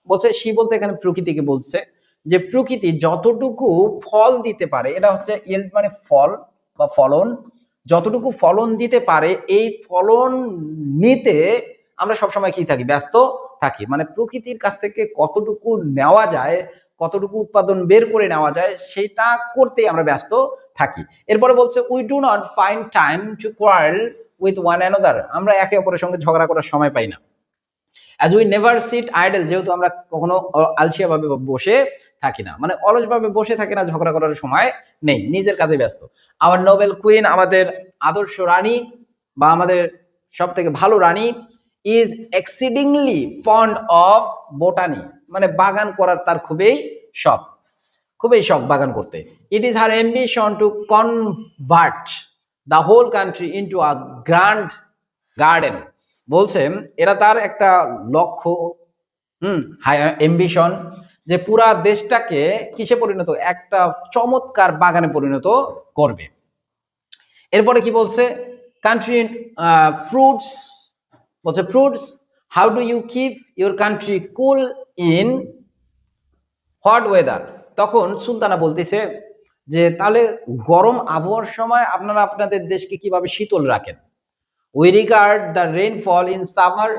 বলছে শি বলতে এখানে প্রকৃতিকে বলছে, যে প্রকৃতি যতটুকু ফল দিতে পারে, এটা হচ্ছে ইয়েল্ড মানে ফল বা ফলন, যতটুকু ফলন দিতে পারে এই ফলন নিতে আমরা সবসময় কি থাকি, ব্যস্ত থাকি। মানে প্রকৃতির কাছ থেকে কতটুকু নেওয়া যায়, কতটুকু উৎপাদন বের করে নেওয়া যায় সেটা করতে আমরা ব্যস্ত থাকি। এরপরে বলছে we do not find time to quarrel with one another, আমরা একে অপরের সঙ্গে ঝগড়া করার সময় পাই না। As we never sit idle, যেহেতু আমরা কখনো আলসিয়া ভাবে বসে থাকি না, মানে অলস ভাবে বসে থাকি না, ঝগড়া করার সময় নেই, নিজের কাজে ব্যস্ত। আওয়ার নোবেল কুইন, আমাদের আদর্শ রানী বা আমাদের সব থেকে ভালো রানী, is exceedingly fond of botany, মানে বাগান করার তার খুবই শখ বাগান করতে। It is her ambition to convert the whole country into a grand garden, বলছে এরা তার একটা লক্ষ্য, অ্যাম্বিশন, যে পুরা দেশটাকে কিসে পরিণত, একটা চমৎকার বাগানে পরিণত করবে। এরপরে কি বলছে, কান্ট্রি ফ্রুটস, বলছে fruits, how do you keep your country cool in hot weather, তখন সুলতানা বলতেছে যে তাহলে গরম আবহাওয়ার সময় আপনারা আপনাদের দেশকে কিভাবে শীতল রাখেন। We regard the rainfall in summer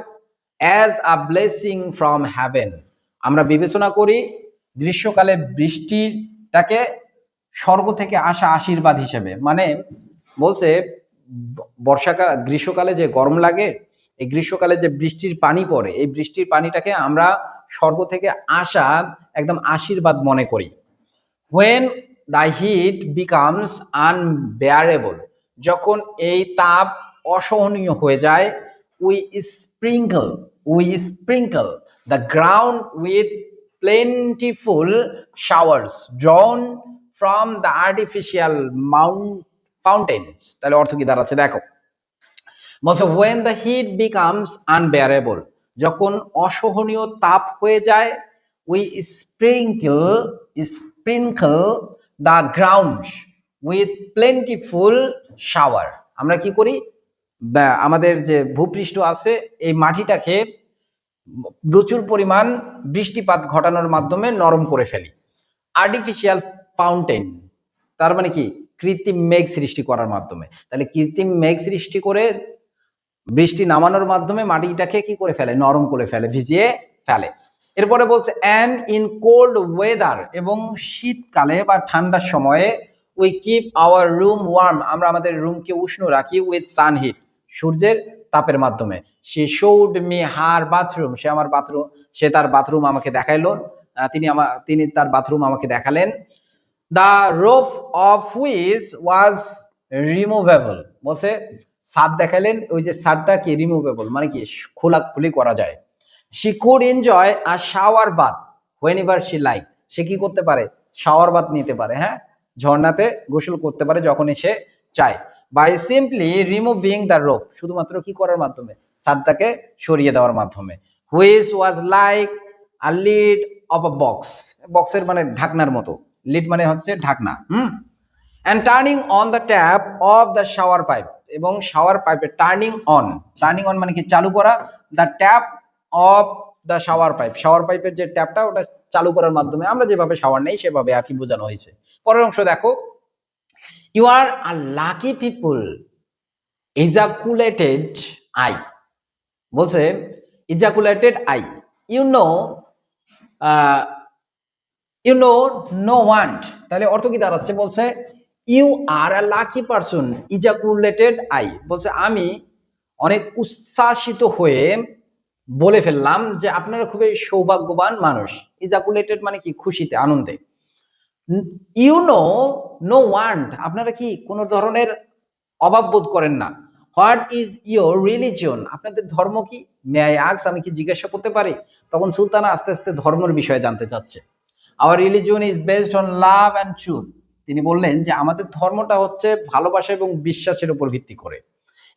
as a blessing from heaven, আমরা বিবেচনা করি গ্রীষ্মকালে বৃষ্টিটাকে স্বর্গ থেকে আসা আশীর্বাদ হিসেবে। মানে বলছে বর্ষাকাল, গ্রীষ্মকালে যে গরম লাগে, এই গ্রীষ্মকালে যে বৃষ্টির পানি পড়ে, এই বৃষ্টির পানিটাকে আমরা স্বর্গ থেকে আসা একদম আশীর্বাদ মনে করি। When the heat becomes unbearable, যখন এই তাপ অসহনীয় হয়ে যায়, we sprinkle we sprinkle the ground with plentiful showers drawn from the artificial fountains। তাহলে অর্থ কি দাঁড়াচ্ছে দেখো, বলছে when the heat becomes unbearable, যখন অসহনীয় তাপ হয়ে যায়, we sprinkle the ground with plentiful shower। আমরা কি করি, আমাদের যে ভূপৃষ্ঠ আছে এই মাটিটাকে প্রচুর পরিমাণ বৃষ্টিপাত ঘটানোর মাধ্যমে নরম করে ফেলি। আর্টিফিশিয়াল ফাউন্টেন তার মানে কি, কৃত্রিম মেঘ সৃষ্টি করার মাধ্যমে। তাহলে কৃত্রিম মেঘ সৃষ্টি করে বৃষ্টি নামানোর মাধ্যমে মাটিটাকে কি করে ফেলে, নরম করে ফেলে, ভিজিয়ে ফেলে। এরপরে বলছে অ্যান্ড ইন কোল্ড ওয়েদার, এবং শীতকালে বা ঠান্ডার সময়ে we keep our room warm, আমরা আমাদের রুমকে উষ্ণ রাখি উইথ সানহিট, সূর্যের তাপের মাধ্যমে। সে শোড মি হার বাথরুম, সে তার বাথরুম আমাকে দেখাইলো, তিনি তার বাথরুম আমাকে দেখালেন। The roof of which was removable, বলছে ছাদ দেখালেন, ওই যে ছাদটা কি রিমুভেবল মানে কি খোলাখুলি করা যায়। She could enjoy a shower bath whenever she like, সে কি করতে পারে, শাওয়ার বাথ নিতে পারে, হ্যাঁ ঝর্ণাতে গোসল করতে পারে যখনই সে চায়। By simply removing the rope, শুধুমাত্র কি করার মাধ্যমে, ছাদটাকে সরিয়ে দেওয়ার মাধ্যমে। Which was like a lid of a box, বক্সের মানে ঢাকনার মতো, লিড মানে হচ্ছে ঢাকনা। And turning on the tap of the shower pipe, এবং শাওয়ার পাইপে টার্নিং অন মানে কি চালু করা, the tap of the shower pipe, shower পাইপের যে ট্যাপটা ওটা চালু করার মাধ্যমে আমরা যেভাবে শাওয়ার নেই সেভাবে আর কি বোঝানো হয়েছে। পরের অংশ দেখো, you are a lucky people ejaculated I, বলছে ejaculated I, you know no want, তাহলে অর্থ কি দাঁড়াচ্ছে, বলছে you are a lucky person ejaculated I, বলছে আমি অনেক উচ্ছ্বাসিত হয়ে বলে ফেললাম যে আপনারা খুবই সৌভাগ্যবান মানুষ। ইজাকুলেটেড মানে কি খুশিতে, আনন্দে। ইউ নো ওয়ান্ট, আপনারা কি কোনো ধরনের অভাব বোধ করেন না। হোয়াট ইজ ইয়োর রিলিজিয়ন, আপনাদের ধর্ম কি, মে আই আস্ক, আমি কি জিজ্ঞাসা করতে পারি। তখন সুলতানা আস্তে আস্তে ধর্মের বিষয়ে জানতে চাচ্ছে। Hour religion is based on love and truth, তিনি বললেন যে আমাদের ধর্মটা হচ্ছে ভালোবাসা এবং বিশ্বাসের উপর ভিত্তি করে।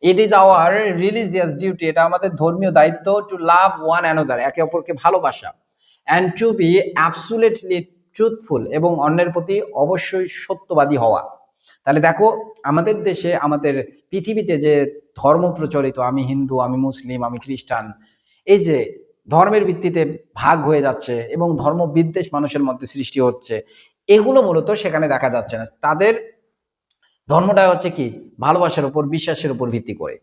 It is our religious duty, এটা আমাদের ধর্মীয় দায়িত্ব, টু লাভ ওয়ান অ্যানাদার, একে অপরকে ভালোবাসা, and to be absolutely truthful, এবং অন্যের প্রতি অবশ্যই সত্যবাদী হওয়া। তাহলে দেখো আমাদের দেশে, আমাদের পৃথিবীতে যে ধর্ম প্রচলিত, আমি হিন্দু, আমি মুসলিম, আমি খ্রিস্টান, এই যে ধর্মের ভিত্তিতে ভাগ হয়ে যাচ্ছে এবং ধর্ম বিদ্বেষ মানুষের মধ্যে সৃষ্টি হচ্ছে, এগুলো মূলত সেখানে দেখা যাচ্ছে না। তাদের ধর্মটা হচ্ছে কি ভালোবাসার উপর, বিশ্বাসের উপর ভিত্তি করে।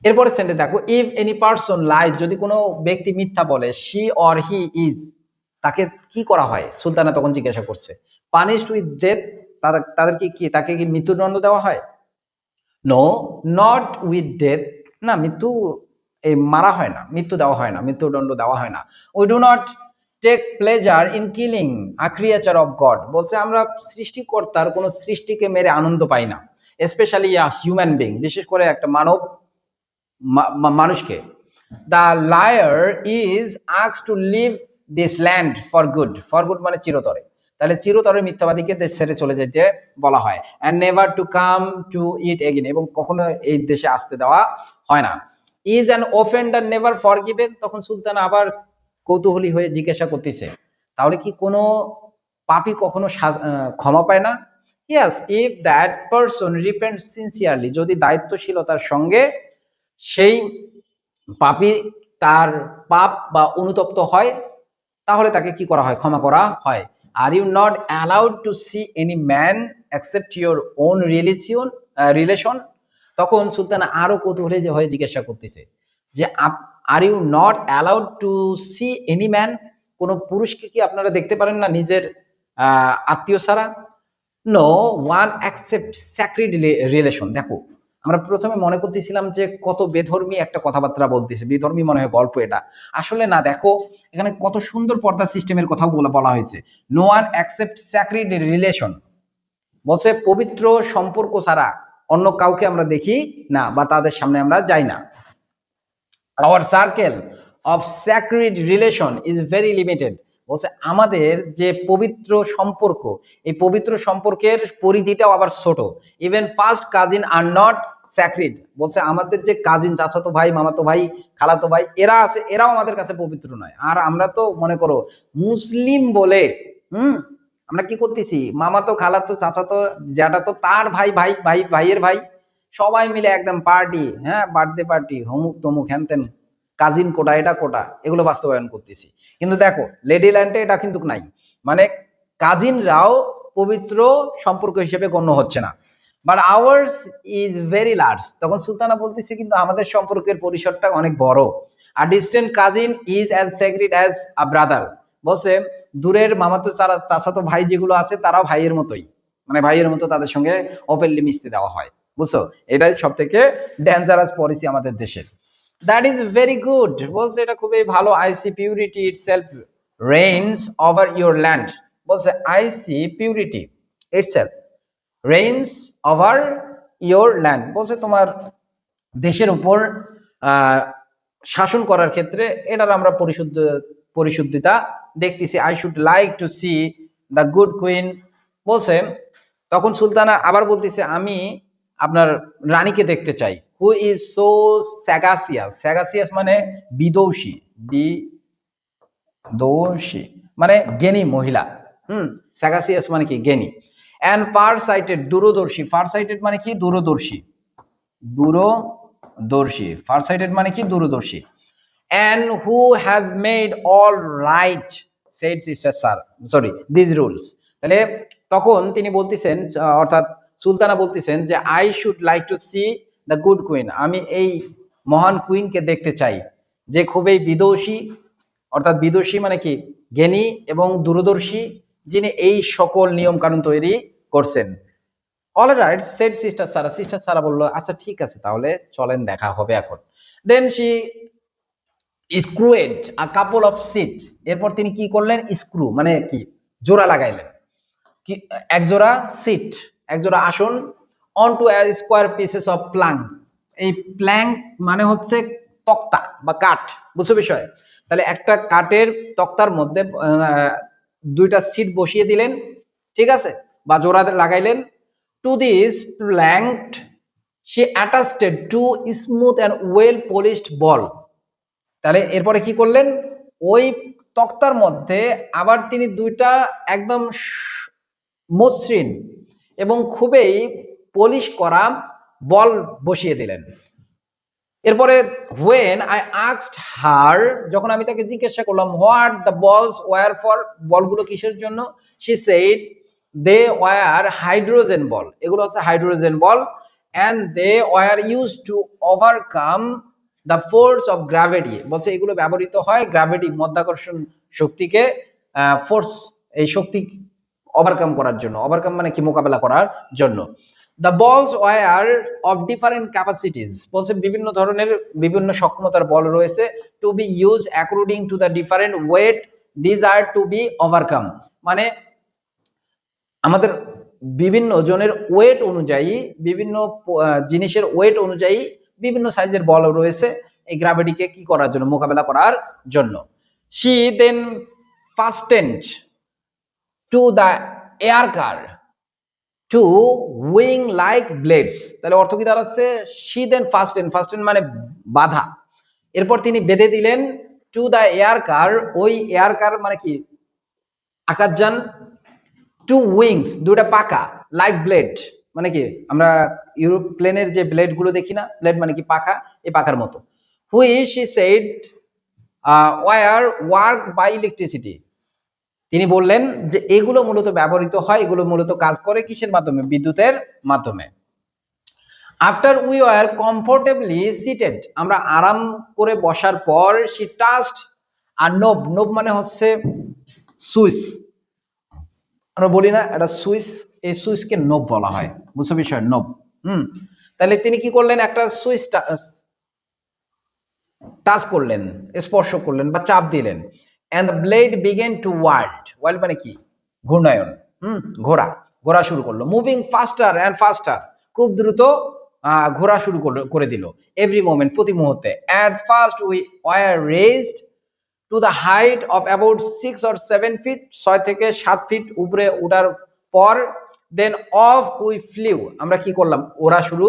এরপরে সেন্টেন্স দেখো, ইফ এনি পারসন লাইজ, যদি কোনো ব্যক্তি মিথ্যা বলে, শি অর হি ইজ, তাকে কি করা হয়, সুলতানা তখন জিজ্ঞাসা করছে। পানিশড উইথ ডেথ, তাদেরকে কি, তাকে কি মৃত্যুদণ্ড দেওয়া হয়। নো, নট উইথ ডেথ, না মৃত্যু মারা হয় না, মৃত্যু দেওয়া হয় না, মৃত্যুদণ্ড দেওয়া হয় না। We do not take pleasure in killing a creature of God, বলছে আমরা সৃষ্টিকর্তার কোনো সৃষ্টিকে মেরে আনন্দ পাই না, স্পেশালি আ হিউম্যান বিং, বিশেষ করে একটা মানুষকে। The liar is asked to leave this land for good, for good মানে চিরতরে, তাহলে চিরতরে মিথ্যাবাদীকে দেশ ছেড়ে চলে যেতে বলা হয়। And never to come to it again, এবং কখনো এই দেশে আসতে দেওয়া হয় না। Is an offender never forgiven, তখন সুলতান আবার কৌতূহলী হয়ে জিজ্ঞাসা করতেছে, তাহলে কি কোনো পাপী কখনো ক্ষমা পায় না। Yes, if that person repent sincerely, যদি দায়িত্বশীলতার সঙ্গে সেই পাপী তার পাপ বা অনুতপ্ত হয়, তাহলে তাকে কি করা হয়, ক্ষমা করা হয়। Are you not allowed to see any man except your own relation, তখন সুলতানা আরো কৌতূহলী হয়ে জিজ্ঞাসা করতেছে যে are you not allowed to see any man, কোন পুরুষকে কি আপনারা দেখতে পারেন না নিজের আত্মীয় ছাড়া। No one except sacred relation, দেখো আমরা প্রথমে মনে করতেছিলাম যে কত বেধর্মী একটা কথাবার্তা বলতেছে, বেধর্মী মনে হয় গল্প, এটা আসলে না। দেখো এখানে কত সুন্দর পর্দা সিস্টেমের কথা বলা হয়েছে। No one except sacred relation, বলছে পবিত্র সম্পর্ক ছাড়া অন্য কাউকে আমরা দেখি না বা তাদের সামনে আমরা যাই না। Our circle of sacred relation is very limited. বলছে আমাদের যে পবিত্র সম্পর্ক, এই পবিত্র সম্পর্কের পরিধিটাও আবার ছোট। Even first cousin are not স্যাক্রিড। বলছে আমাদের যে কাজিন, চাচাতো ভাই, মামাতো ভাই, খালাতো ভাই এরা আছে, এরাও আমাদের কাছে পবিত্র নয়। আর আমরা তো মনে করো মুসলিম বলে আমরা কি করতেছি, মামাতো, খালাতো, চাচাতো, জ্যাঠাতো, তার ভাই, ভাই ভাই ভাইয়ের ভাই, সবাই মিলে একদম পার্টি, হ্যাঁ বার্থডে পার্টি, হমুক তমুক হ্যান তেন, কাজিন কোটা, এটা কোটা, এগুলো বাস্তবায়ন করতেছি। কিন্তু দেখো লেডিল্যান্ডে এটা কিন্তু নাই, মানে কাজিনরাও পবিত্র সম্পর্ক হিসেবে গণ্য হচ্ছে না। But ours is very large. তখন সুলতানা বলতেছে কিন্তু আমাদের সম্পর্কের পরিসরটা অনেক বড়। Our distant cousin is as sacred as a brother. বলছে দূরের মামাতো চাচাতো ভাই যেগুলো আছে তারাও ভাইয়ের মতোই, মানে ভাইয়ের মতো তাদের সঙ্গে ওপেনলি মিশতে দেওয়া হয়। বুঝছো, এটাই সব থেকে ডেঞ্জারাস পলিসি আমাদের দেশের। That is very good. বলছে এটা খুবই ভালো। I see purity itself reigns over your land। বলছে I see purity itself reigns over your land। বলছে তোমার দেশের উপর শাসন করার ক্ষেত্রে এটার আমরা পরিশুদ্ধিতা দেখতেছি। I should like to see the good queen. বলছে তখন সুলতানা আবার বলতেছে আমি আপনার রানীকে দেখতে চাই। Who is so স্যাগাসিয়াস। স্যাগাসিয়াস মানে বিদৌষী, বিদৌষী মানে জ্ঞানী মহিলা। স্যাগাসিয়াস মানে কি জ্ঞানী। অ্যান্ড ফার সাইটেড, দূরদর্শী। ফার সাইটেড মানে কি দূরদর্শী, দূরদর্শী। ফার সাইটেড মানে কি দূরদর্শী। And who has made all right said sister sir, sorry this rules. তাহলে তখন তিনি বলতেছেন, অর্থাৎ সুলতানা বলতেছেন যে I should like to see the good queen. আমি এই মহান কুইনকে দেখতে চাই যে খুবই বিদুষী, অর্থাৎ বিদুষী মানে কি জ্ঞানী এবং দূরদর্শী, যিনি এই সকল নিয়ম কানুন তৈরি করছেন। All right said sister Sara. Sister Sara বললো আচ্ছা ঠিক আছে তাহলে চলেন দেখা হবে এখন। Then she screwed a couple of seat. এরপর তিনি কি করলেন, স্ক্রু মানে কি জোড়া লাগাইলেন, কি একজোড়া সিট, একজোড়া আসন, on two square pieces of plank. এই প্ল্যাঙ্ক মানে হচ্ছে তক্তা বা কাঠ, বুঝছো বিষয়। তাহলে একটা কাঠের তক্তার মধ্যে দুইটা সিট বসিয়ে দিলেন, ঠিক আছে, বা জোড়া লাগাইলেন। To this planked she attached two smooth and well polished ball. তাহলে এরপরে কি করলেন, ওই তক্তার মধ্যে আবার তিনি দুইটা একদম মসৃণ এবং খুবই পলিশ করা বল বসিয়ে দিলেন। এরপরে when I asked her, যখন আমি তাকে জিজ্ঞাসা করলাম what the balls were for, বলগুলো কিসের জন্য, she said they were hydrogen ball। এগুলো হচ্ছে hydrogen ball. and they were used to overcome the force of gravity। বলছে এগুলো ব্যবহৃত হয় গ্র্যাভিটি, মাধ্যাকর্ষণ শক্তিকে, ফোর্স, এই শক্তি ওভারকাম করার জন্য। ওভারকাম মানে কি মোকাবেলা করার জন্য। The balls were of different capacities। বলছে বিভিন্ন ধরনের বিভিন্ন সক্ষমতার বল রয়েছে। to be used according to the different weight desired to be overcome। মানে আমাদের বিভিন্ন জনের ওয়েট অনুযায়ী, বিভিন্ন জিনিসের ওয়েট অনুযায়ী বিভিন্ন সাইজের বল রয়েছে এই গ্র্যাভিটিকে কি করার জন্য, মোকাবেলা করার জন্য। she then fastened to the air car two wing like blades. তাহলে অর্থ কি দাঁড়াচ্ছে, শি দেন ফাস্টেন মানে বাধা, এরপর তিনি বেঁধে দিলেন টু দ্য এয়ার কার, ওই এয়ার কার মানে কি আকাশযান, টু উইংস দুটা পাকা, লাইক ব্লেড মানে কি আমরা ইউরোপ প্লেনের যে ব্লেড গুলো দেখি না, ব্লেড মানে কি পাখা, এই পাখার মতো। Which he said were work by electricity. তিনি বললেন যে এগুলো মূলত ব্যবহৃত হয়, এগুলো মূলত কাজ করে কিসের মাধ্যমে, বিদ্যুতের মাধ্যমে। After we are comfortably seated, আমরা আরাম করে বসার পর, শি টাচড আর নোব, নোব মানে হচ্ছে সুইচ, আমরা বলি না এটা সুইচ, এই সুইচকে নোব বলা হয়, বুঝছো বিষয়, নোব। তাহলে তিনি কি করলেন, একটা সুইচ টাচ করলেন, স্পর্শ করলেন বা চাপ দিলেন। and the blade began to whirl মানে কি ঘূর্ণায়ন, ঘোরা শুরু করলো। মুভিং ফাস্টার অ্যান্ড ফাস্টার, খুব দ্রুত ঘোরা শুরু করে দিল। এভরি মোমেন্ট, প্রতি মুহূর্তে। At first we were raised to the height of about 6 or 7 feet, 6 থেকে 7 ফিট উপরে ওঠার পর দেন অফ উই ফ্লিউ, আমরা কি করলাম, ওড়া শুরু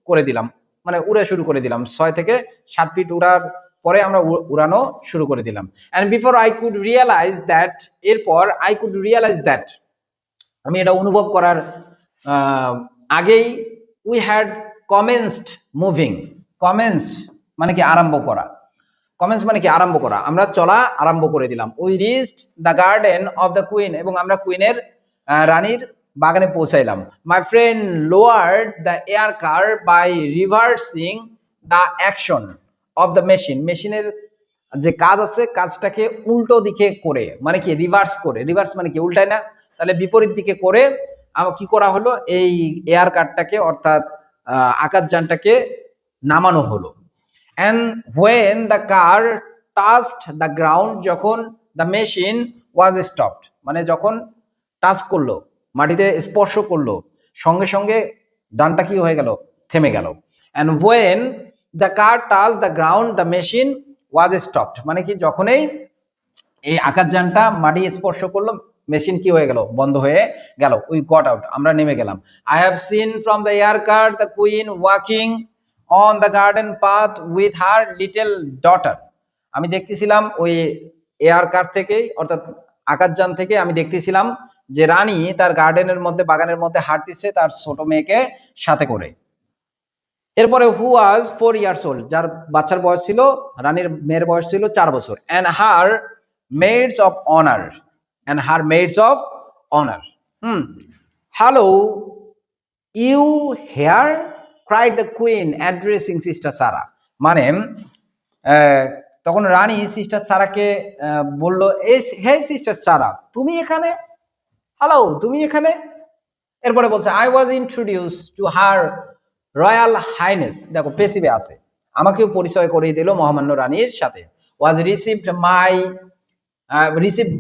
করে দিলাম, মানে উড়ে শুরু করে দিলাম। 6 থেকে 7 ফিট উড়ার পরে আমরা উড়ানো শুরু করে দিলাম। And before I could realise that, এরপর আই কুড রিয়েলাইজ দ্যাট, আমি এটা অনুভব করার আগেই, we had commenced moving. Commenced মানে কি আরম্ভ করা, কমেন্স মানে কি আরম্ভ করা, আমরা চলা আরম্ভ করে দিলাম। We reached the garden of the queen, এবং আমরা কুইনের রানীর বাগানে পৌঁছাইলাম। My friend lowered the air car by reversing the action of the machine, মেশিনের যে কাজ আছে কাজটাকে উল্টো দিকে করে, মানে কি রিভার্স করে, রিভার্স মানে কি উল্টায় না, তাহলে বিপরীত দিকে করে কি করা হলো, এই এয়ার কারটাকে অর্থাৎ আকাশযানটাকে নামানো হলো। And when the car touched the ground, যখন the machine was stopped, মানে যখন টাচ করলো, মাটিতে স্পর্শ করলো, সঙ্গে সঙ্গে যানটা কি হয়ে গেল, থেমে গেল। And when the car touched the ground, the machine was stopped, মানে কি যখনই এই আকাশযানটা মাটি স্পর্শ করলো, মেশিন কি হয়ে গেল, বন্ধ হয়ে গেল। উই গট আউট, আমরা নেমে গেলাম। I have scene from the air car the queen walking on the garden path with her little daughter, আমি দেখতেছিলাম ওই এয়ার কার থেকে, অর্থাৎ আকাশযান থেকে আমি দেখতেছিলাম যে রানী তার গার্ডেনের মধ্যে, বাগানের মধ্যে হাঁটতেছে তার ছোট মেয়েকে সাথে করে। এরপরে হু ওয়াজ 4 years old, যার বাচ্চার বয়স ছিল, রানীর মেয়ের বয়স ছিল 4 বছর। And her maids of honour, and her maids of honour, hello you here, cried the queen addressing sister Sara, মানে তখন রানী সিস্টার সারাকে বলল, হে সিস্টার সারা, তুমি এখানে, হ্যালো তুমি এখানে। এরপরে বলছে I was introduce to her royal highness, দেখো পেসিভে আছে, আমাকেও পরিচয় করিয়ে দিল মহামান্য রানীর সাথে। Was received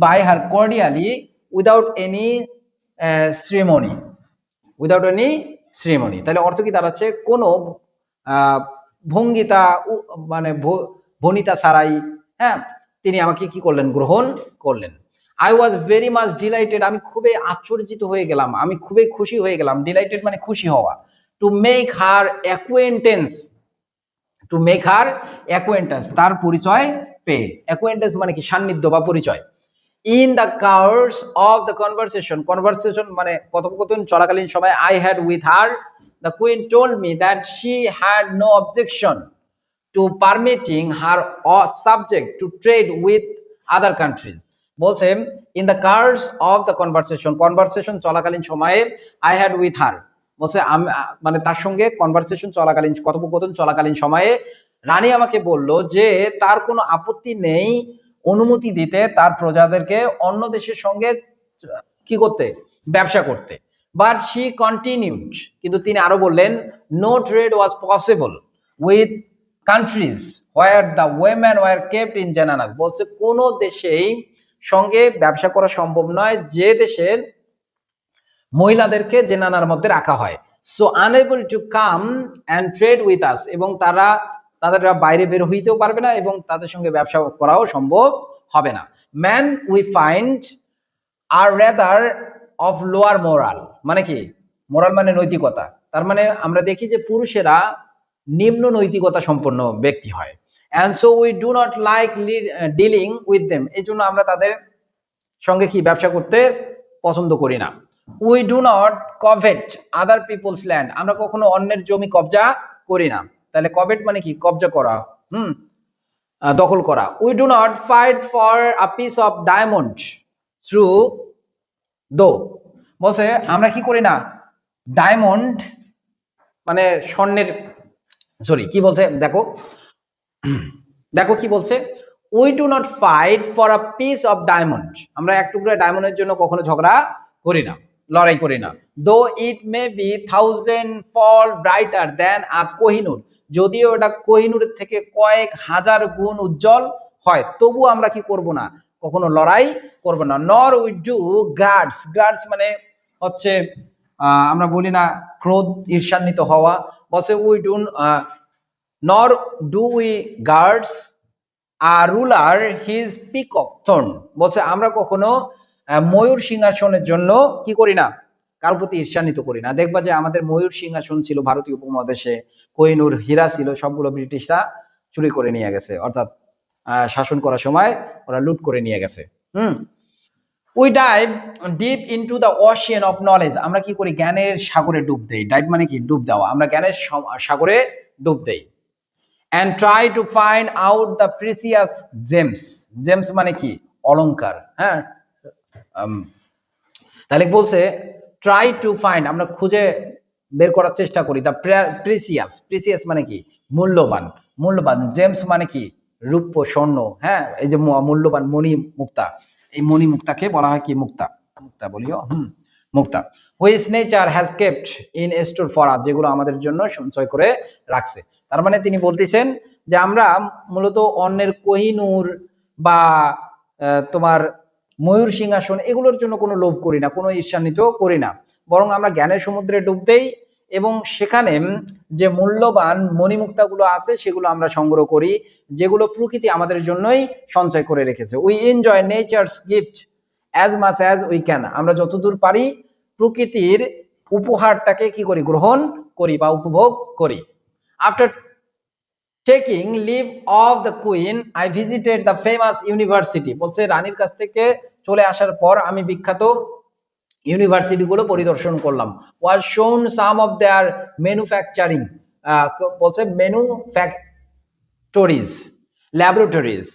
by her cordially without any ceremony, without any ceremony, তাহলে অর্থ কি দাঁড়াচ্ছে, কোনো ভঙ্গিতা মানে ভনিতা ছাড়াই, হ্যাঁ, তিনি আমাকে কি করলেন, গ্রহণ করলেন। I was very much delighted, আমি খুবই আশ্চর্যিত হয়ে গেলাম, আমি খুবই খুশি হয়ে গেলাম। ডিলাইটেড মানে খুশি হওয়া। To make her acquaintance, to make her acquaintance, তার পরিচয় পেয়ে। অ্যাকোয়েন্টেন্স মানে কি সান্নিধ্য বা পরিচয়। In the course of the conversation, conversation মানে কথোপকথন চলাকালীন সময়, I had with her, the queen told me that she had no objection to permitting her subject to trade with other countries. বলছে in the course of the conversation, conversation চলাকালীন সময়ে, আই হ্যাড উইথ হার, বলছে আমি মানে তার সঙ্গে কনভারসেশন চলাকালীন, কথোপকথন চলাকালীন সময়ে রানী আমাকে বলল যে তার কোনো আপত্তি নেই অনুমতি দিতে তার প্রজাদেরকে অন্য দেশের সঙ্গে কি করতে, ব্যবসা করতে। বাট শি কন্টিনিউড, কিন্তু তিনি আরো বললেন, no trade was possible with countries where the women were kept in zenanas, বলছে কোন দেশেই সঙ্গে ব্যবসা করা সম্ভব নয় যে দেশের মহিলাদেরকে জেনানার মধ্যে রাখা হয়। So unable to come and trade with us, এবং তাদের বাইরে বের হইতেও পারবে না এবং তাদের সঙ্গে ব্যবসা করাও সম্ভব হবে না। Man we find are rather of lower moral, মানে কি মোরাল মানে নৈতিকতা, তার মানে আমরা দেখি যে পুরুষেরা নিম্ন নৈতিকতা সম্পন্ন ব্যক্তি হয়। And so we do not like dealing with them, এই জন্য আমরা তাদের সঙ্গে কি ব্যবসা করতে পছন্দ করি না। We do not covet other people's land, আমরা কখনো অন্যের জমি কবজা করি না। তাহলে কভেট মানে কি কবজা করা, দখল করা। We do not fight for a piece of diamond through দো, বলছে আমরা কি করি না, ডায়মন্ড মানে স্বর্ণের, সরি কি বলছে দেখো, দেখো কি বলছে, we do not fight for a piece of diamond, আমরা এক টুকরো ডায়মন্ডের জন্য কখনো ঝগড়া করি না, লড়াই করি না। Though it may be 1000 fold brighter than a Kohinoor, যদিও এটা কোহিনুরের থেকে কয়েক হাজার গুণ উজ্জ্বল হয়, তবু আমরা কি করব না, কখনো লড়াই করব না। নর উই ডু গার্ডস, গার্ডস মানে হচ্ছে আমরা বলি না ক্রোধ, ঈর্ষান্বিত হওয়া। বলছে we do nor do we guards ruler his peacock throne. বলছে আমরা কখনো ময়ূর সিংহাসনের জন্য কি করি না, কারোর প্রতি ঈর্ষান্বিত করি না। দেখবা যে আমাদের ময়ূর সিংহাসন ছিল ভারতীয় উপমহাদেশে, কোহিনূর হীরা ছিল, সবগুলো ব্রিটিশরা চুরি করে নিয়ে গেছে, অর্থাৎ শাসন করার সময় ওরা লুট করে নিয়ে গেছে। We dive deep into the Ocean of knowledge. আমরা কি করি, জ্ঞানের সাগরে ডুব দেই। ডাইভ মানে কি, ডুব দেওয়া। আমরা জ্ঞানের সাগরে ডুব দেই। and try to find out the precious gems. Gems মানে কি, অলংকার। হ্যাঁ, তাহলে বলছে ট্রাই টু ফাইন্ড, আমরা খুঁজে বের করার চেষ্টা করি। দ্য প্রিসিয়াস, প্রিসিয়াস মানে কি, মূল্যবান, মূল্যবান। জেমস মানে কি, রূপ্য, স্বর্ণ। হ্যাঁ, এই যে মূল্যবান মণি মুক্তা, এই মণি মুক্তাকে বলা হয় কি, মুক্তা, মুক্তা বলিও, মুক্তা। Which nature has kept in store for us, যেগুলো আমাদের জন্য সঞ্চয় করে রাখছে। তার মানে তিনি বলতেছেন যে আমরা মূলত অন্যের কোহিনূর বা তোমার ময়ূর সিংহাসন এগুলোর জন্য কোনো লোভ করি না, কোনো ঈর্ষান্বিত করি না, বরং আমরা জ্ঞানের সমুদ্রে ডুব দেই এবং সেখানে যে মূল্যবান মণিমুক্তাগুলো আছে সেগুলো আমরা সংগ্রহ করি, যেগুলো প্রকৃতি আমাদের জন্যই সঞ্চয় করে রেখেছে। We enjoy nature's gift as much as we can, আমরা যতদূর পারি প্রকৃতির উপহারটাকে কি করি, গ্রহণ করি বা উপভোগ করি। After taking leave of the queen I visited the famous university. বলছে রানীর কাছ থেকে চলে আসার পর আমি বিখ্যাত ইউনিভার্সিটি গুলো পরিদর্শন করলাম। ওয়াজ শোন সাম অফ দেয়ার ম্যানুফ্যাকচারিং, বলছে ম্যানুফ্যাক্টরিজ, ল্যাবরেটরিজ,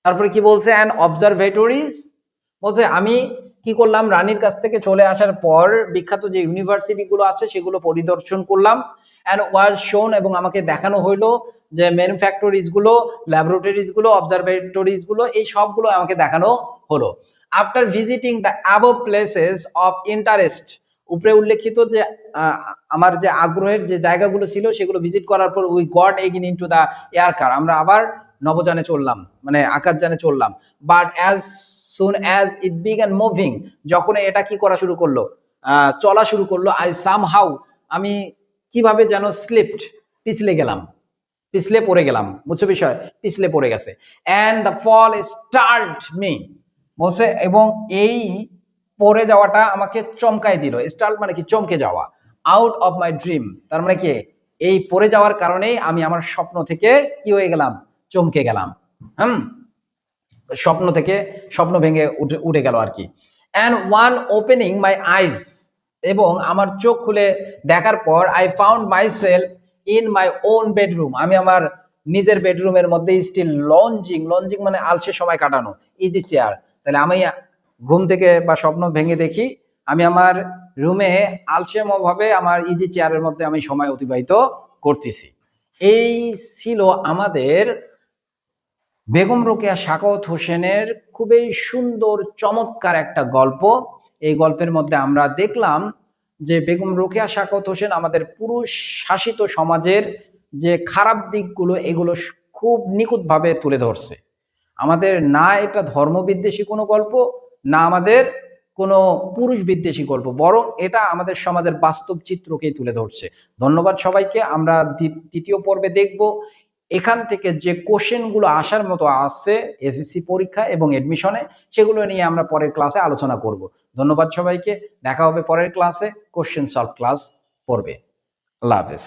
তারপরে কি বলছে অ্যান্ড অবজারভেটরিজ। বলছে আমি কি করলাম, রানীর কাছ থেকে চলে আসার পর বিখ্যাত যে ইউনিভার্সিটি গুলো আছে সেগুলো পরিদর্শন করলাম। অ্যান্ড ওয়াজ শোন, এবং আমাকে দেখানো হইলো যে ম্যানুফ্যাক্টরিজ গুলো, ল্যাবরেটরিজ গুলো, অবজারভেটরিজ গুলো, এই সবগুলো আমাকে দেখানো হলো। After visiting the above places of interest, উপরে উল্লেখিত যে আমার যে আগ্রহের যে জায়গাগুলো ছিল সেগুলো ভিজিট করার পর we got again into the air car, আমরা আবার নবযানে চললাম, মানে আকাশযানে চললাম। But as soon as it began moving, যখন এটা কি করা শুরু করলো, চলা শুরু করলো, আই সামহাউ, আমি কিভাবে যেন স্লিপড, পিছলে গেলাম, পিছলে পড়ে গেলাম, বুঝছো বিষয়, পিছলে পড়ে গেছে। And the fall start me, বলছে এবং এই পড়ে যাওয়াটা আমাকে চমকাই দিল। স্টার্ট মানে কি, চমকে যাওয়া। আউট অফ মাই ড্রিম, তার মানে কি, এই পড়ে যাওয়ার কারণেই আমি আমার স্বপ্ন থেকে কি হয়ে গেলাম, চমকে গেলাম। স্বপ্ন থেকে, স্বপ্ন ভেঙে উঠে গেল আর কি। অ্যান্ড ওয়ান ওপেনিং মাই আইজ, এবং আমার চোখ খুলে দেখার পর I found my self in my own bedroom, আমি আমার নিজের বেডরুমের মধ্যে স্টিল লঞ্জিং, লঞ্জিং মানে আলসে সময় কাটানো, ইজি চেয়ার। তাহলে আমি ঘুম থেকে বা স্বপ্ন ভেঙে দেখি আমি আমার রুমে আলসেম ভাবে আমার ইজি চেয়ারের মধ্যে আমি সময় অতিবাহিত করতেছি। এই ছিল আমাদের বেগম রোকেয়া সাখাওয়াত হোসেনের খুবই সুন্দর চমৎকার একটা গল্প। এই গল্পের মধ্যে আমরা দেখলাম যে বেগম রোকেয়া সাখাওয়াত হোসেন আমাদের পুরুষ শাসিত সমাজের যে খারাপ দিকগুলো এগুলো খুব নিখুঁতভাবে তুলে ধরছে। আমাদের না এটা ধর্ম বিদ্বেষী কোনো গল্প, না আমাদের কোনো পুরুষ বিদ্বেষী গল্প, বরং এটা আমাদের সমাজের বাস্তব চিত্রকেই তুলে ধরছে। ধন্যবাদ সবাইকে। আমরা দ্বিতীয় পর্বে দেখব এখান থেকে যে কোশ্চেনগুলো আসার মতো আসছে এসএসসি পরীক্ষা এবং এডমিশনে, সেগুলো নিয়ে আমরা পরের ক্লাসে আলোচনা করব। ধন্যবাদ সবাইকে, দেখা হবে পরের ক্লাসে কোশ্চেন সলভ ক্লাস পড়বে। আল্লাহ হাফেজ।